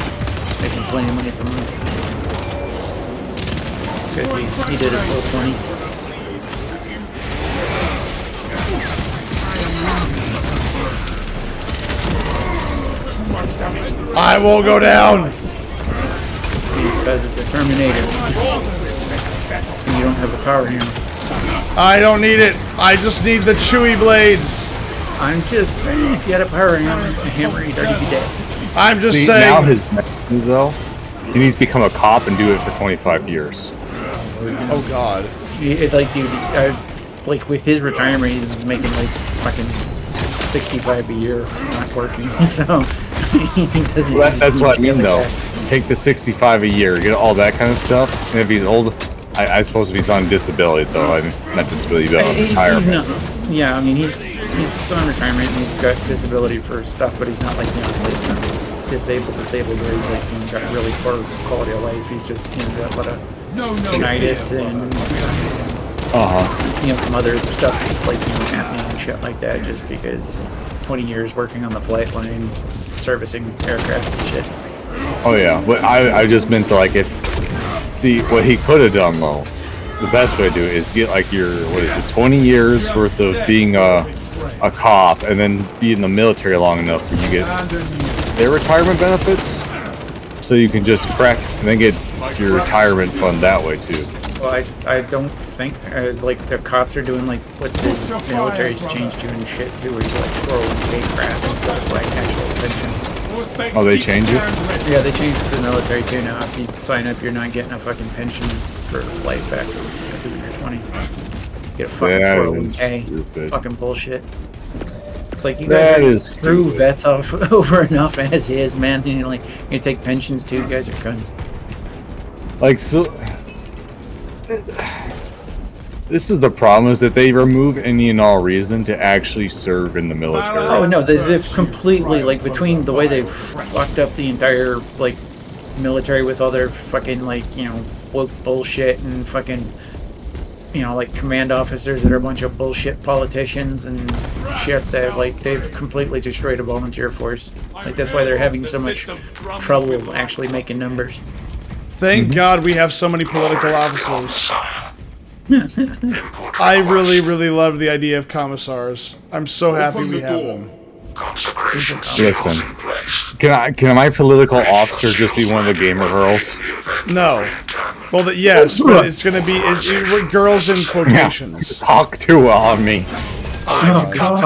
making plenty of money per month. Because he did his full 20. I won't go down. Because it's a Terminator. And you don't have a power hammer. I don't need it. I just need the chewy blades. I'm just saying, if you had a power hammer, you'd already be dead. I'm just See, saying. now his message, though, he needs to become a cop and do it for 25 years. Oh God. Like, dude, like with his retirement, he's making like fucking 65 a year, not working. So he doesn't. Well, that's what I mean, though. That. Take the 65 a year, get all that kind of stuff, and if he's old, I suppose if he's on disability, though, I mean, not disability, but on retirement. Yeah, I mean, he's on retirement and he's got disability for stuff, but he's not like, disabled where he's like, got really poor quality of life. He's just, got a lot of tinnitus and some other stuff like apnea and shit like that, just because 20 years working on the flight line, servicing aircraft and shit. Oh yeah, but I just meant to, like, see what he could have done though. The best way to do it is get like your 20 years worth of being a cop, and then be in the military long enough where you get their retirement benefits, so you can just crack and then get your retirement fund that way too. Well, I don't think like the cops are doing like what the military's changed to and shit too, where you like 401k crap and stuff like actual pension. Oh, they changed it? Yeah, they changed it for the military too now. If you sign up, you're not getting a fucking pension for life after when you're 20. You get a fucking 401k. Fucking bullshit. It's like you guys screw vets off over enough as is, man. And you're like, you take pensions too. You guys are cunts. Like, so this is the problem, is that they remove any and all reason to actually serve in the military. Oh no, they've completely, like, between the way they've fucked up the entire, like, military with all their fucking, like, woke bullshit and fucking, like, command officers that are a bunch of bullshit politicians and shit, that, like, they've completely destroyed a volunteer force. Like, that's why they're having so much trouble actually making numbers. Thank God we have so many political officers. I really, really love the idea of commissars. I'm so happy we have them. Listen, can my political officer just be one of the gamer girls? No. Well, yes, but it's gonna be girls in quotations. Talk to on me. Oh God.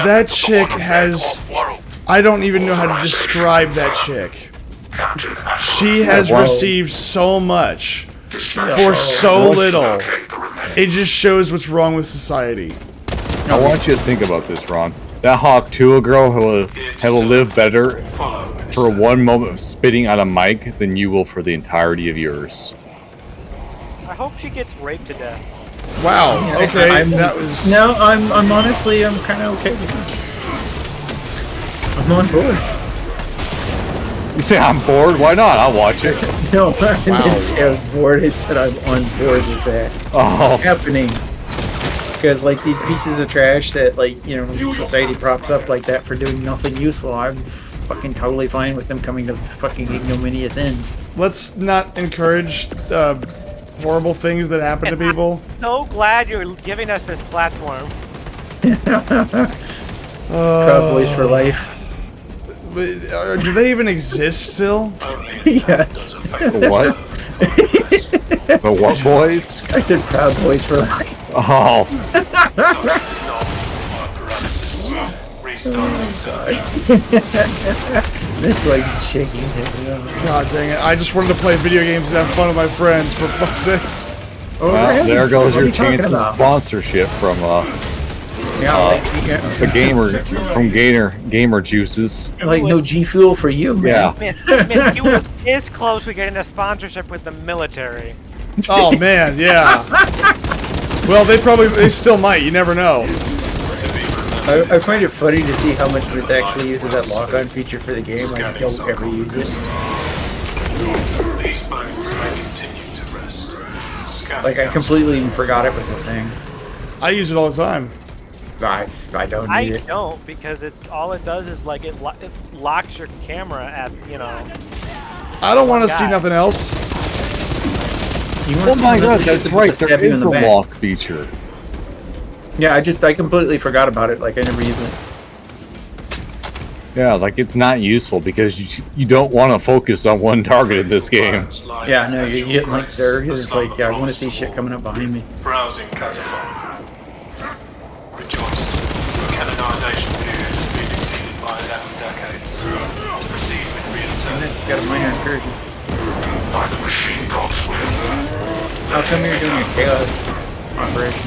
That chick has. I don't even know how to describe that chick. She has received so much for so little. It just shows what's wrong with society. I want you to think about this, Ron. That Hawk 2 girl will live better for one moment of spitting on a mic than you will for the entirety of yours. I hope she gets raped to death. Wow. Okay, that was. No, I'm honestly, I'm kind of okay with it. I'm on board. You say I'm bored? Why not? I'll watch it. No, I didn't say I was bored. I said I'm on board with that. Oh. Happening. Because, like, these pieces of trash that, like, society props up like that for doing nothing useful, I'm fucking totally fine with them coming to fucking ignominious end. Let's not encourage horrible things that happen to people. I'm so glad you're giving us this platform. Proud Boys for life. Do they even exist still? Yes. The what? The what boys? I said Proud Boys for life. Oh. This like shaking. God dang it. I just wanted to play video games and have fun with my friends, for fuck's sake. Well, there goes your chance of sponsorship from the gamer juices. Like no G Fuel for you, man. Yeah. Man, you were this close to getting a sponsorship with the military. Oh man, yeah. Well, they still might. You never know. I find it funny to see how much it actually uses that lock-on feature for the game. I don't ever use it. Like, I completely forgot it was a thing. I use it all the time. I don't need it. I don't, because all it does is like it locks your camera at I don't want to see nothing else. Oh my god, that's right. There is the lock feature. Yeah, I completely forgot about it. Like, I never used it. Yeah, like it's not useful because you don't want to focus on one target in this game. Yeah, no, you're getting like Zerg. It's like, yeah, I want to see shit coming up behind me. Browsing catalogue. Rejoice. Canonization period has been exceeded by 11 decades. Proceed with reinterpretation. Got a minor incursion. By the machine called Fluent. How come you're doing a chaos operation?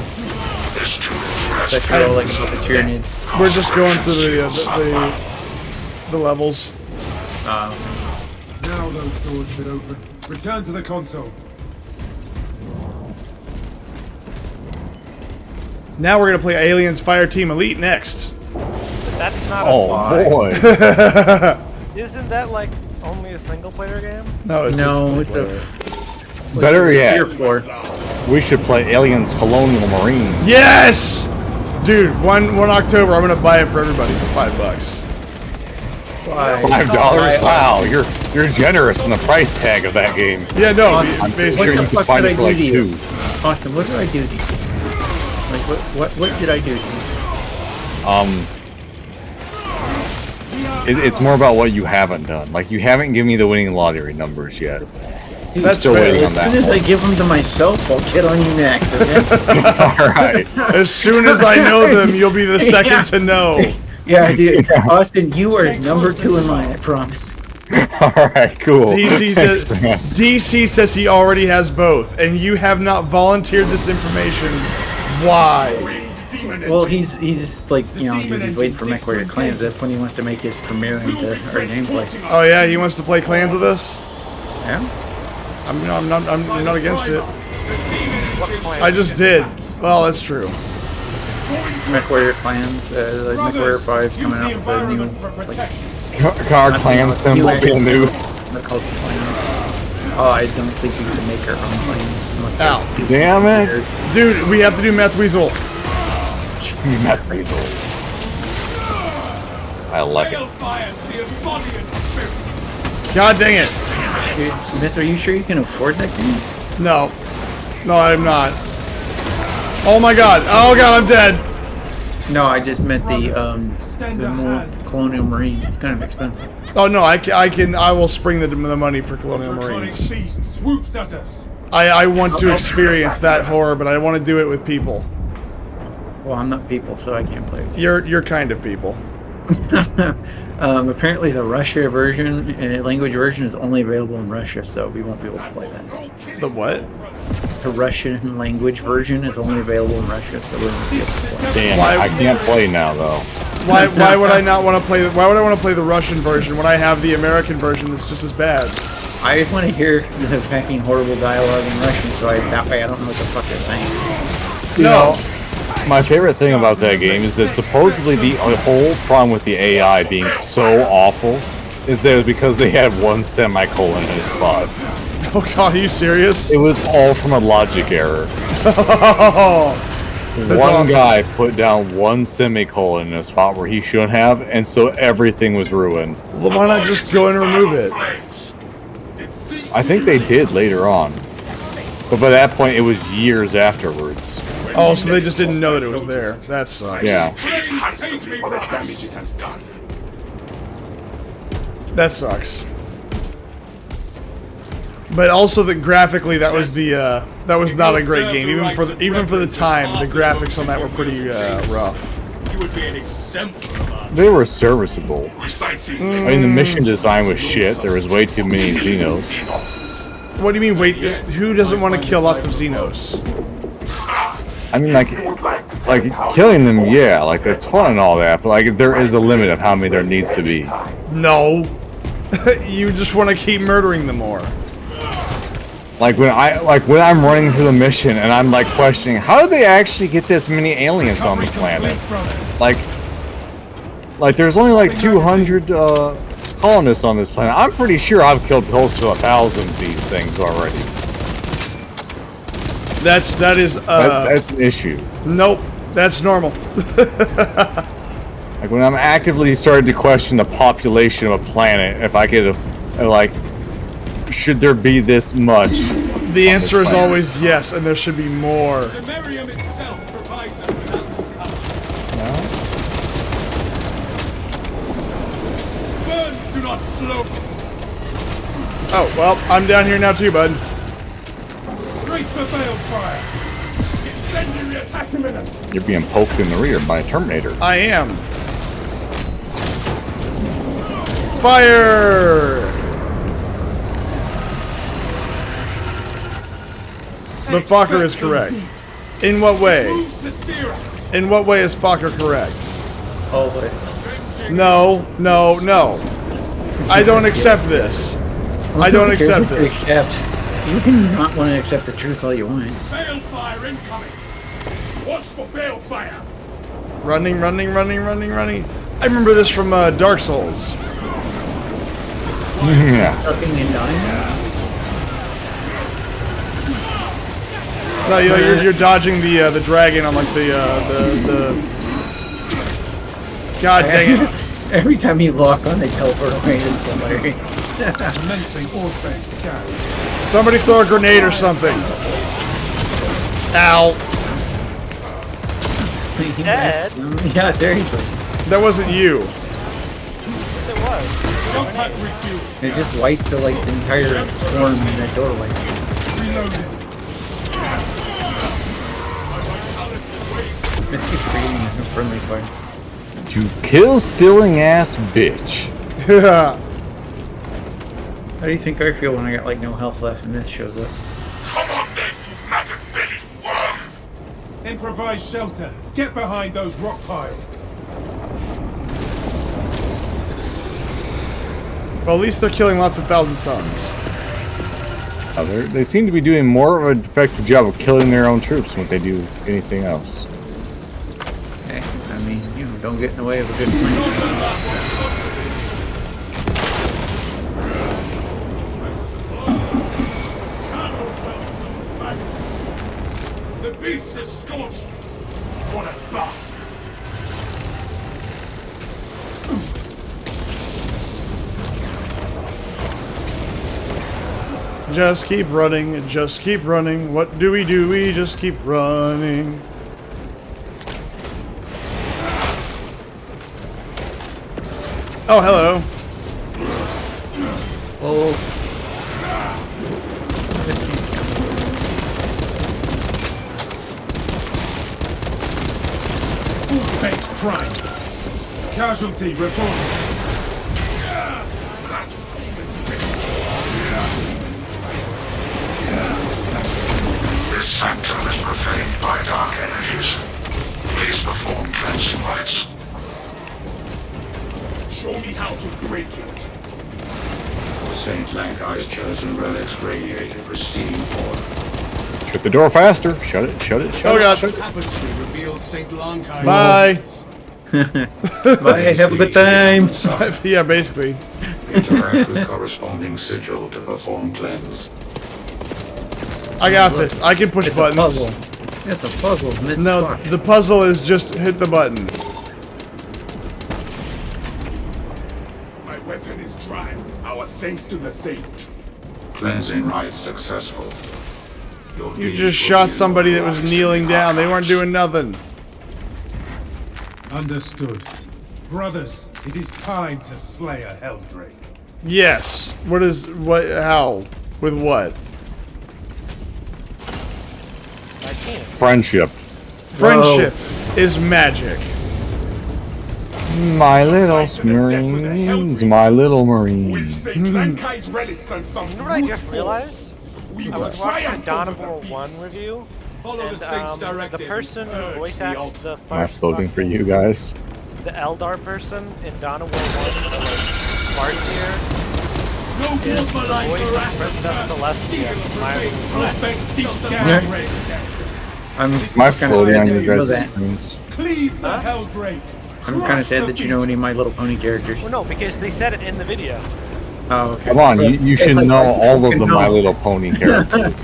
This too fresh. That you're all like with the Tyranids. We're just going through the levels. Now those doors should open. Return to the console. Now we're gonna play Aliens Fireteam Elite next. That's not a Oh lie. boy. Isn't that like only a single player game? No, it's No, just it's Better yet, tier 4. we should play Aliens Colonial Marine. yes, dude. 1 October, I'm gonna buy it for everybody for $5. $5? Wow, you're generous in the price tag of that game. Yeah, no, I'm pretty basically. sure you can find it for like to you? $2. Austin, what did I do to you? Like, what did I do to you? It's more about what you haven't done. Like you haven't given me the winning lottery numbers yet. That's Still fair. waiting As on soon that. as I give them to myself, I'll get on you next, okay? All right. As soon as I know them, you'll be the second to know. Yeah, dude. Austin, you are number 2 in line, I promise. All right. Cool. DC says he already has both, and you have not volunteered this information. Why? Well, he's like, you know, dude, he's waiting for MechWarrior Clans. That's when he wants to make his premiere into our gameplay. Oh yeah, he wants to play clans with us. Yeah? I'm not against it. What plan? I just did. Well, that's true. MechWarrior Clans, like MechWarrior 5 's coming out with a new, like, Car clan symbol be a noose. they're called clans. Oh, I don't think we can make our own clans. Unless Ow. Damn it. Dude, we have to do Meth Weasel. Meth Weasels. I like it. God dang it. Dude, Myth, are you sure you can afford that game? No. No, I'm not. Oh my god. Oh god, I'm dead. No, I just meant the more Colonial Marines. It's kind of expensive. Oh no, I will spring the money for Colonial Marines. beast swoops at us. I want to experience that horror, but I want to do it with people. Well, I'm not people, so I can't play with you. You're kind of people. Apparently the Russia version, language version, is only available in Russia, so we won't be able to play that. The what? The Russian language version is only available in Russia, so we won't be able to play. Damn Why- it. I can't play now though. Why would I not want to play? Why would I want to play the Russian version when I have the American version that's just as bad? I just want to hear the fucking horrible dialogue in Russian, so that way I don't know what the fuck they're saying. No. My favorite thing about that game is that supposedly the whole problem with the AI being so awful is that it was because they had one semicolon in a spot. Oh god, are you serious? It was all from a logic error. That's One awesome. guy put down one semicolon in a spot where he shouldn't have, and so everything was ruined. Well, why not just go and remove it? I think they did later on. But by that point, it was years afterwards. Oh, so they just didn't know that it was there. That sucks. Yeah. Take me, for the damage it has done. That sucks. But also that graphically, that was not a great game. Even for the time, the graphics on that were pretty rough. You would be an exemplar. They were serviceable. Reciting I mean, the mission design was shit. There was way too many Xenos. What do you mean? Wait, who doesn't want to kill lots of Xenos? I mean, like killing them, yeah, like that's fun and all that, but like there is a limit of how many there needs to be. No. You just want to keep murdering them more. Like when I'm running through the mission and I'm like questioning, how did they actually get this many aliens on the planet? Like there's only like 200 colonists on this planet. I'm pretty sure I've killed close to 1,000 of these things already. That's an issue. Nope, that's normal. Like when I'm actively starting to question the population of a planet, if I could, like, should there be this much? The answer is always yes, and there should be more. The Merium itself provides us with ample cover. Do not slow. Oh, well, I'm down here now too, bud. Brace the balefire. Incendiary attack imminent. You're being poked in the rear by a Terminator. I am. Fire! But Fokker is correct. In what way? Move to steer us. In what way is Fokker correct? Oh, but No, no, no. I don't accept this. I don't accept this. You can not want to accept the truth all you want. Balefire incoming. Watch for balefire. Running, running, running, running, running. I remember this from Dark Souls. Yeah. Sucking and dying. No, you're dodging the dragon on like the God dang it! Every time you lock on, they teleport away. It's hilarious. Commencing all-space scan. Somebody throw a grenade or something. Ow! Dead? Yeah, seriously. That wasn't you. It was. Jump pack refuel. It just wiped the entire swarm in that doorway. Reloading. It keeps creating a friendly fire. You kill stealing ass bitch. How do you think I feel when I got like no health left and this shows up? Come on then, you maggot-bellied worm! Improvised shelter. Get behind those rock piles. Well, at least they're killing lots of Thousand Suns. They seem to be doing more of an effective job of killing their own troops than what they do anything else. Hey, I mean, don't get in the way of a good plan. The beast is scorched. What a bastard. Just keep running, just keep running. What do? We just keep running. Oh, hello. Oh. Full space prime. Casualty reported. This sanctum is profaned by dark energies. Please perform cleansing rites. Show me how to break it. St. Lankai's chosen relics radiated pristine order. Shut the door faster. Shut it, shut it, shut Oh it. god. Tapestry reveals St. Lankai's. Bye. Bye, have a good time. Yeah, basically. Interact with corresponding sigil to perform cleanse. I got this. I can push It's buttons. a puzzle. It's a puzzle. And it's No, fucked. the puzzle is just hit the button. My weapon is dry. Our thanks to the saint. Cleansing rites successful. Your You deeds just will shot be somebody that was immortalized in kneeling the down. They weren't archives. doing nothing. Understood. Brothers, it is time to slay a Helldrake. Yes. What how? With what? I can't. Friendship. Friendship is magic. My little Marines, my little With Marines. St. Lankai's relics and some You know what I root just balls, realized? we I will was watching a triumph Dawn over of the War 1 beast. review, Follow and the saint's directive the person and who purge voice the acts altar. the I'm first floating for fucking- you guys. the Eldar person in Dawn of War 1, the like, Farseer, No is war for the life voice for of us. Princess Celestia from My Little Pony. Prospects deep Yeah. sky raised. I'm My kind floating on of your sad that you know guys' that. screens. Cleave the Helldrake. I'm kind of sad that you know any of My Little Pony characters. Well, no, because they said it in the video. Oh, okay. Come on, you should Like, know I all of fucking the know. My Little Pony characters.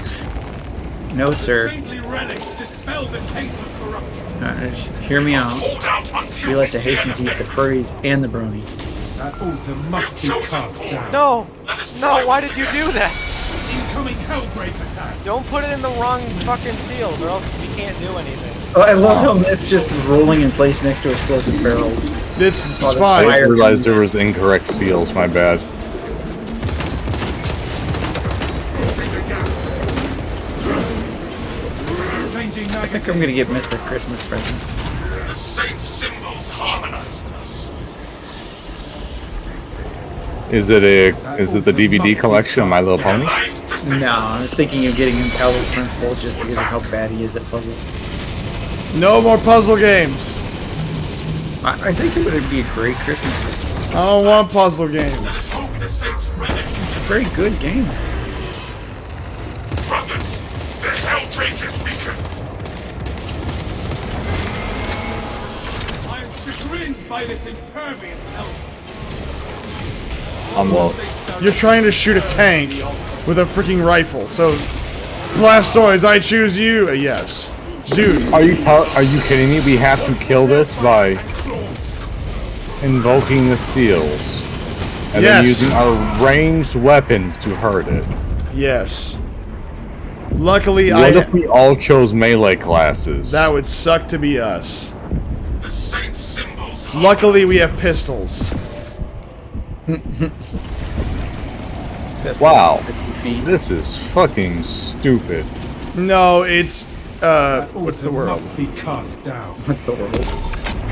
No, The sir. saintly relics dispel the taints of corruption. Just hear me out. Hold out until We let the see Haitians it. eat the furries and the bronies. That altar must be cast down. No! No, why did you do that? Incoming Helldrake attack. Don't put it in the wrong fucking field, or else we can't do anything. Oh, I love how it's just rolling in place next to explosive barrels. It's Oh, fine. I realized there was incorrect seals. My bad. I think I'm gonna get Myth a Christmas present. The same symbols harmonize with us. Is it the DVD collection of My Little Pony? No, I was thinking of getting him Paladin's Principle just because of how bad he is at puzzles. No more puzzle games. I think it would be a great Christmas present. I don't want puzzle games. It's a very good game. Brothers, the Helldrake is weakened. I am chagrined by this impervious hell. You're trying to shoot a tank with a freaking rifle, so Blastoise, I choose you. Yes, dude. Are you kidding me? We have to kill this by invoking the seals and then using our ranged weapons to hurt it. Yes. Luckily, What if we all chose melee classes? That would suck to be us. The same symbols. Luckily, we have pistols. Wow, this is fucking stupid. No, it's what's the word? Must be cast down. What's the word?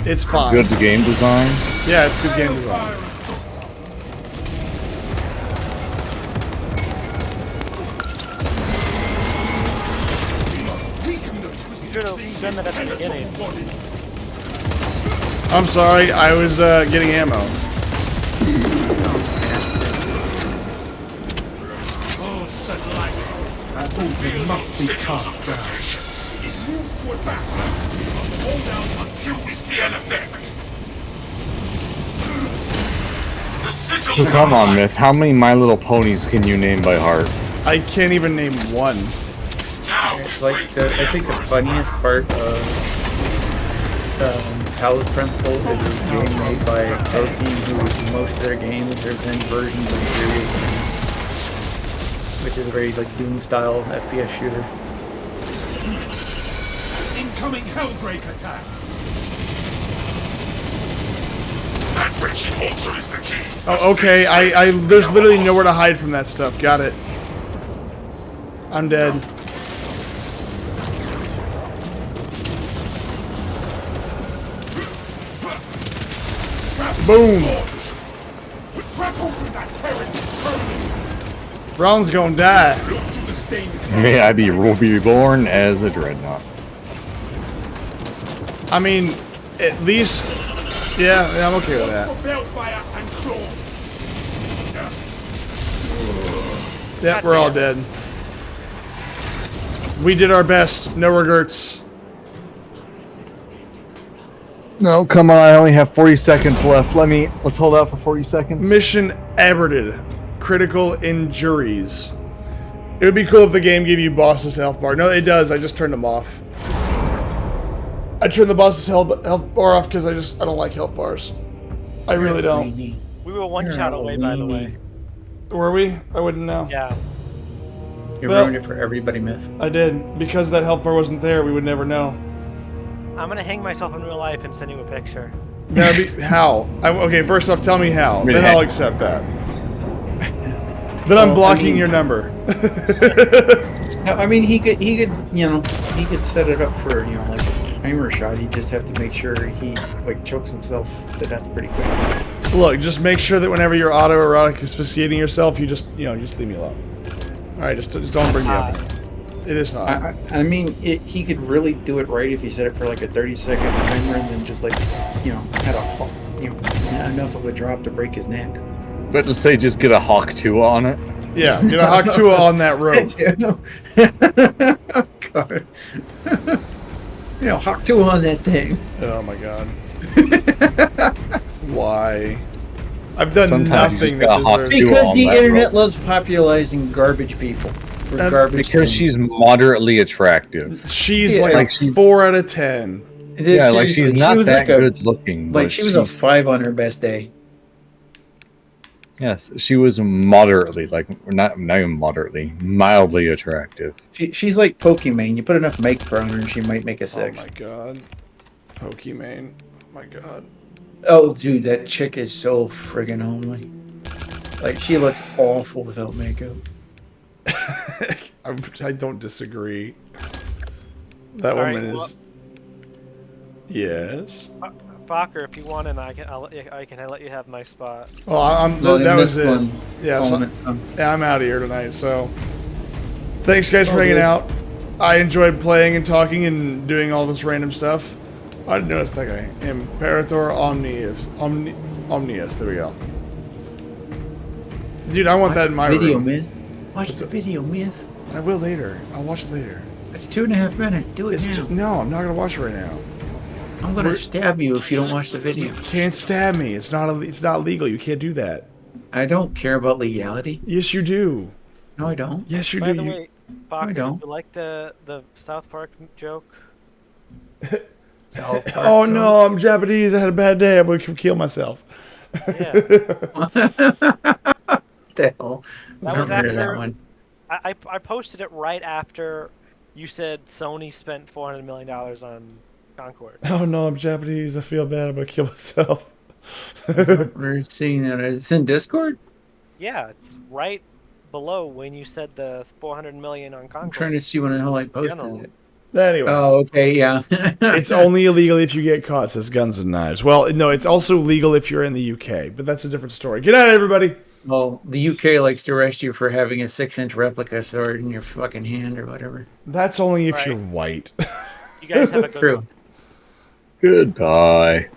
It's fine. Good game design. Yeah, it's good game design. You should have done that at the beginning. I'm sorry, I was getting ammo. That altar must be cast down. It moves to attack. Hold down until we see an effect. The sigil So come on, Myth. How many My Little Ponies can you name by heart? I can't even name one. Like I think the funniest part of Paladin's Principle is a game made by a team who most of their games are then versions of series, which is a very like Doom style FPS shooter. Incoming Helldrake attack. That wretched altar is the key. Oh, okay. There's literally nowhere to hide from that stuff. Got it. I'm dead. Boom. Brown's gonna die. May I be reborn as a dreadnought. I mean, at least, yeah, I'm okay with that. Yeah, we're all dead. We did our best. No regrets. No, come on. I only have 40 seconds left. Let's hold out for 40 seconds. Mission aborted. Critical injuries. It would be cool if the game gave you boss's health bar. No, it does. I just turned them off. I turned the boss's health bar off because I don't like health bars. I really don't. We were one shot away, by the way. Were we? I wouldn't know. Yeah. You Well, ruined it for everybody, Myth. I did. Because that health bar wasn't there, we would never know. I'm gonna hang myself in real life and send you a picture. That'd be how? Okay, first off, tell me how. Then I'll accept that. Then I'm blocking your number. No, I mean he could he could set it up for like a timer shot. He'd just have to make sure he like chokes himself to death pretty quick. Look, just make sure that whenever you're autoerotic asphyxiating yourself, you just leave me alone. All right, just don't bring me up. It is not. I mean, he could really do it right if he set it for like a 30-second timer and then just like had a enough of a drop to break his neck. But to say just get a Hawk 2 on it. Yeah, get a Hawk 2 on that rope. Oh, God. Hawk 2 on that thing. Oh my God. Why? I've done Sometimes you nothing just that gotta Hawk deserves. 2 Because on the that internet rope. loves popularizing garbage people for garbage Because things. she's moderately attractive. She's Yeah, like 4 out of 10. Yeah, like she's Seriously, not was that like a- good looking. Like but she was a she's- 5 on her best day. Yes, she was moderately, not even moderately, mildly attractive. She's like Pokemon. You put enough makeup on her and she might make a 6. Oh my God. Pokemon. Oh my God. Oh, dude, that chick is so friggin' homely. Like, she looks awful without makeup. I don't disagree. That All woman right, well- is. Yes. Fokker, if you want, and I can let you have my spot. Well, Well, that in was this it. one, Yeah, so, Moment, son. yeah, I'm out of here tonight. So, thanks guys for Oh, hanging good. out. I enjoyed playing and talking and doing all this random stuff. I didn't notice that guy. Imperator Omnius. There we go. Dude, I want Watch that in my the video, room. man. Watch the video, myth. I will later. I'll watch it later. It's 2.5 minutes. Do it now. No, I'm not gonna watch it right now. I'm gonna stab you if you don't watch the video. Can't stab me. It's not legal. You can't do that. I don't care about legality. Yes, you do. No, I don't. Yes, you By do. the You- way, Fokker, don't. you like the South Park joke? South Park Oh joke. no, I'm Japanese. I had a bad day. I'm gonna kill myself. Yeah. The hell? That I was don't remember after that one. I posted it right after you said Sony spent $400 million on Concord. Oh no, I'm Japanese. I feel bad. I'm gonna kill myself. We're seeing that. It's in Discord? Yeah, it's right below when you said the $400 million on Concord. I'm trying to see when the hell I posted General. it. Anyway, Oh, okay, yeah. it's only illegal if you get caught. Says Guns and Knives. Well, no, it's also legal if you're in the UK, but that's a different story. Good night, everybody. Well, the UK likes to arrest you for having a 6-inch replica sword in your fucking hand or whatever. That's only if Right. you're white. You guys have a good True. one. Goodbye.